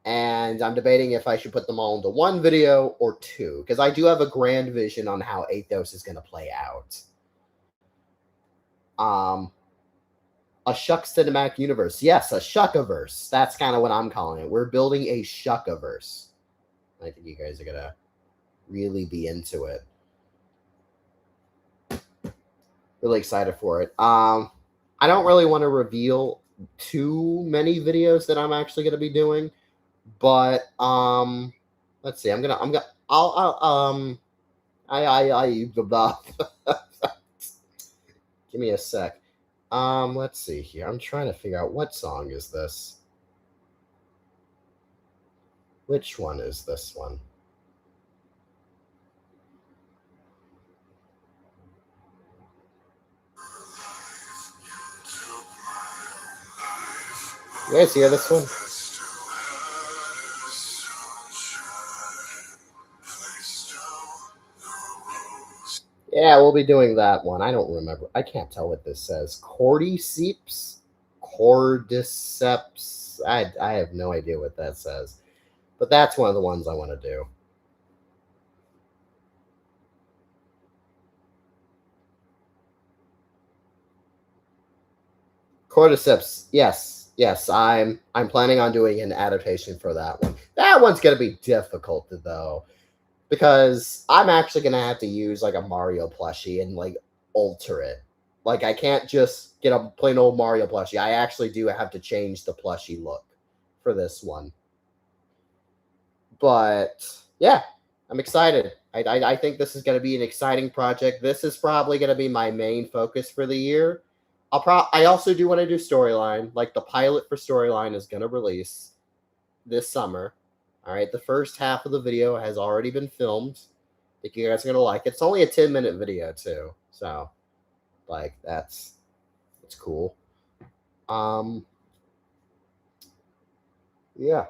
And I'm debating if I should put them all into 1 video or 2. Because I do have a grand vision on how Athos is going to play out. A Shucks cinematic universe. Yes, a Shuckaverse. That's kind of what I'm calling it. We're building a Shuckaverse. I think you guys are going to really be into it. Really excited for it. I don't really want to reveal too many videos that I'm actually going to be doing, but let's see. Give me a sec. Let's see here. I'm trying to figure out what song is this. Which one is this one? You guys hear this one? Yeah, we'll be doing that one. I don't remember. I can't tell what this says. Cordyceps? Cordyceps? I have no idea what that says. But that's one of the ones I want to do. Cordyceps, yes. I'm planning on doing an adaptation for that one. That one's gonna be difficult though, because I'm actually gonna have to use like a Mario plushie and like alter it. Like I can't just get a plain old Mario plushie. I actually do have to change the plushie look for this one. But yeah, I'm excited. I think this is going to be an exciting project. This is probably going to be my main focus for the year. I also do want to do storyline. Like the pilot for storyline is going to release this summer. All right, the first half of the video has already been filmed. I think you guys are going to like it. It's only a 10-minute video too. So like that's cool. Yeah.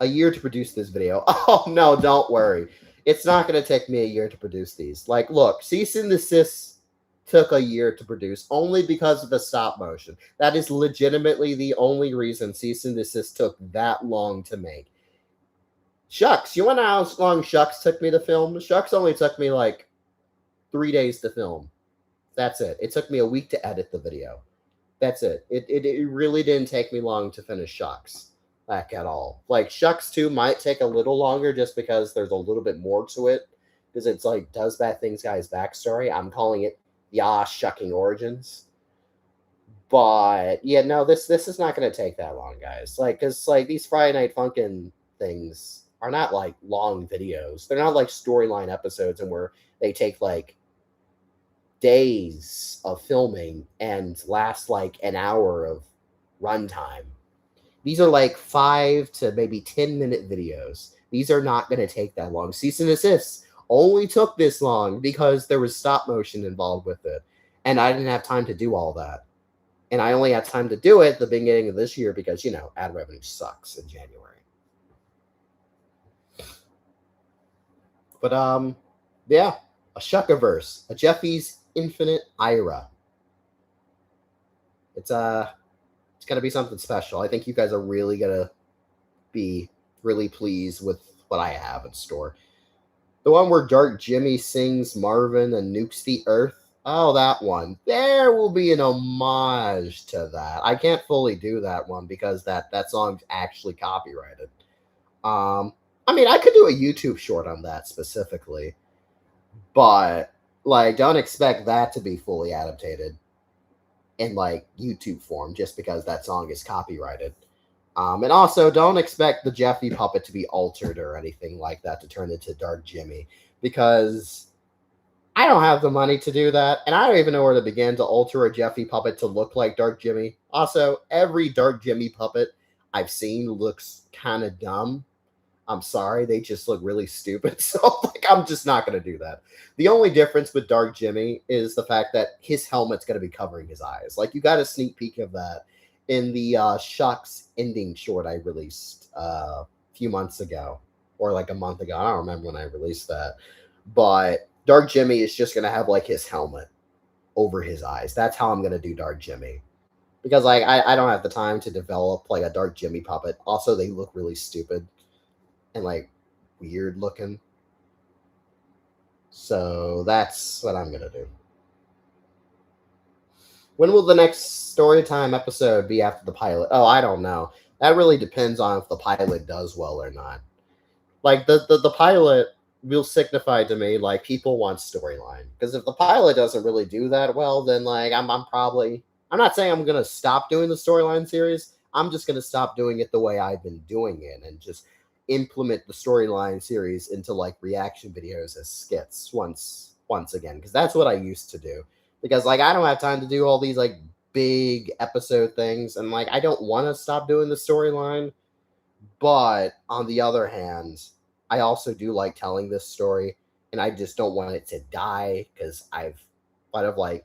A year to produce this video. Oh no, don't worry. It's not going to take me a year to produce these. Like, look, Cease and Desist took a year to produce only because of the stop motion. That is legitimately the only reason Cease and Desist took that long to make. Shucks, you want to know how long Shucks took me to film? Shucks only took me like 3 days to film. That's it. It took me a week to edit the video. That's it. It really didn't take me long to finish Shucks. Back at all. Like Shucks 2 might take a little longer just because there's a little bit more to it. Because it's like Does Bad Things Guy's backstory. I'm calling it Shucking Origins. But yeah, no, this is not gonna take that long, guys. Like, cause like these Friday Night Funkin' things are not like long videos. They're not like storyline episodes and where they take like days of filming and last like an hour of runtime. These are like 5 to maybe 10-minute videos. These are not going to take that long. Cease and Desist only took this long because there was stop motion involved with it. And I didn't have time to do all that. And I only had time to do it at the beginning of this year because, ad revenue sucks in January. But yeah, a Shuckaverse, a Jeffy's Infinite Ira. It's gonna be something special. I think you guys are really gonna be really pleased with what I have in store. The one where Dark Jimmy sings Marvin and nukes the Earth. Oh, that one. There will be an homage to that. I can't fully do that one because that song's actually copyrighted. Um, I mean, I could do a YouTube short on that specifically, but like, don't expect that to be fully adapted in like YouTube form just because that song is copyrighted. And also, don't expect the Jeffy puppet to be altered or anything like that to turn into Dark Jimmy because I don't have the money to do that, and I don't even know where to begin to alter a Jeffy puppet to look like Dark Jimmy. Also, every Dark Jimmy puppet I've seen looks kind of dumb. I'm sorry, they just look really stupid. So, like, I'm just not going to do that. The only difference with Dark Jimmy is the fact that his helmet's going to be covering his eyes. Like, you got a sneak peek of that in the Shucks ending short I released a few months ago, or like a month ago. I don't remember when I released that. But Dark Jimmy is just going to have, like, his helmet over his eyes. That's how I'm going to do Dark Jimmy. Because, like, I don't have the time to develop, like, a Dark Jimmy puppet. Also, they look really stupid and like weird looking. So that's what I'm gonna do. When will the next story time episode be after the pilot? Oh, I don't know. That really depends on if the pilot does well or not. Like the pilot will signify to me like people want storyline. Because if the pilot doesn't really do that well, then like I'm probably I'm not saying I'm gonna stop doing the storyline series. I'm just gonna stop doing it the way I've been doing it and just implement the storyline series into like reaction videos as skits once again because that's what I used to do because like I don't have time to do all these like big episode things and like I don't want to stop doing the storyline, but on the other hand I also do like telling this story and I just don't want it to die because I've thought of like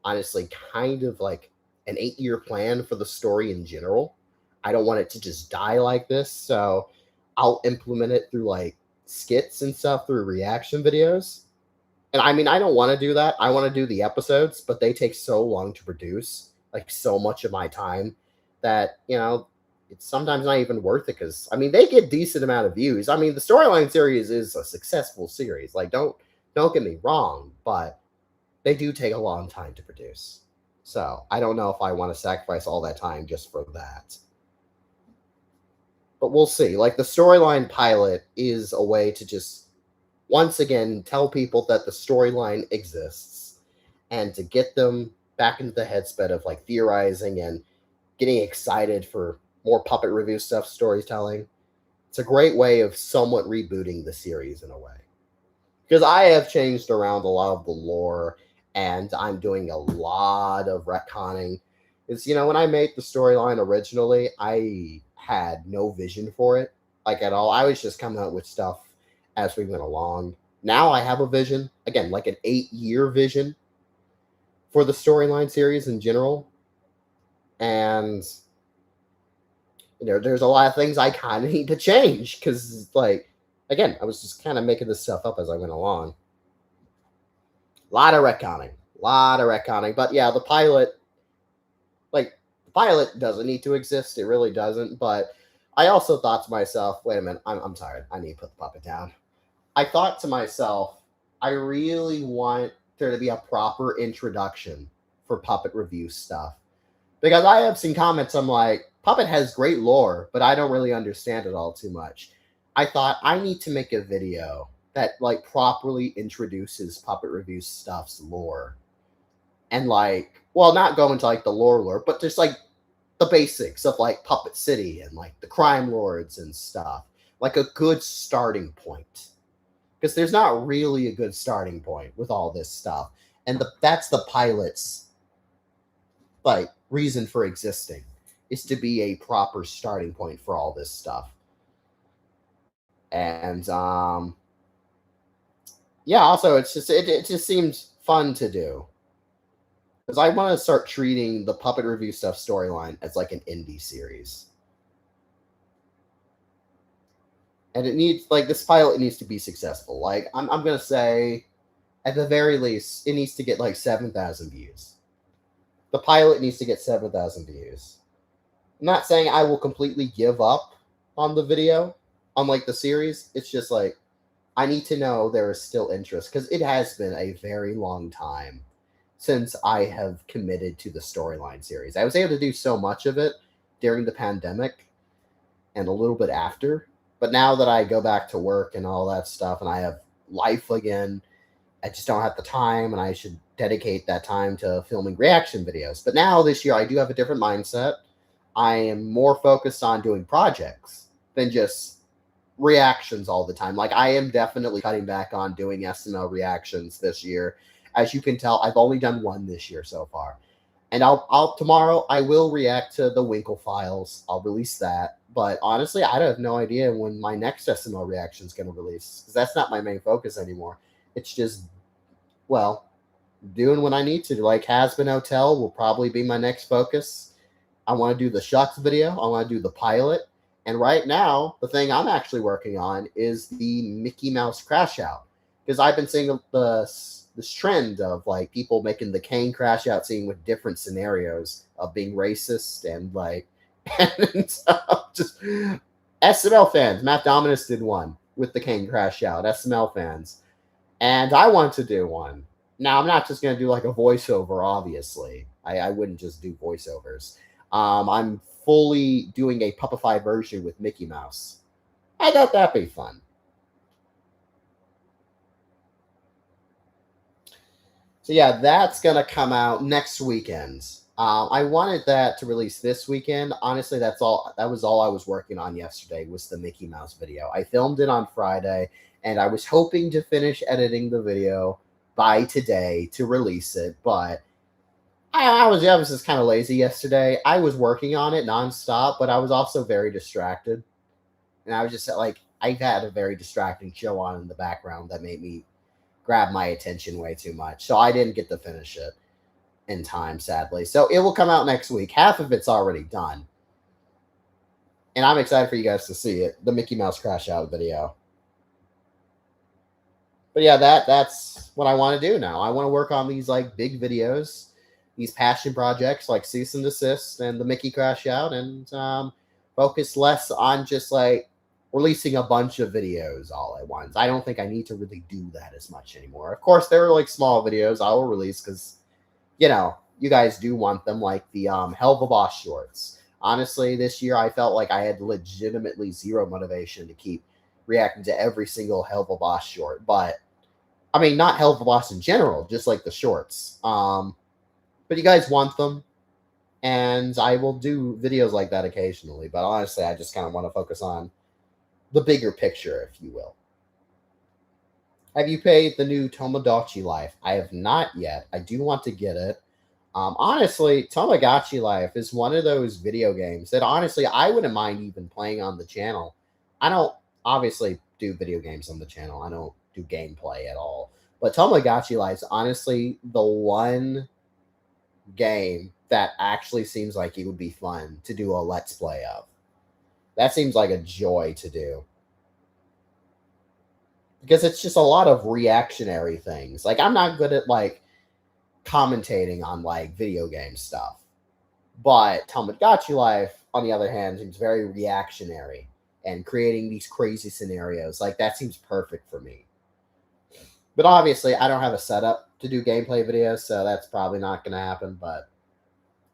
honestly kind of like an 8-year plan for the story in general. I don't want it to just die like this, so I'll implement it through like skits and stuff through reaction videos. And I mean, I don't want to do that. I want to do the episodes, but they take so long to produce, like so much of my time that, it's sometimes not even worth it because I mean, they get decent amount of views. I mean, the storyline series is a successful series. Like don't get me wrong, but they do take a long time to produce. So, I don't know if I want to sacrifice all that time just for that. But we'll see. Like the storyline pilot is a way to just once again tell people that the storyline exists and to get them back into the headset of like theorizing and getting excited for more puppet review stuff, storytelling. It's a great way of somewhat rebooting the series in a way. Because I have changed around a lot of the lore and I'm doing a lot of retconning. It's, when I made the storyline originally, I had no vision for it, like at all. I was just coming up with stuff as we went along. Now I have a vision, again, like an 8-year vision for the storyline series in general. And, there's a lot of things I kind of need to change because, like, again, I was just kind of making this stuff up as I went along. A lot of retconning. But yeah, the pilot doesn't need to exist. It really doesn't. But I also thought to myself, wait a minute, I'm tired. I need to put the puppet down. I thought to myself, I really want there to be a proper introduction for puppet review stuff. Because I have seen comments, I'm like, Puppet has great lore, but I don't really understand it all too much. I thought I need to make a video that like properly introduces puppet review stuff's lore. And like, well, not go into like the lore, but just like the basics of like Puppet City and like the crime lords and stuff. Like a good starting point. Because there's not really a good starting point with all this stuff. And that's the pilot's like reason for existing, is to be a proper starting point for all this stuff. And yeah, also it just seems fun to do. Because I want to start treating the puppet review stuff storyline as like an indie series. And it needs, like, this pilot needs to be successful. Like, I'm gonna say, at the very least, it needs to get like 7,000 views. The pilot needs to get 7,000 views. I'm not saying I will completely give up on the video, on like the series. It's just like, I need to know there is still interest, because it has been a very long time since I have committed to the storyline series. I was able to do so much of it during the pandemic and a little bit after, but now that I go back to work and all that stuff and I have life again, I just don't have the time, and I should dedicate that time to filming reaction videos. But now this year I do have a different mindset. I am more focused on doing projects than just reactions all the time. Like, I am definitely cutting back on doing SML reactions this year. As you can tell, I've only done one this year so far. And I'll tomorrow I will react to the Winkle Files. I'll release that. But honestly, I have no idea when my next SML reaction is going to release, because that's not my main focus anymore. It's just, well, doing what I need to. Like, Has-Been Hotel will probably be my next focus. I want to do the Shucks video. I want to do the pilot. And right now, the thing I'm actually working on is the Mickey Mouse Crash Out. Because I've been seeing this trend of like people making the Kane Crash Out scene with different scenarios of being racist and like, and stuff. Just SML fans. Matt Dominus did one with the Kane Crash Out. SML fans. And I want to do one. Now, I'm not just going to do like a voiceover, obviously. I wouldn't just do voiceovers. I'm fully doing a puppified version with Mickey Mouse. I thought that'd be fun. So yeah, that's going to come out next weekend. I wanted that to release this weekend. Honestly, that was all I was working on yesterday, was the Mickey Mouse video. I filmed it on Friday, and I was hoping to finish editing the video by today to release it, but I was just kind of lazy yesterday. I was working on it nonstop, but I was also very distracted. And I was just like, I had a very distracting show on in the background that made me grab my attention way too much. So I didn't get to finish it in time, sadly. So it will come out next week. Half of it's already done. And I'm excited for you guys to see it. The Mickey Mouse Crash Out video. But yeah, that's what I want to do now. I want to work on these like big videos, these passion projects like Cease and Desist and the Mickey Crash Out, and focus less on just like releasing a bunch of videos all at once. I don't think I need to really do that as much anymore. Of course, there are like small videos I will release because, you know, you guys do want them, like the Hell of a Boss shorts. Honestly, this year I felt like I had legitimately zero motivation to keep reacting to every single Hell of a Boss short. But, I mean, not Hell of a Boss in general, just like the shorts. But you guys want them, and I will do videos like that occasionally. But honestly, I just kind of want to focus on the bigger picture, if you will. Have you played the new Tomodachi Life? I have not yet. I do want to get it. Honestly, Tamagotchi Life is one of those video games that honestly I wouldn't mind even playing on the channel. I don't obviously do video games on the channel. I don't do gameplay at all. But Tamagotchi Life is honestly the one game that actually seems like it would be fun to do a let's play of. That seems like a joy to do. Because it's just a lot of reactionary things. Like, I'm not good at like commentating on like video game stuff. But Tamagotchi Life, on the other hand, seems very reactionary and creating these crazy scenarios. Like, that seems perfect for me. But obviously, I don't have a setup to do gameplay videos, so that's probably not going to happen. But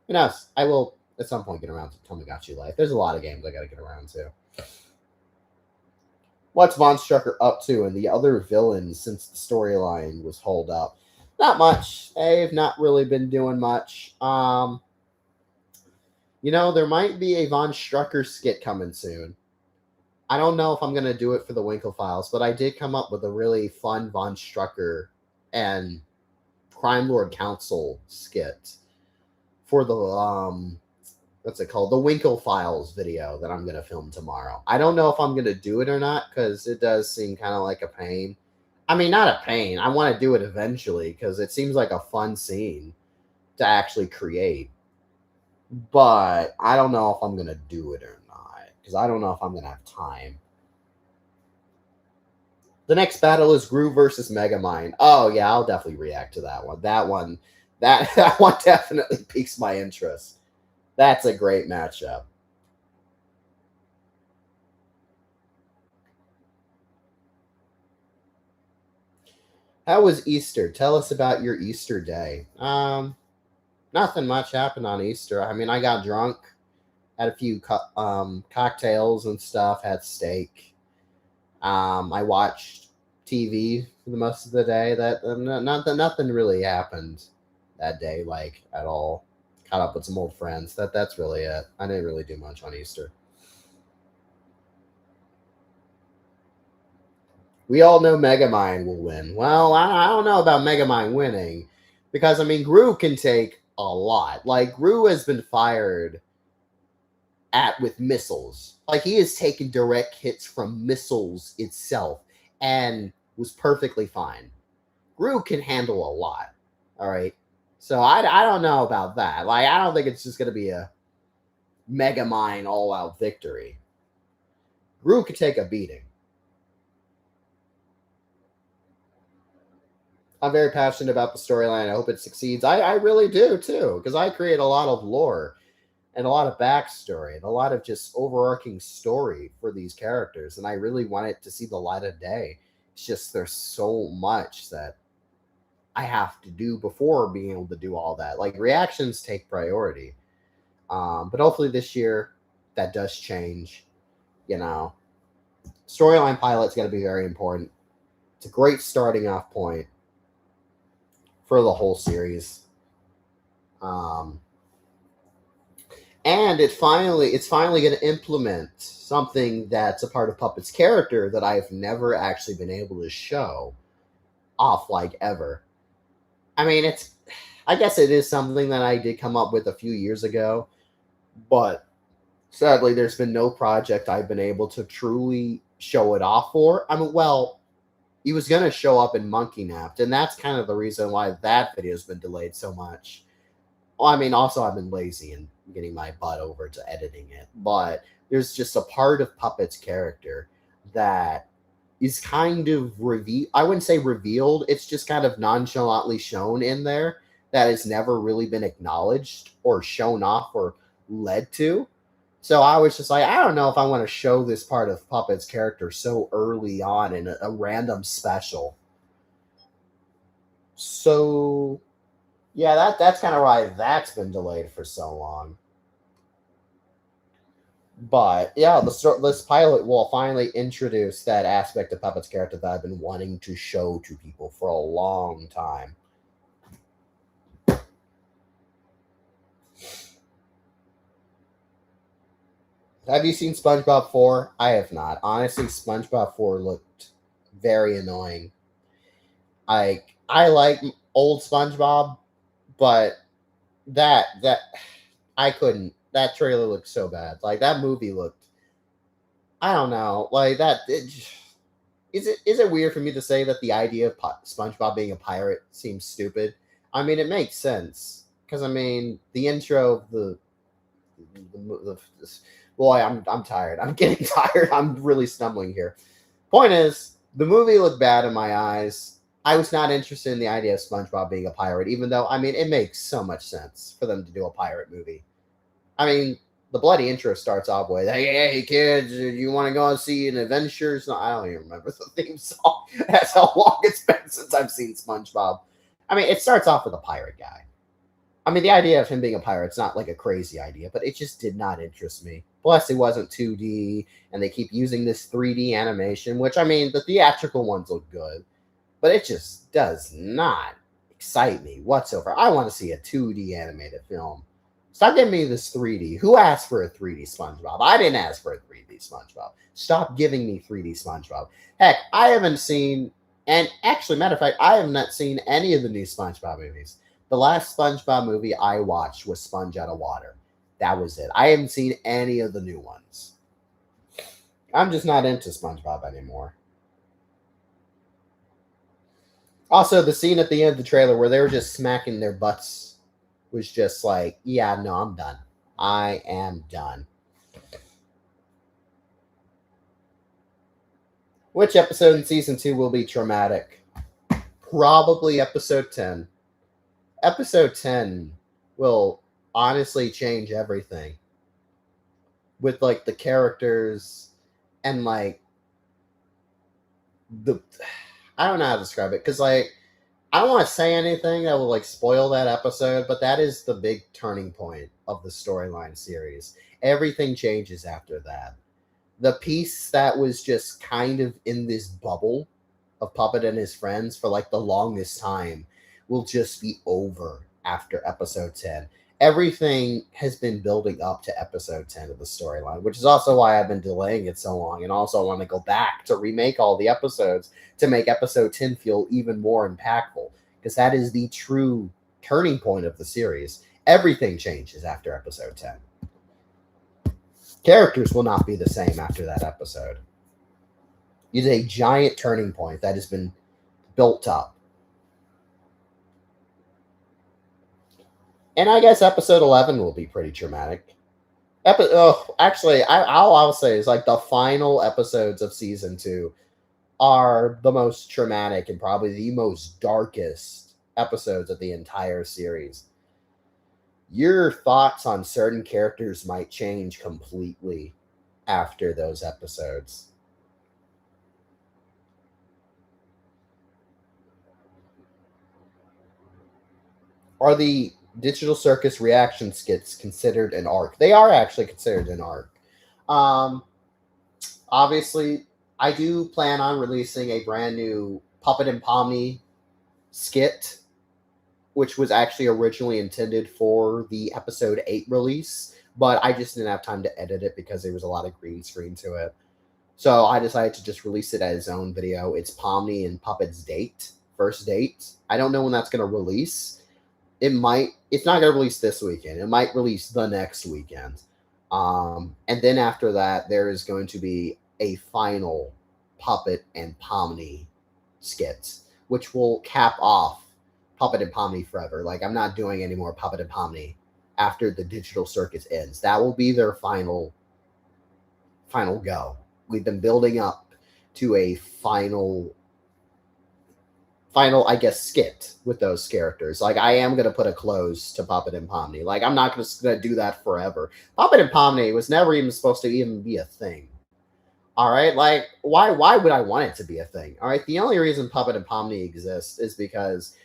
who knows? I will at some point get around to Tamagotchi Life. There's a lot of games I got to get around to. What's Von Strucker up to and the other villains since the storyline was holed up? Not much. They've not really been doing much. You know, there might be a Von Strucker skit coming soon. I don't know if I'm going to do it for the Winkle Files, but I did come up with a really fun Von Strucker and Crime Lord Council skit for the, what's it called? The Winkle Files video that I'm going to film tomorrow. I don't know if I'm going to do it or not because it does seem kind of like a pain. I mean, not a pain. I want to do it eventually because it seems like a fun scene to actually create. But I don't know if I'm going to do it or not because I don't know if I'm going to have time. The next battle is Gru versus Megamind. Oh yeah, I'll definitely react to that one. That one definitely piques my interest. That's a great matchup. How was Easter? Tell us about your Easter day. Nothing much happened on Easter. I mean, I got drunk, had a few cocktails and stuff, had steak. I watched TV for the most of the day. That nothing really happened that day, like at all. Caught up with some old friends. That's really it. I didn't really do much on Easter. We all know Megamind will win. Well, I don't know about Megamind winning because I mean Gru can take a lot. Like Gru has been fired at with missiles. Like he has taken direct hits from missiles itself and was perfectly fine. Gru can handle a lot. All right. So I don't know about that. Like I don't think it's just gonna be a Megamind all out victory. Gru could take a beating. I'm very passionate about the storyline. I hope it succeeds. I really do too, because I create a lot of lore and a lot of backstory and a lot of just overarching story for these characters. And I really want it to see the light of day. It's just there's so much that I have to do before being able to do all that. Like reactions take priority. But hopefully this year that does change. You know, storyline pilot's going to be very important. It's a great starting off point for the whole series. Um, and it's finally going to implement something that's a part of Puppet's character that I've never actually been able to show off like ever. I mean, I guess it is something that I did come up with a few years ago, but sadly, there's been no project I've been able to truly show it off for. I mean, well, he was going to show up in Monkey Napped, and that's kind of the reason why that video has been delayed so much. Well, I mean, also I've been lazy and getting my butt over to editing it, but there's just a part of Puppet's character that is kind of revealed. I wouldn't say revealed. It's just kind of nonchalantly shown in there that has never really been acknowledged or shown off or led to. So I was just like, I don't know if I want to show this part of Puppet's character so early on in a random special. So yeah, that's kind of why that's been delayed for so long. But yeah, this pilot will finally introduce that aspect of Puppet's character that I've been wanting to show to people for a long time. Have you seen SpongeBob 4? I have not. Honestly, SpongeBob 4 looked very annoying. I like old SpongeBob, but that I couldn't. That trailer looked so bad. Like that movie looked. I don't know. Like that. Is it weird for me to say that the idea of SpongeBob being a pirate seems stupid? I mean, it makes sense because I mean the intro of boy, I'm tired. I'm getting tired. I'm really stumbling here. Point is, the movie looked bad in my eyes. I was not interested in the idea of SpongeBob being a pirate, even though I mean it makes so much sense for them to do a pirate movie. I mean, the bloody intro starts off with, hey kids, you want to go and see an Adventures? No, I don't even remember the theme song. That's how long it's been since I've seen SpongeBob. I mean, it starts off with a pirate guy. I mean, the idea of him being a pirate's not like a crazy idea, but it just did not interest me. Plus, it wasn't 2D, and they keep using this 3D animation, which, I mean, the theatrical ones look good, but it just does not excite me whatsoever. I want to see a 2D animated film. Stop giving me this 3D. Who asked for a 3D SpongeBob? I didn't ask for a 3D SpongeBob. Stop giving me 3D SpongeBob. Heck, I haven't seen, and actually, matter of fact, I have not seen any of the new SpongeBob movies. The last SpongeBob movie I watched was Sponge Out of Water. That was it. I haven't seen any of the new ones. I'm just not into SpongeBob anymore. Also, the scene at the end of the trailer where they were just smacking their butts was just like, yeah, no, I'm done. I am done. Which episode in season 2 will be traumatic? Probably episode 10. Episode 10 will honestly change everything. With like the characters and like the I don't know how to describe it because like I don't want to say anything that will like spoil that episode, but that is the big turning point of the storyline series. Everything changes after that. The piece that was just kind of in this bubble of Puppet and his friends for like the longest time will just be over after episode 10. Everything has been building up to episode 10 of the storyline, which is also why I've been delaying it so long. And also, I want to go back to remake all the episodes to make episode 10 feel even more impactful, because that is the true turning point of the series. Everything changes after episode 10. Characters will not be the same after that episode. It is a giant turning point that has been built up. And I guess episode 11 will be pretty traumatic. Actually, all I'll say is like the final episodes of season 2 are the most traumatic and probably the most darkest episodes of the entire series. Your thoughts on certain characters might change completely after those episodes. Are the Digital Circus reaction skits considered an arc? They are actually considered an arc. Um, Obviously, I do plan on releasing a brand new Puppet and Pomni skit, which was actually originally intended for the episode 8 release, but I just didn't have time to edit it because there was a lot of green screen to it. So I decided to just release it as its own video. It's Pomni and Puppet's first date. I don't know when that's going to release. It's not going to release this weekend. It might release the next weekend. And then after that, there is going to be a final Puppet and Pomni skit, which will cap off Puppet and Pomni forever. Like, I'm not doing any more Puppet and Pomni after the Digital Circus ends. That will be their final go. We've been building up to a final, I guess, skit with those characters. Like, I am going to put a close to Puppet and Pomni. Like, I'm not just going to do that forever. Puppet and Pomni was never even supposed to even be a thing. All right, like, why would I want it to be a thing? All right, the only reason Puppet and Pomni exists is because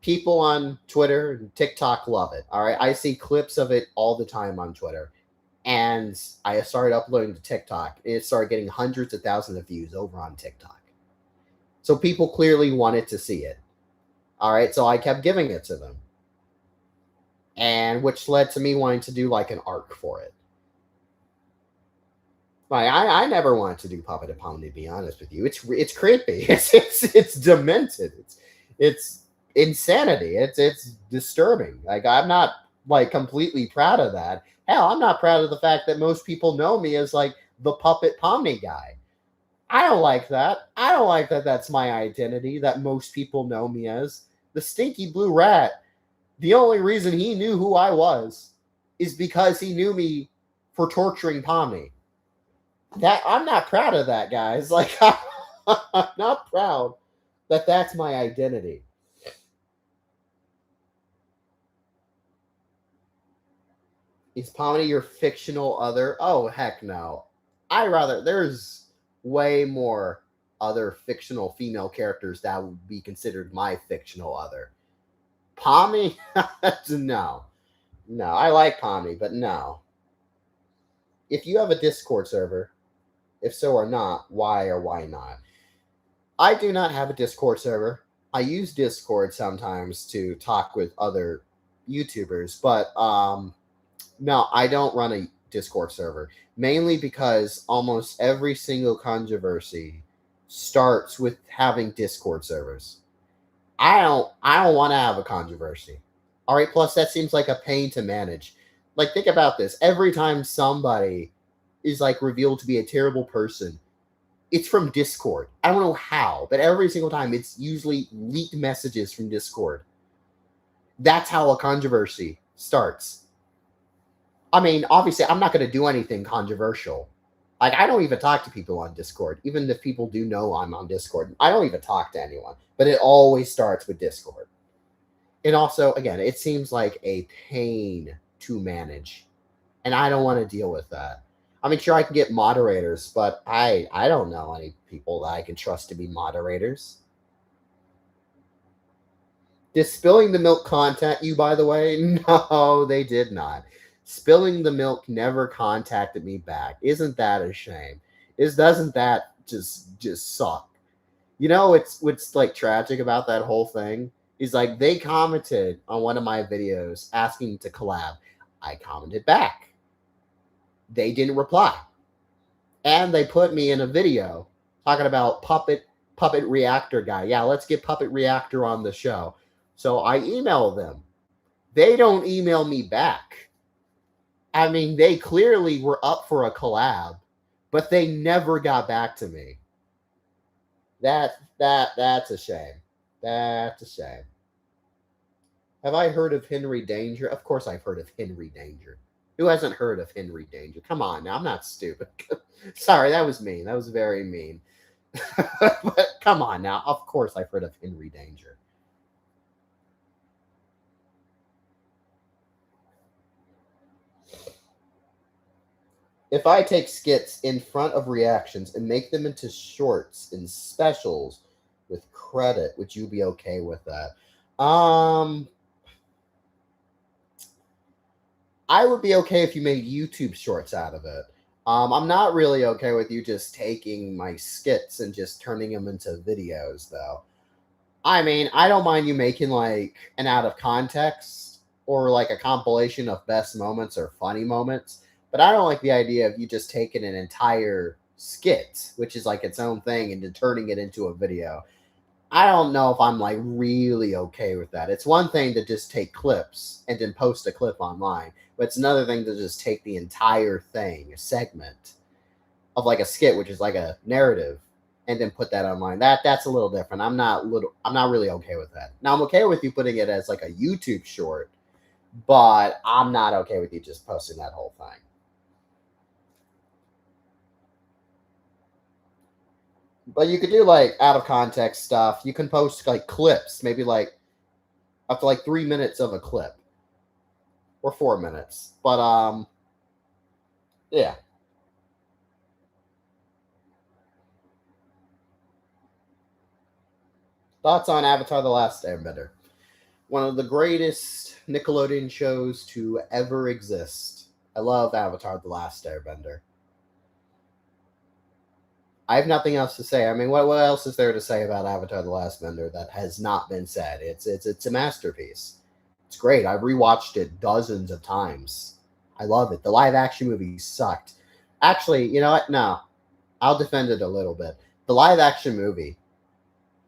people on Twitter and TikTok love it. All right, I see clips of it all the time on Twitter. And I started uploading to TikTok. It started getting hundreds of thousands of views over on TikTok. So people clearly wanted to see it. All right, so I kept giving it to them. And which led to me wanting to do like an arc for it. Like, I never wanted to do Puppet and Pomni, to be honest with you. It's creepy. It's demented. It's insanity. It's disturbing. Like, I'm not like completely proud of that. Hell, I'm not proud of the fact that most people know me as like the Puppet Pomni guy. I don't like that. I don't like that that's my identity that most people know me as. The stinky blue rat, the only reason he knew who I was is because he knew me for torturing Pomni. That I'm not proud of that, guys. Like, I'm not proud that that's my identity. Is Pomni your fictional other? Oh, heck no. There's way more other fictional female characters that would be considered my fictional other. Pomni? No. No, I like Pomni, but no. If you have a Discord server, if so or not, why or why not? I do not have a Discord server. I use Discord sometimes to talk with other YouTubers, but no, I don't run a Discord server. Mainly because almost every single controversy starts with having Discord servers. I don't want to have a controversy. All right, plus that seems like a pain to manage. Like, think about this. Every time somebody is like revealed to be a terrible person, it's from Discord. I don't know how, but every single time it's usually leaked messages from Discord. That's how a controversy starts. I mean, obviously, I'm not going to do anything controversial. Like, I don't even talk to people on Discord. Even if people do know I'm on Discord, I don't even talk to anyone. But it always starts with Discord. And also, again, it seems like a pain to manage. And I don't want to deal with that. I mean, sure, I can get moderators, but I don't know any people that I can trust to be moderators. Did Spilling the Milk contact you, by the way? No, they did not. Spilling the Milk never contacted me back. Isn't that a shame? Doesn't that just suck? You know, it's what's like tragic about that whole thing is like they commented on one of my videos asking to collab. I commented back. They didn't reply. And they put me in a video talking about Puppet Reactor guy. Yeah, let's get Puppet Reactor on the show. So I emailed them. They don't email me back. I mean, they clearly were up for a collab, but they never got back to me. That's a shame. That's a shame. Have I heard of Henry Danger? Of course I've heard of Henry Danger. Who hasn't heard of Henry Danger? Come on now, I'm not stupid. Sorry, that was mean. That was very mean. But come on now, of course I've heard of Henry Danger. If I take skits in front of reactions and make them into shorts and specials with credit, would you be okay with that? I would be okay if you made YouTube shorts out of it. I'm not really okay with you just taking my skits and just turning them into videos, though. I mean, I don't mind you making like an out of context or like a compilation of best moments or funny moments, but I don't like the idea of you just taking an entire skit, which is like its own thing, and then turning it into a video. I don't know if I'm like really okay with that. It's one thing to just take clips and then post a clip online, but it's another thing to just take the entire thing, a segment of like a skit, which is like a narrative, and then put that online. That's a little different. I'm not really okay with that. Now I'm okay with you putting it as like a YouTube short, but I'm not okay with you just posting that whole thing. But you could do like out of context stuff. You can post like clips, maybe like up to like 3 minutes of a clip. Or 4 minutes. But yeah. Thoughts on Avatar The Last Airbender. One of the greatest Nickelodeon shows to ever exist. I love Avatar The Last Airbender. I have nothing else to say. I mean, what else is there to say about Avatar: The Last Bender that has not been said? It's a masterpiece. It's great. I've rewatched it dozens of times. I love it. The live action movie sucked. Actually, you know what? No, I'll defend it a little bit. The live action movie.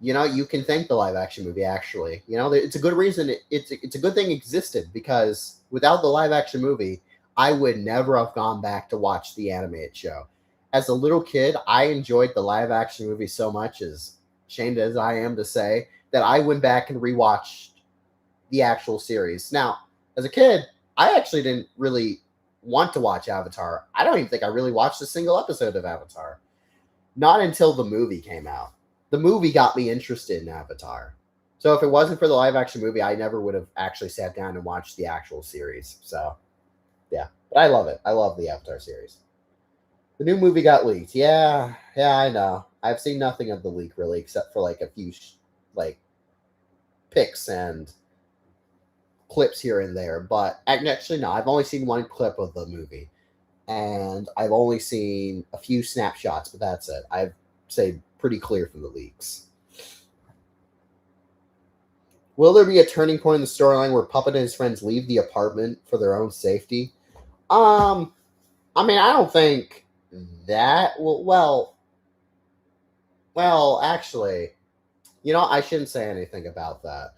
You know, you can thank the live action movie. Actually, you know, it's a good reason. It's a good thing it existed because without the live action movie, I would never have gone back to watch the animated show. As a little kid, I enjoyed the live action movie so much, as ashamed as I am to say, that I went back and rewatched the actual series. Now, as a kid, I actually didn't really want to watch Avatar. I don't even think I really watched a single episode of Avatar. Not until the movie came out. The movie got me interested in Avatar. So if it wasn't for the live action movie, I never would have actually sat down and watched the actual series. So, yeah. But I love it. I love the Avatar series. The new movie got leaked. Yeah, I know. I've seen nothing of the leak really, except for like a few like pics and clips here and there. But actually, no. I've only seen one clip of the movie, and I've only seen a few snapshots. But that's it. I've stayed pretty clear from the leaks. Will there be a turning point in the storyline where Puppet and his friends leave the apartment for their own safety? I mean, I don't think that well, actually, you know, I shouldn't say anything about that.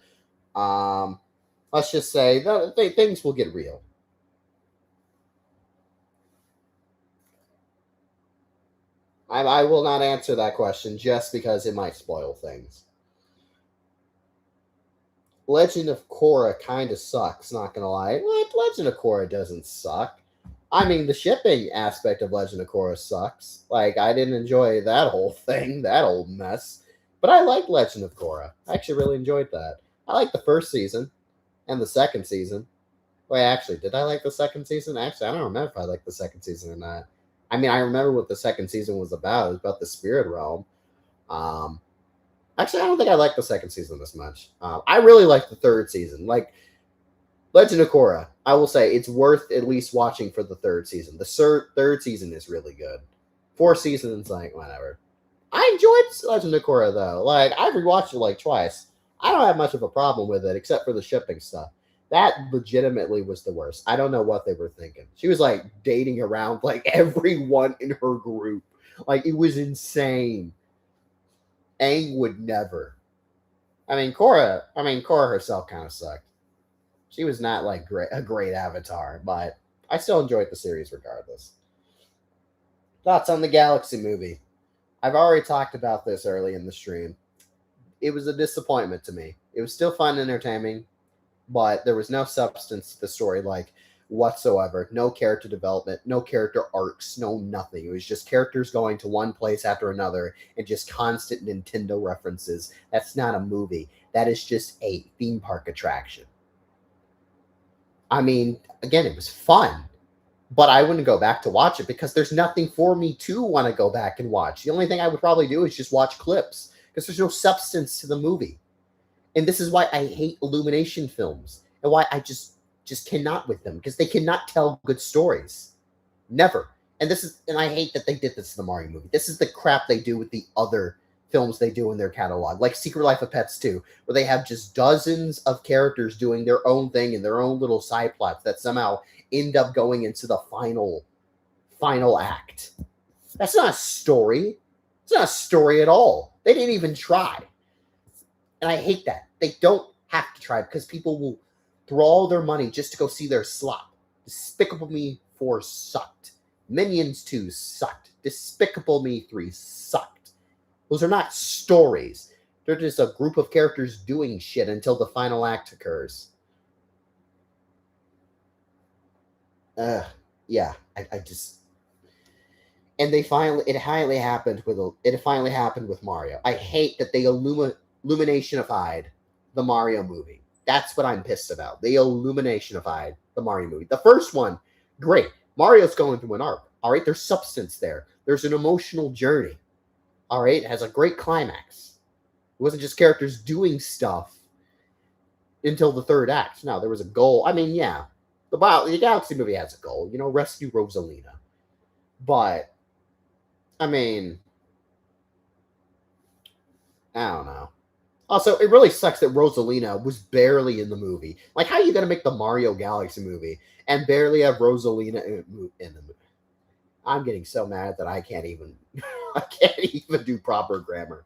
Let's just say that things will get real. I will not answer that question just because it might spoil things. Legend of Korra kind of sucks, not gonna lie. Legend of Korra doesn't suck. I mean, the shipping aspect of Legend of Korra sucks. Like, I didn't enjoy that whole thing, that old mess. But I like Legend of Korra. I actually really enjoyed that. I like the first season and the second season. Wait, actually, did I like the second season? Actually, I don't remember if I liked the second season or not. I mean, I remember what the second season was about. It was about the spirit realm. Um, Actually, I don't think I liked the second season this much. I really liked the third season. Like, Legend of Korra, I will say it's worth at least watching for the third season. The third season is really good. Fourth season's like whatever. I enjoyed Legend of Korra though. Like I've rewatched it like twice. I don't have much of a problem with it except for the shipping stuff. That legitimately was the worst. I don't know what they were thinking. She was like dating around like everyone in her group. Like it was insane. Aang would never. I mean Korra herself kind of sucked. She was not like a great avatar, but I still enjoyed the series regardless. Thoughts on the Galaxy movie? I've already talked about this early in the stream. It was a disappointment to me. It was still fun and entertaining, but there was no substance to the story, like whatsoever. No character development, no character arcs, no nothing. It was just characters going to one place after another and just constant Nintendo references. That's not a movie. That is just a theme park attraction. I mean, again, it was fun, but I wouldn't go back to watch it because there's nothing for me to want to go back and watch. The only thing I would probably do is just watch clips because there's no substance to the movie. And this is why I hate Illumination films and why I just cannot with them because they cannot tell good stories. Never. And I hate that they did this to the Mario movie. This is the crap they do with the other films they do in their catalog, like Secret Life of Pets 2, where they have just dozens of characters doing their own thing and their own little side plots that somehow end up going into the final act. That's not a story. It's not a story at all. They didn't even try. And I hate that. They don't have to try because people will throw all their money just to go see their slop. Despicable Me 4 sucked. Minions 2 sucked. Despicable Me 3 sucked. Those are not stories. They're just a group of characters doing shit until the final act occurs. Yeah, I just and it finally happened with Mario. I hate that they illuminationified the Mario movie. That's what I'm pissed about. They illuminationified the Mario movie. The first one, great. Mario's going through an arc. All right, there's substance there. There's an emotional journey. All right, it has a great climax. It wasn't just characters doing stuff until the third act. No, there was a goal. I mean, yeah, the Galaxy movie has a goal. Rescue Rosalina. But I mean, I don't know. Also, it really sucks that Rosalina was barely in the movie. Like, how are you gonna make the Mario Galaxy movie and barely have Rosalina in the movie? I'm getting so mad that I can't even I can't even do proper grammar.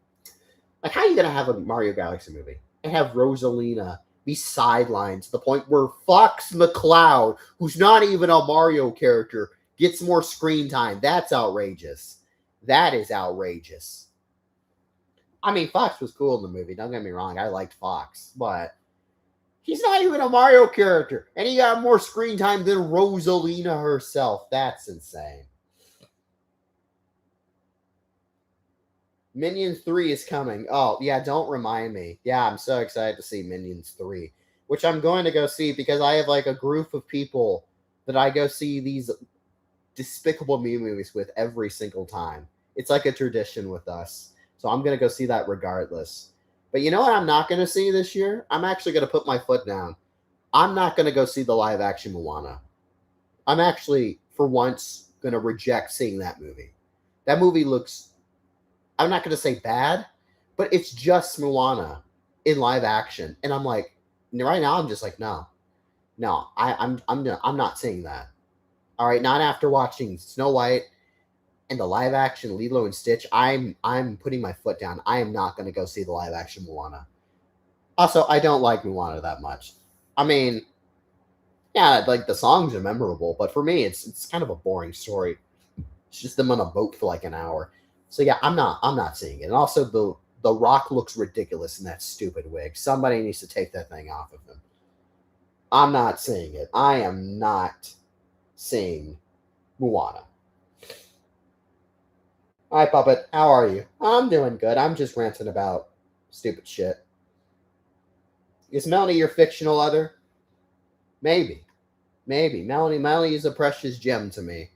Like, how are you gonna have a Mario Galaxy movie and have Rosalina be sidelined to the point where Fox McCloud, who's not even a Mario character, gets more screen time? That's outrageous. That is outrageous. I mean, Fox was cool in the movie. Don't get me wrong. I liked Fox, but he's not even a Mario character, and he got more screen time than Rosalina herself. That's insane. Minions 3 is coming. Oh, yeah, don't remind me. Yeah, I'm so excited to see Minions 3, which I'm going to go see because I have like a group of people that I go see these Despicable Me movies with every single time. It's like a tradition with us. So I'm going to go see that regardless. But you know what I'm not going to see this year? I'm actually going to put my foot down. I'm not going to go see the live action Moana. I'm actually, for once, going to reject seeing that movie. That movie looks, I'm not going to say bad, but it's just Moana in live action. And I'm like, right now, I'm just like, no, I'm not seeing that. All right, not after watching Snow White and the live action Lilo and Stitch. I'm putting my foot down. I am not going to go see the live action Moana. Also, I don't like Moana that much. I mean, yeah, like the songs are memorable, but for me, it's kind of a boring story. It's just them on a boat for like an hour. So yeah, I'm not seeing it. And also, the Rock looks ridiculous in that stupid wig. Somebody needs to take that thing off of him. I'm not seeing it. I am not seeing Moana. Hi, Puppet. How are you? I'm doing good. I'm just ranting about stupid shit. Is Melanie your fictional other? Maybe. Maybe. Melanie is a precious gem to me.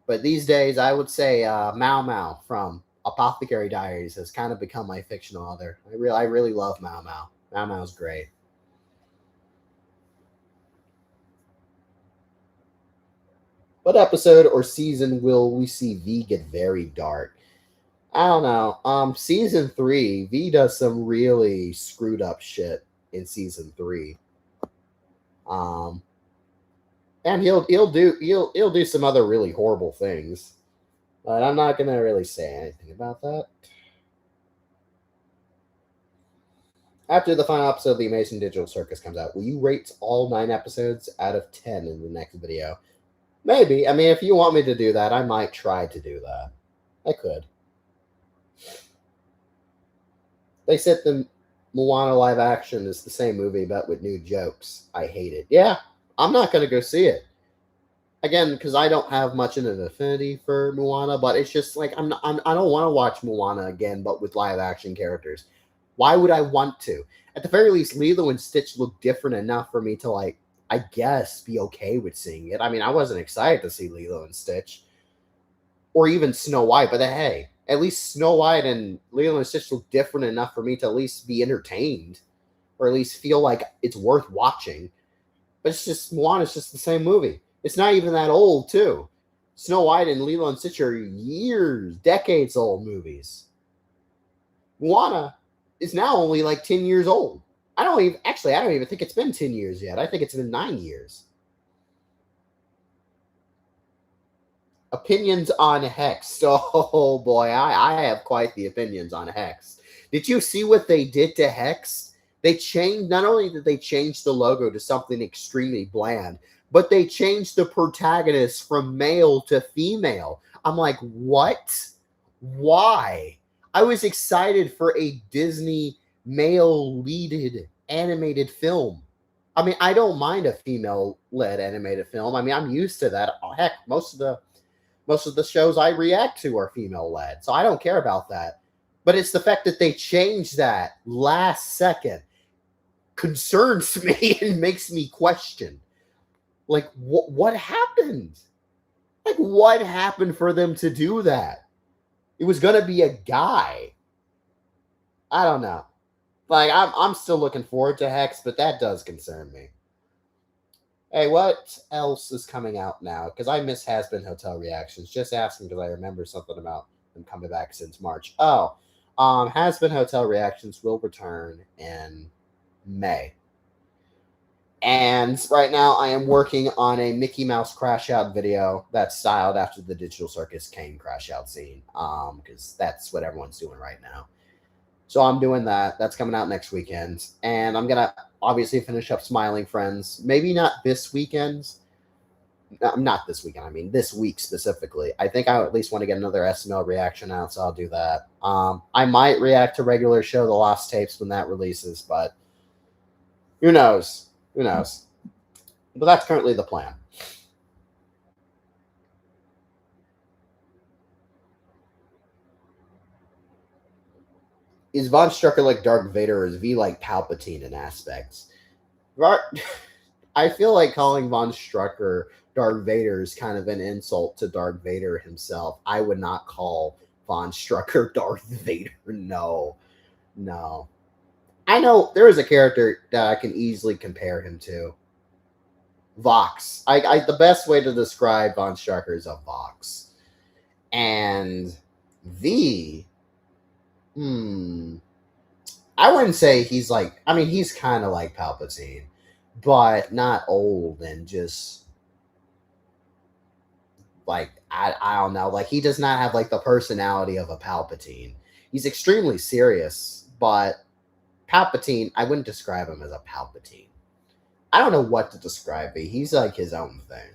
But these days, I would say Mao Mao from Apothecary Diaries has kind of become my fictional other. I really love Mao Mao. Mao Mao's great. What episode or season will we see V get very dark? I don't know. Season 3, V does some really screwed up shit in season 3. Um, and he'll do some other really horrible things. But I'm not gonna really say anything about that. After the final episode of the Amazing Digital Circus comes out, will you rate all 9 episodes out of 10 in the next video? Maybe. I mean, if you want me to do that, I might try to do that. I could. They said the Moana live action is the same movie but with new jokes. I hate it. Yeah, I'm not gonna go see it again because I don't have much of an affinity for Moana. But it's just like I don't want to watch Moana again, but with live action characters. Why would I want to? At the very least, Lilo and Stitch look different enough for me to like, I guess, be okay with seeing it. I mean, I wasn't excited to see Lilo and Stitch or even Snow White, but hey, at least Snow White and Lilo and Stitch look different enough for me to at least be entertained or at least feel like it's worth watching. But it's just Moana's just the same movie. It's not even that old, too. Snow White and Lilo and Stitch are years, decades old movies. Moana is now only like 10 years old. I don't even think it's been 10 years yet. I think it's been 9 years. Opinions on Hex. Oh boy, I have quite the opinions on Hex. Did you see what they did to Hex? They changed, not only did they change the logo to something extremely bland, but they changed the protagonist from male to female. I'm like, what? Why? I was excited for a Disney male leaded animated film. I mean, I don't mind a female led animated film. I mean, I'm used to that. Oh, heck, most of the shows I react to are female led, so I don't care about that. But it's the fact that they changed that last second concerns me and makes me question, like, what happened? Like, what happened for them to do that? It was gonna be a guy. I don't know. Like, I'm still looking forward to Hex, but that does concern me. Hey, what else is coming out now? Because I miss Has Been Hotel reactions. Just asking because I remember something about them coming back since March. Oh, Has Been Hotel reactions will return in May. And right now I am working on a Mickey Mouse crash out video that's styled after the Digital Circus Kane crash out scene. Because that's what everyone's doing right now. So I'm doing that. That's coming out next weekend. And I'm going to obviously finish up Smiling Friends. Maybe not this weekend. Not this weekend. I mean, this week specifically. I think I at least want to get another SML reaction out, so I'll do that. I might react to regular show The Lost Tapes when that releases, but who knows? Who knows? But that's currently the plan. Is Von Strucker like Darth Vader, or is V like Palpatine in aspects? I feel like calling Von Strucker Darth Vader is kind of an insult to Darth Vader himself. I would not call Von Strucker Darth Vader. No. No. I know there is a character that I can easily compare him to. Vox. The best way to describe Von Strucker is a Vox. And V, I wouldn't say he's like, I mean, he's kind of like Palpatine, but not old and just like, I don't know. Like, he does not have like the personality of a Palpatine. He's extremely serious, but Palpatine, I wouldn't describe him as a Palpatine. I don't know what to describe him. He's like his own thing.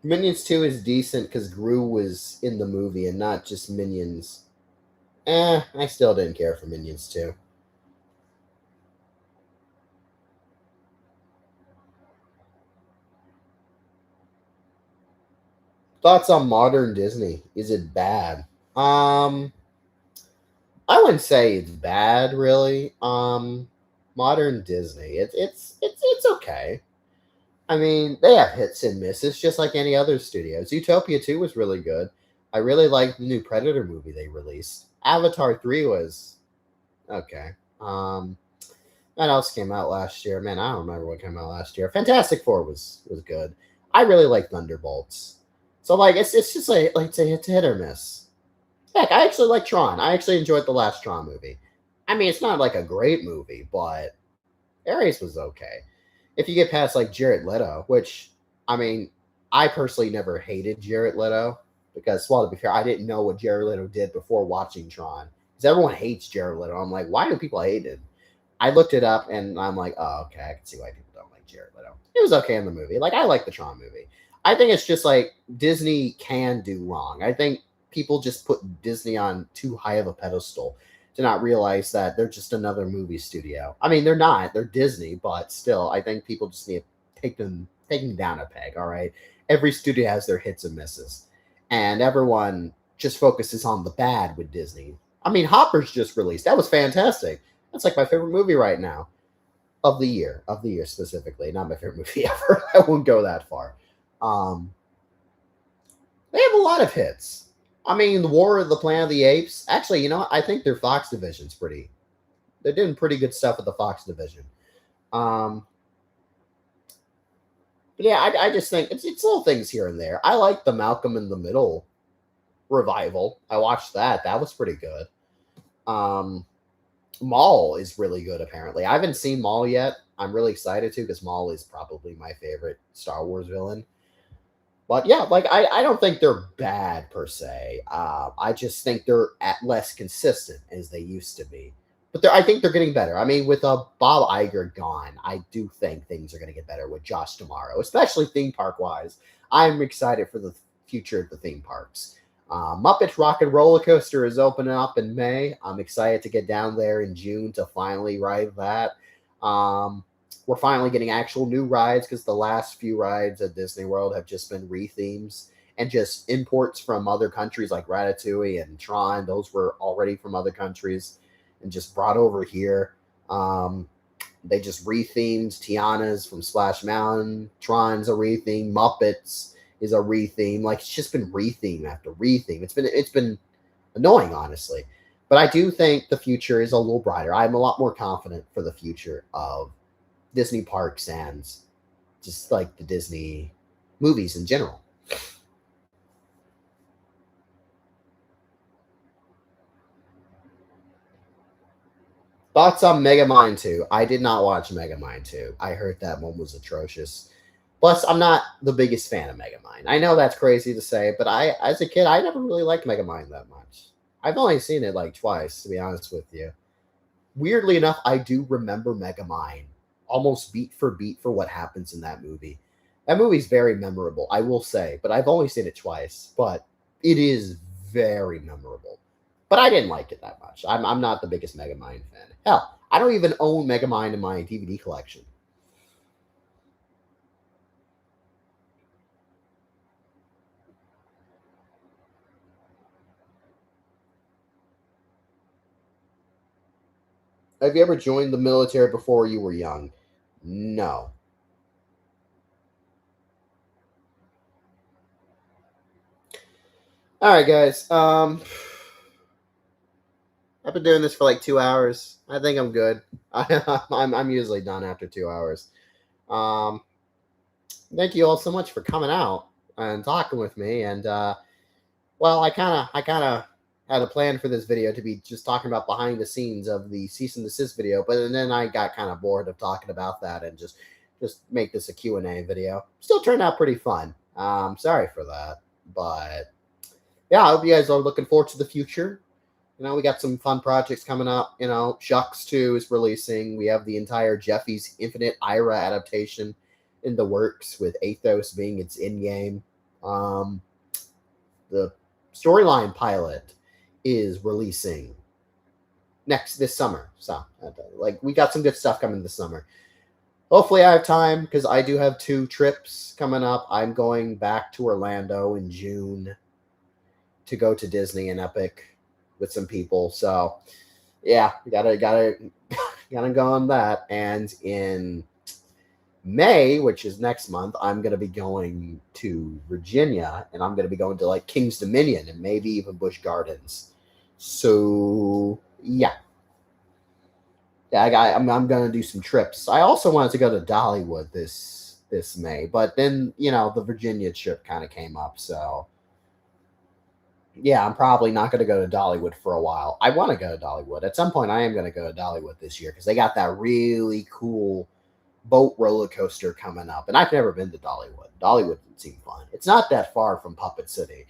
Minions 2 is decent because Gru was in the movie and not just Minions. I still didn't care for Minions 2. Thoughts on modern Disney? Is it bad? Um, I wouldn't say it's bad, really. Modern Disney, it's okay. I mean, they have hits and misses, just like any other studios. Utopia 2 was really good. I really liked the new Predator movie they released. Avatar 3 was okay. What else came out last year? Man, I don't remember what came out last year. Fantastic Four was good. I really like Thunderbolts. So like it's just like it's a hit or miss. Heck, I actually like Tron. I actually enjoyed the last Tron movie. I mean, it's not like a great movie, but Ares was okay. If you get past like Jared Leto, which I mean, I personally never hated Jared Leto because, well, to be fair, I didn't know what Jared Leto did before watching Tron. Because everyone hates Jared Leto. I'm like, why do people hate him? I looked it up and I'm like, oh, okay, I can see why people don't like Jared Leto. It was okay in the movie. Like, I like the Tron movie. I think it's just like Disney can do wrong. I think people just put Disney on too high of a pedestal to not realize that they're just another movie studio. I mean, they're not. They're Disney, but still, I think people just need to take them down a peg. All right, every studio has their hits and misses, and everyone just focuses on the bad with Disney. I mean, Hopper's just released. That was fantastic. That's like my favorite movie right now of the year specifically. Not my favorite movie ever. I won't go that far. Um, they have a lot of hits. I mean, the War of the Planet of the Apes. Actually, you know what? I think their Fox division's pretty. They're doing pretty good stuff with the Fox division. Um, but yeah, I just think it's little things here and there. I like the Malcolm in the Middle revival. I watched that. That was pretty good. Um, Maul is really good. Apparently, I haven't seen Maul yet. I'm really excited to because Maul is probably my favorite Star Wars villain. But yeah, like I don't think they're bad per se. I just think they're at less consistent as they used to be. But I think they're getting better. I mean, with Bob Iger gone, I do think things are going to get better with Josh tomorrow, especially theme park wise. I'm excited for the future of the theme parks. Muppets Rock and Roller Coaster is opening up in May. I'm excited to get down there in June to finally ride that. Um, we're finally getting actual new rides because the last few rides at Disney World have just been rethemes and just imports from other countries like Ratatouille and Tron. Those were already from other countries and just brought over here. Um, they just rethemed Tiana's from Splash Mountain. Tron's a retheme. Muppets is a retheme. Like it's just been retheme after retheme. It's been annoying, honestly. But I do think the future is a little brighter. I'm a lot more confident for the future of Disney parks and just like the Disney movies in general. Thoughts on Megamind 2? I did not watch Megamind 2. I heard that one was atrocious. Plus, I'm not the biggest fan of Megamind. I know that's crazy to say, but as a kid, I never really liked Megamind that much. I've only seen it like twice, to be honest with you. Weirdly enough, I do remember Megamind almost beat for what happens in that movie. That movie's very memorable, I will say, but I've only seen it twice. But it is very memorable. But I didn't like it that much. I'm not the biggest Megamind fan. Hell, I don't even own Megamind in my DVD collection. Have you ever joined the military before you were young? No. All right, guys. I've been doing this for like 2 hours. I think I'm good. I'm usually done after 2 hours. Um, thank you all so much for coming out and talking with me. And well, I kind of had a plan for this video to be just talking about behind the scenes of the cease and desist video, but then I got kind of bored of talking about that and just make this a Q&A video. Still turned out pretty fun. Sorry for that, but yeah, I hope you guys are looking forward to the future. You know, we got some fun projects coming up. You know, Shucks 2 is releasing. We have the entire Jeffy's Infinite Ira adaptation in the works, with Athos being its in-game. The storyline pilot is releasing this summer. So, like, we got some good stuff coming this summer. Hopefully, I have time because I do have 2 trips coming up. I'm going back to Orlando in June to go to Disney and Epic with some people. So, yeah, gotta go on that. And in May, which is next month, I'm gonna be going to Virginia, and I'm gonna be going to like King's Dominion and maybe even Busch Gardens. So yeah, I'm gonna do some trips. I also wanted to go to Dollywood this May, but then the Virginia trip kind of came up, so yeah, I'm probably not gonna go to Dollywood for a while. I want to go to Dollywood at some point. I am gonna go to Dollywood this year because they got that really cool boat roller coaster coming up, and I've never been to Dollywood. Dollywood would seem fun. It's not that far from Puppet City.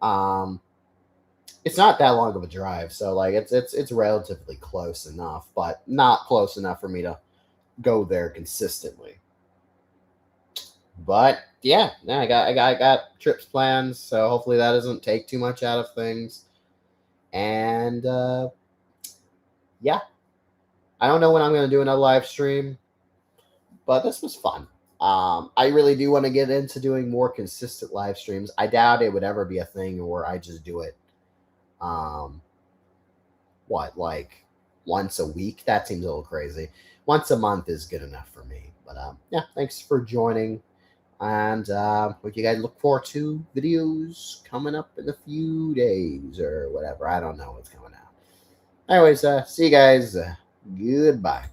Um, it's not that long of a drive, so like it's relatively close enough, but not close enough for me to go there consistently. But yeah, I got trips plans, so hopefully that doesn't take too much out of things. And yeah, I don't know when I'm gonna do another live stream, but this was fun. I really do want to get into doing more consistent live streams. I doubt it would ever be a thing where I just do it. Um, what like once a week? That seems a little crazy. Once a month is good enough for me. But yeah, thanks for joining. And what you guys look forward to videos coming up in a few days or whatever. I don't know what's coming out. Anyways, see you guys. Goodbye.